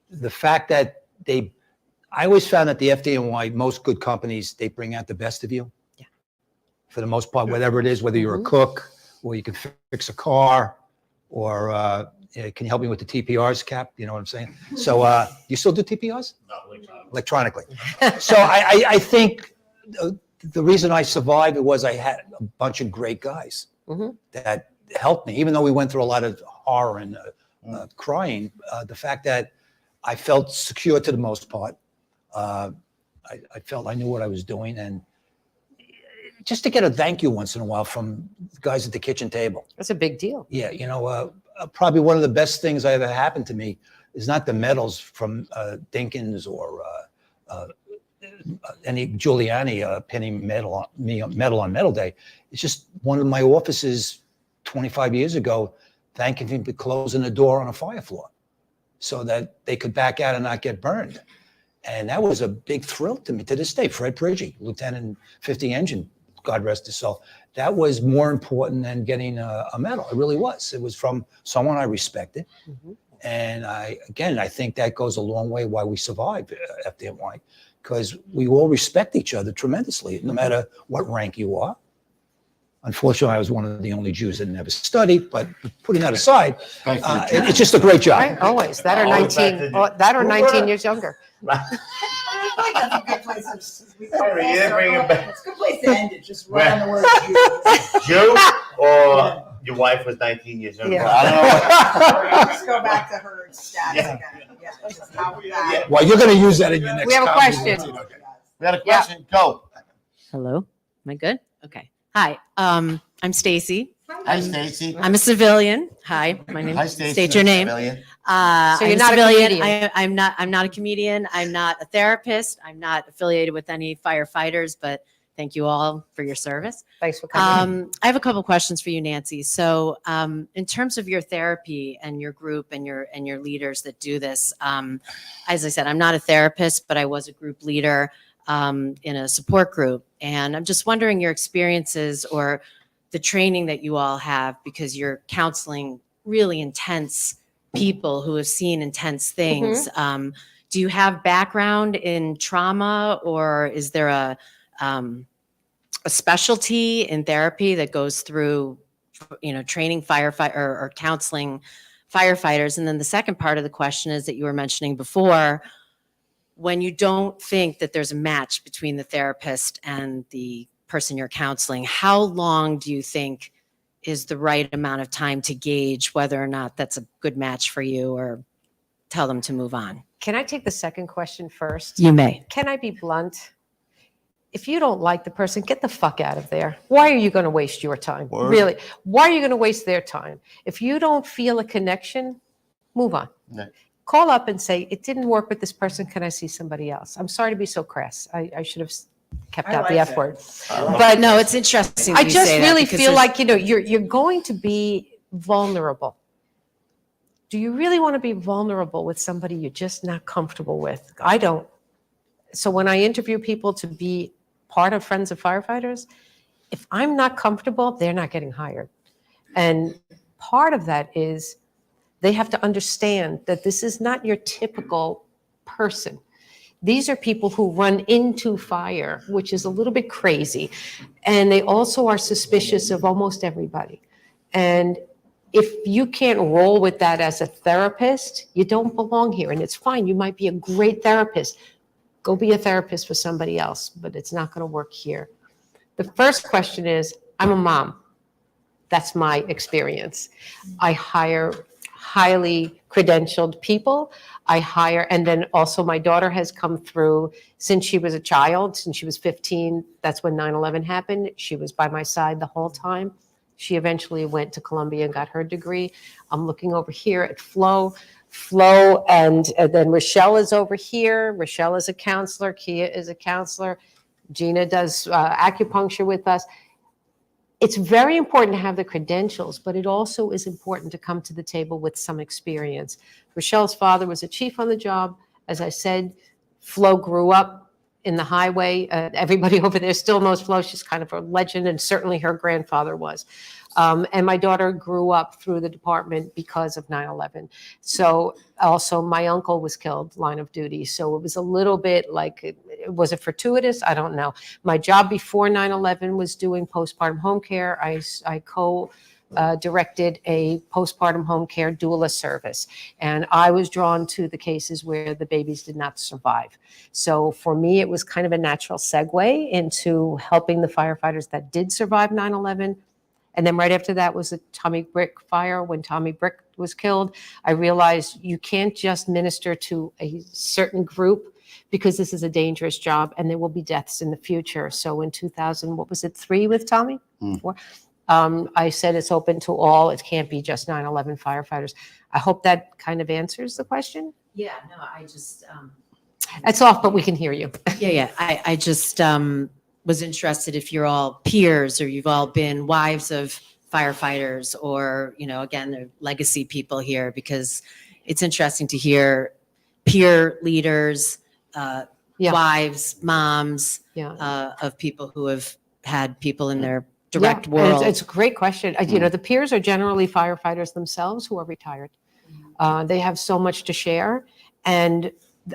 the fact that I always found that the FDNY, most good companies, they bring out the best of you. Yeah. For the most part, whatever it is, whether you're a cook, or you can fix a car, or can you help me with the TPRs, Cap? You know what I'm saying? So you still do TPRs? Not electronically. So I think the reason I survived was I had a bunch of great guys that helped me, even though we went through a lot of horror and crying. The fact that I felt secure to the most part. I felt I knew what I was doing, and just to get a thank you once in a while from the guys at the kitchen table. That's a big deal. Yeah, probably one of the best things that ever happened to me is not the medals from Dinkins or any Giuliani pinning medal on Medal Day. It's just one of my offices 25 years ago thanking me for closing the door on a fire floor so that they could back out and not get burned. And that was a big thrill to me to this day. Fred Priggi, Lieutenant 50 Engine, God rest his soul. That was more important than getting a medal. It really was. It was from someone I respected. Mm-hmm. And I think that goes a long way why we survive FDNY, because we all respect each other tremendously, no matter what rank you are. Unfortunately, I was one of the only Jews that never studied, but putting that aside, it's just a great job. Right, always. That or 19 years younger. I feel like that's a good place to bring it back. It's a good place to end it, just right on the word Jew. Jew or your wife was 19 years younger? Yeah. I don't know. Just go back to her stats again. Yeah, just how that. Well, you're going to use that in your next We have a question. We got a question. Go. Hello. Am I good? Okay. Hi. I'm Stacy. Hi, Stacy. I'm a civilian. Hi. My name. Hi, Stacy. State your name. Civilian. So you're I'm not a civilian. comedian. I'm not a comedian. I'm not a therapist. I'm not affiliated with any firefighters, but thank you all for your service. Thanks for coming. I have a couple questions for you, Nancy. So, in terms of your therapy and your group and your leaders that do this, as I said, I'm not a therapist, but I was a group leader in a support group, and I'm just wondering your experiences or the training that you all have, because you're counseling really intense people who have seen intense things. Mm-hmm. Do you have background in trauma, or is there a specialty in therapy that goes through, training firefighter or counseling firefighters? And then the second part of the question is that you were mentioning before, when you don't think that there's a match between the therapist and the person you're counseling, how long do you think is the right amount of time to gauge whether or not that's a good match for you, or tell them to move on? Can I take the second question first? You may. Can I be blunt? If you don't like the person, get the fuck out of there. Why are you going to waste your time? Word. Really? Why are you going to waste their time? If you don't feel a connection, move on. Yeah. Call up and say, it didn't work with this person. Can I see somebody else? I'm sorry to be so crass. I should have kept out the F word. But no, it's interesting. I that you just say that, really because feel there's- like, you're going to be vulnerable. Do you really want to be vulnerable with somebody you're just not comfortable with? I don't. So when I interview people to be part of Friends of Firefighters, if I'm not comfortable, they're not getting hired. And part of that is they have to understand that this is not your typical person. These are people who run into fire, which is a little bit crazy. And they also are suspicious of almost everybody. And if you can't roll with that as a therapist, you don't belong here. And it's fine. You might be a great therapist. Go be a therapist for somebody else, but it's not going to work here. The first question is, I'm a mom. That's my experience. I hire highly credentialed people. And then also my daughter has come through since she was a child, since she was 15. That's when 9/11 happened. She was by my side the whole time. She eventually went to Columbia and got her degree. I'm looking over here at Flo, and then Rochelle is over here. Rochelle is a counselor. Kia is a counselor. Gina does acupuncture with us. It's very important to have the credentials, but it also is important to come to the table with some experience. Rochelle's father was a chief on the job. As I said, Flo grew up in the highway. Everybody over there still knows Flo. She's kind of a legend, and certainly her grandfather was. And my daughter grew up through the department because of 9/11. So also my uncle was killed line of duty. So it was a little bit like, was it fortuitous? I don't know. My job before 9/11 was doing postpartum home care. I co-directed a postpartum home care doula service. And I was drawn to the cases where the babies did not survive. So for me, it was kind of a natural segue into helping the firefighters that did survive 9/11. And then right after that was the Tommy Brick fire. When Tommy Brick was killed, I realized you can't just minister to a certain group. because this is a dangerous job and there will be deaths in the future. So in 2000, what was it, 3 with Tommy? 4? I said it's open to all. It can't be just 9/11 firefighters. I hope that kind of answers the question. Yeah, no, I just, It's off, but we can hear you. yeah, I just was interested if you're all peers or you've all been wives of firefighters or, again, they're legacy people here, because it's interesting to hear peer leaders, wives, moms, of people who have had people in their direct world. It's a great question. The peers are generally firefighters themselves who are retired. They have so much to share. And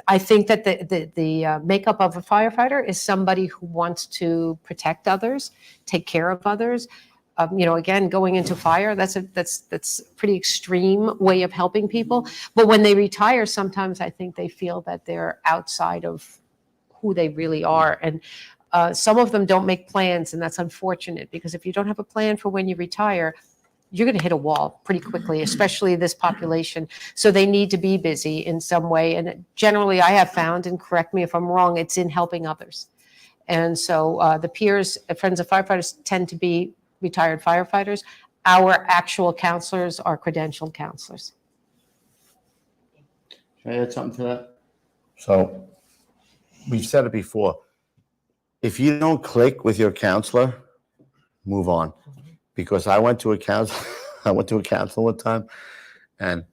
I think that the makeup of a firefighter is somebody who wants to protect others, take care of others. Again, going into fire, that's a pretty extreme way of helping people. But when they retire, sometimes I think they feel that they're outside of who they really are. And some of them don't make plans, and that's unfortunate, because if you don't have a plan for when you retire, you're going to hit a wall pretty quickly, especially this population. So they need to be busy in some way. And generally, I have found, and correct me if I'm wrong, it's in helping others. And so the peers, Friends of Firefighters, tend to be retired firefighters. Our actual counselors are credentialed counselors. Can I add something to that? So we've said it before. If you don't click with your counselor, move on. Because I went to a counselor one time, and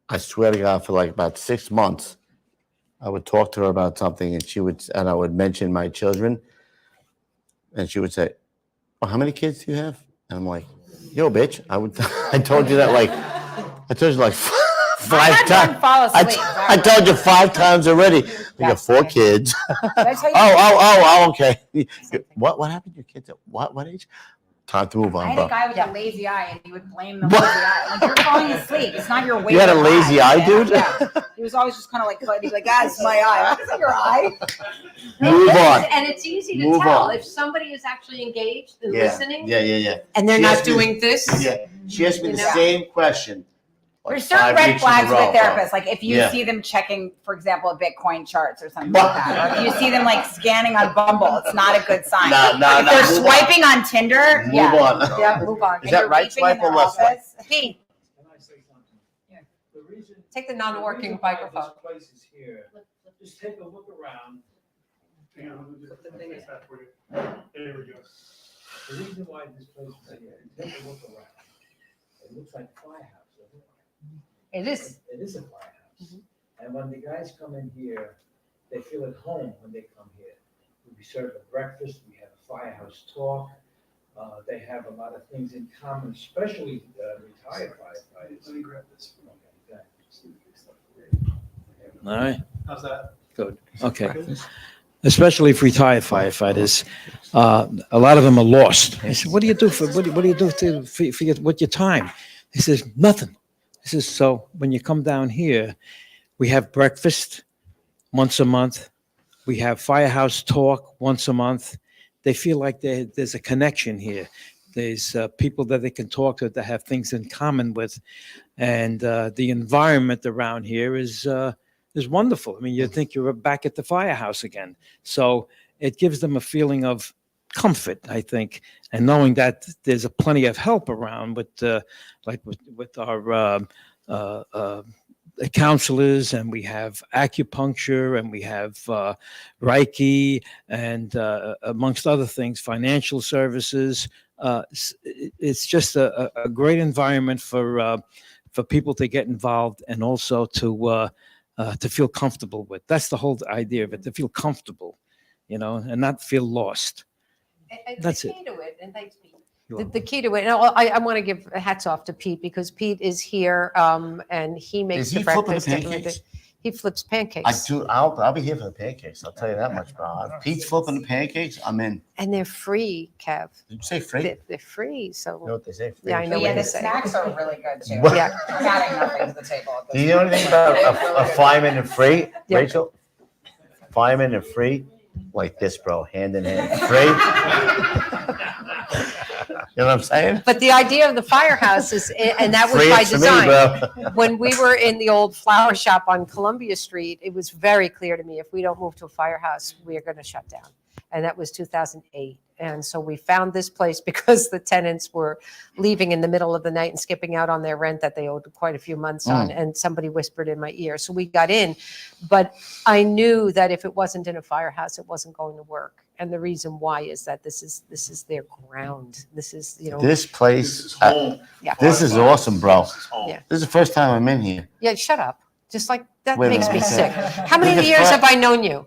I swear to God, for like about 6 months, I would talk to her about something, and I would mention my children, and she would say, "Well, how many kids do you have?" And I'm like, "Yo, bitch, I told you that like 5 times. I told you 5 times already. We got 4 kids." Oh, okay. What happened to your kids at what age? Time to move on, I had bro. a guy with a lazy eye, and he would blame the lazy eye. Like, you're falling asleep. It's not your weight. You had a lazy eye, dude? Yeah. He was always just kind of like, he's like, it's my eye. It's not your eye. Move on. And it's easy to Move tell on. if somebody is actually engaged and Yeah. listening. Yeah. And they're She not asked me- doing this. Yeah, she asked me the same question. like There's certain 5 red weeks in a flags row, with bro. therapists. Like if you Yeah. see them checking, for example, Bitcoin charts or something like that, or if you see them like scanning on Bumble, it's not a good sign. No, if they're move swiping on Tinder, Move yeah. on. Yeah, move on. Is And that you're right weeping in swipe or their left swipe? office. Pete, Can I say something? Yeah. The reason. take the non-working why microphone. This place is here. Just take a look around. There we go. The reason why this place is here, take a look around. It looks like a firehouse, doesn't it? It is. It is a firehouse. And when the guys come in here, they feel at home when they come here. We serve a breakfast, we have a firehouse talk. They have a lot of things in common, especially retired firefighters. Let me grab this. Okay, All right, how's that? good. Okay. Especially for retired firefighters, a lot of them are lost. I said, "What do you do for with your time?" He says, "Nothing." He says, "So when you come down here, we have breakfast once a month. We have firehouse talk once a month. They feel like there's a connection here. There's people that they can talk to that have things in common with, and the environment around here is wonderful. I mean, you think you're back at the firehouse again. So it gives them a feeling of comfort, I think, and knowing that there's plenty of help around with our counselors, and we have acupuncture, and we have Reiki, and amongst other things, financial services. It's just a great environment for people to get involved, and also to feel comfortable with. That's the whole idea of it, to feel comfortable, and not feel lost. That's it. The key to it, and thanks, Pete. The key to it, and I want to give hats off to Pete, because Pete is here, and he makes Is he the flipping breakfast. the and everything. pancakes? He flips pancakes. I'll be here for the pancakes. I'll tell you that much, bro. If Pete's flipping the pancakes, I'm in. And they're free, Kev. Did you say free? They're free, so. You know what they say? Free. Yeah, I know But what yeah, they the say. snacks are really good too. What? Yeah. I'm adding nothing to the table. At this Do you know point. anything about a fireman and free, Yeah. Rachel? Fireman and free, like this, bro, hand in hand. Free. You know what I'm saying? But the idea of the firehouse is, and that was Free by it to me, design. bro. When we were in the old flower shop on Columbia Street, it was very clear to me, if we don't move to a firehouse, we are going to shut down. And that was 2008. And so we found this place because the tenants were leaving in the middle of the night and skipping out on their rent that they owed quite a few months on. And somebody whispered in my ear. So we got in. But I knew that if it wasn't in a firehouse, it wasn't going to work. And the reason why is that this is their ground. This is, you know. This place, This is home. Yeah. this is awesome, bro. This is home. Yeah. This is the first time I'm in here. Yeah, shut up. Just like, that Wait a makes me minute. sick. How many This is years fir- have I known you?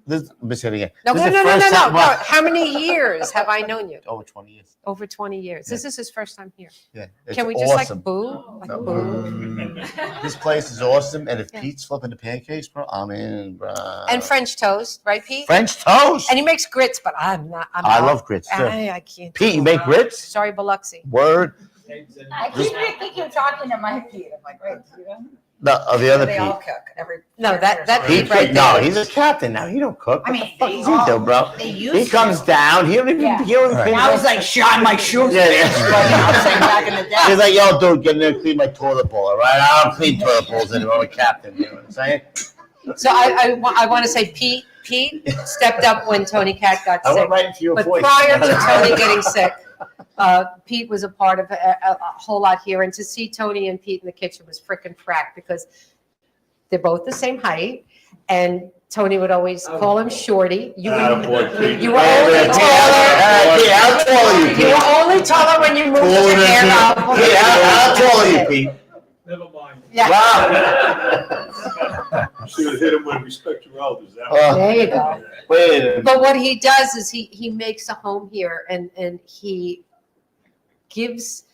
Let me say it again. No, This no, is no, the no, no, first no, time- no. How many years have I known you? Over 20 years. Over 20 years. Yeah. This is his first time here. Yeah. It's Can we just awesome. like boo? Like No. boo. This place is awesome. And if Yeah. Pete's flipping the pancakes, bro, I'm in, bro. And French toast, right, Pete? French toast. And he makes grits, but I'm not. I'm I out. love grits too. I can't. Pete, you do make it. grits? Sorry, Biloxi. Word. I keep you talking to my Pete. I'm like, wait, you know? No, the other They all Pete. cook every. No, that Pete, Pete right no, there. he's a captain now. He don't cook. I mean, what the fuck they does he all- do, bro? they used He comes to. down. He don't even. Yeah. He don't even clean I was like shine my shoes. Yeah, yeah. I was like back in the day. He's like, yo, dude, get in there and clean my toilet bowl, all right? I don't clean toilet bowls anymore. I'm a captain. You know what I'm saying? So I want to say Pete stepped up when Tony Cat got I sick. went right into your But voice. prior to Tony getting sick, Pete was a part of a whole lot here. And to see Tony and Pete in the kitchen was frickin' frack because they're both the same height. And Tony would always call him Shorty. You were only taller. Yeah, how tall are you, You Pete? were only taller when you moved Taller your than hair me. up. Pete, how tall are you, Pete? Never mind. Yeah, Wow. Should have hit him with respect your elders. That there you go. Wait a minute. But what he does is he makes a home here and he gives,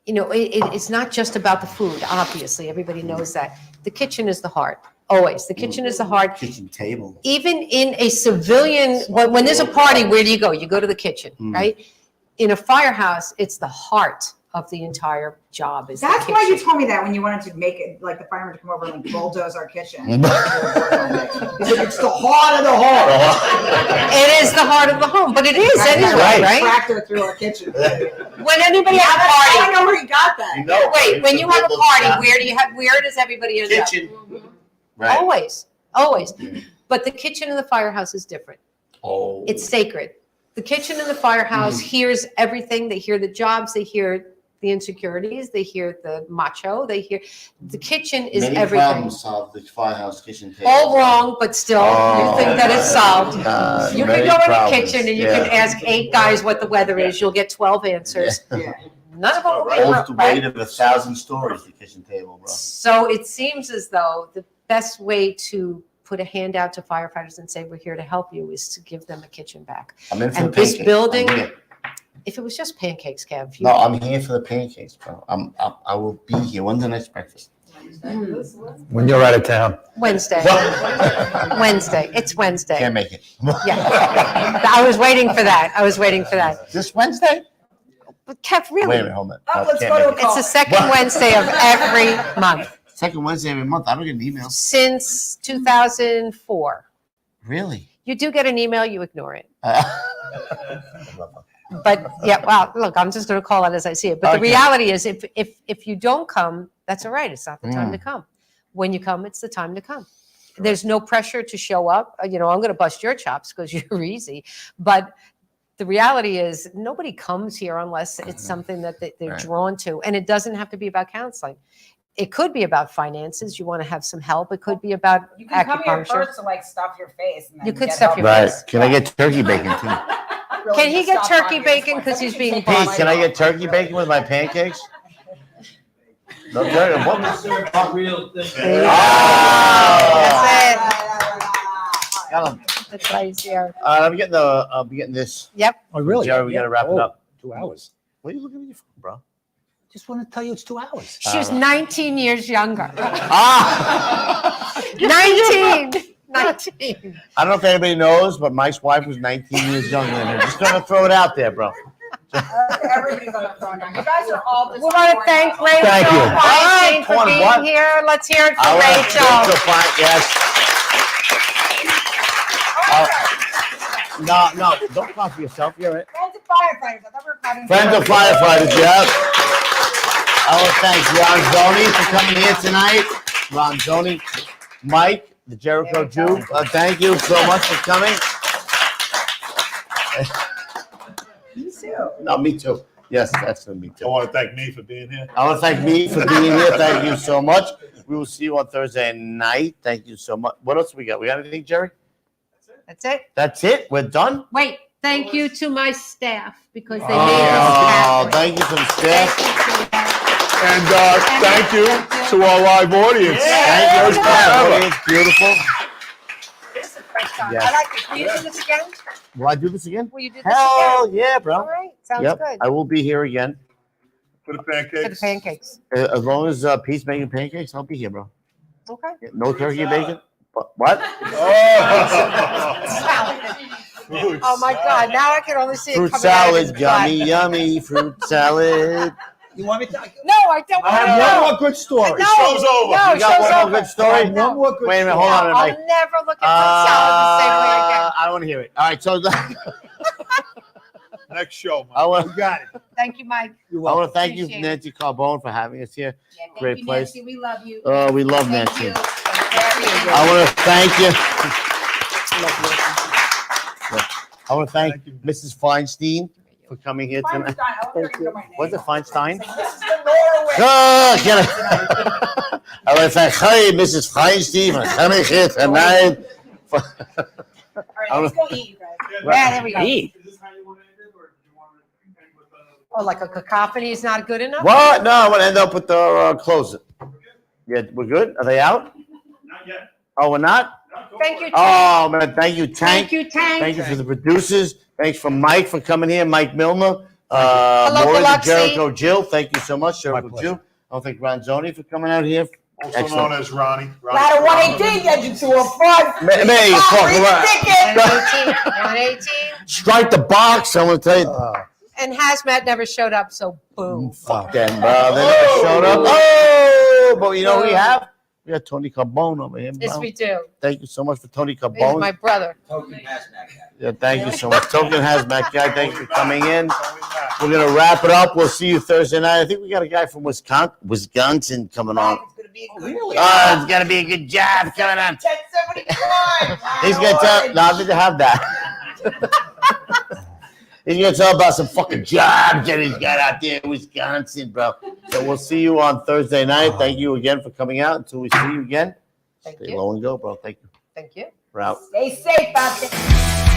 you know, it's not just about the food, obviously. Everybody knows that. The kitchen is the heart, always. The kitchen is the heart. Kitchen table. Even in a civilian, when there's a party, where do you go? You go to the kitchen, right? In a firehouse, it's the heart of the entire job. Is That's the why you kitchen. told me that when you wanted to make it, like the fireman to come over and like bulldoze our kitchen. He's like, it's the heart of the home. It is the heart of the home, but it is anyway, right? Tractor through our kitchen. When anybody has a I party, know where he got that. You know, wait, when you have a party, where does everybody end up? Kitchen. Right. Always, always. But the kitchen in the firehouse is different. Oh. It's sacred. The kitchen in the firehouse hears everything. They hear the jobs. They hear the insecurities. They hear the macho. They hear the kitchen is Many everything. problems solved the firehouse kitchen table. All wrong, but still, you think that it's solved. You can many go in the problems. kitchen and you can ask 8 guys what the weather is. You'll get 12 answers. Yeah. None of them will be Holds the right. weight of 1,000 stories, the kitchen table, bro. So it seems as though the best way to put a hand out to firefighters and say, we're here to help you, is to give them a kitchen back. I'm in for And the this pancakes. building- I'm here. If it was just pancakes, Kev. No, I'm here for the pancakes, bro. I will be here. When's the next breakfast? When you're out of town. Wednesday. Wednesday. It's Wednesday. Can't make it. Yeah. I was waiting for that. This Wednesday? But Kev, really? Wait a minute, hold on. Oh, I let's can't go to make a it. It's the second Wednesday of every month Second Wednesday every month. I don't get an email. since 2004. Really? You do get an email, you ignore it. But yeah, well, look, I'm just going to call it as I see it. But the Okay. reality is, if you don't come, that's all right. It's not the time to come. When you come, it's the time to come. There's no pressure to show up. You know, I'm going to bust your chops because you're easy. But the reality is, nobody comes here unless it's something that they're Right. drawn to. And it doesn't have to be about counseling. It could be about finances. You want to have some help. It could be about You can come here acupuncture. first to like stuff your face. And then You could get stuff help. your Right. face. Can I get turkey bacon too? Really Can he just get stop turkey talking. bacon because he's being Pete, bossy? can I get turkey bacon with my pancakes? No turkey. What? The real thing. That's Got 'em. it. That's why he's here. I'll be getting this. Yep. Oh, really? Jerry, we gotta wrap it up. 2 hours. What are you looking at your phone, bro? Just want to tell you it's 2 hours. She's 19 years younger. Ah! 19. 19. I don't know if anybody knows, but Mike's wife was 19 years younger than him. Just gonna throw it out there, bro. Everybody's on the phone now. You guys are all just. We want to thank Rachel Thank you. Feinstein for What? being What? here. Let's hear it for I want Rachel. Rachel Fine, yes. No, don't clap for yourself. You're it. Friends of firefighters. I thought we were clapping. Friends of firefighters, yeah. I want to thank Ron Zoni for coming here tonight. Ron Zoni, Mike, the Jericho Jew. Thank you so much for coming. Me too. No, me too. Yes, that's me too. I want to thank me for being here. I want to thank me for being here. Thank you so much. We will see you on Thursday night. Thank you so much. What else we got? We got anything, Jerry? That's it. That's it? We're done? Wait, thank you to my staff because they made Oh, us happy. thank you for the staff. And thank you to our live audience. Thank you, audience. Beautiful. This is the first time. Yes. I like it. Can you do this again? Will I do this again? Will you do this Hell again? yeah, bro. All right. Sounds Yep, good. I will be here again. For the For the pancakes. pancakes. As long as Pete's making pancakes, I'll be here, bro. Okay. No turkey and bacon? What? Oh my God! Now I can only see it Fruit coming out of his salad, butt. yummy, yummy fruit salad. You want me to? No, I don't I want to have know. one more good story. No, Show's over. No, You got show's one more over. good story? No. One more good Wait a minute, story. hold on. I'll never look at fruit salad the same way again. I don't want to hear it. All right, so Next show, I man. want Got it. Thank you, Mike. You're I welcome. want to thank you, Appreciate it. Nancy Carbone, for having us here. Yeah, thank Great you, place. Nancy. We love you. Oh, we love Thank Nancy. you. I want to thank you. I want to thank Mrs. Feinstein for coming here tonight. Was it Feinstein? This is the Norway. Oh, get it. I want to thank, hey, Mrs. Feinstein, for coming here tonight. All right, let's go eat, you guys. Yeah, there we go. Eat. Oh, like a cacophony is not good enough? What? No, I want to end up with the close it. Yeah, we're good? Are they out? Not yet. Oh, we're not? Thank you, Tank. Oh, man, thank you, Tank. Thank you, Tank. Thank you for the producers. Thanks for Mike for coming here, Mike Milner. Hello, Maury the Biloxi. Jericho Jill. Thank you so much, Jericho pleasure. Jill. I want to thank Ron Zoni for coming out here. Also Excellent. known as Ronnie. Ladder 118 gets you to a front. May you fucking right. 118. Strike the box. I want to tell you. And Hazmat never showed up, so boom. Fuck them, bro. They never showed up. Oh, but you know what we have? We got Tony Carbone over here, bro. Yes, we do. Thank you so much for Tony He's Carbone. my brother. Yeah, thank you so much. Token Hazmat guy, thank you for coming in. We're going to wrap it up. We'll see you Thursday night. I think we got a guy from Wisconsin coming on. It's going to be a good one. Oh, it's going to be a good job coming on. 1075. He's going to tell, no, I didn't have that. He's going to tell about some fucking jobs that he's got out there in Wisconsin, bro. So we'll see you on Thursday night. Thank you again for coming out. Until we see you again, Thank stay you. low and go, bro. Thank you. Thank you. We're out. Stay safe out there.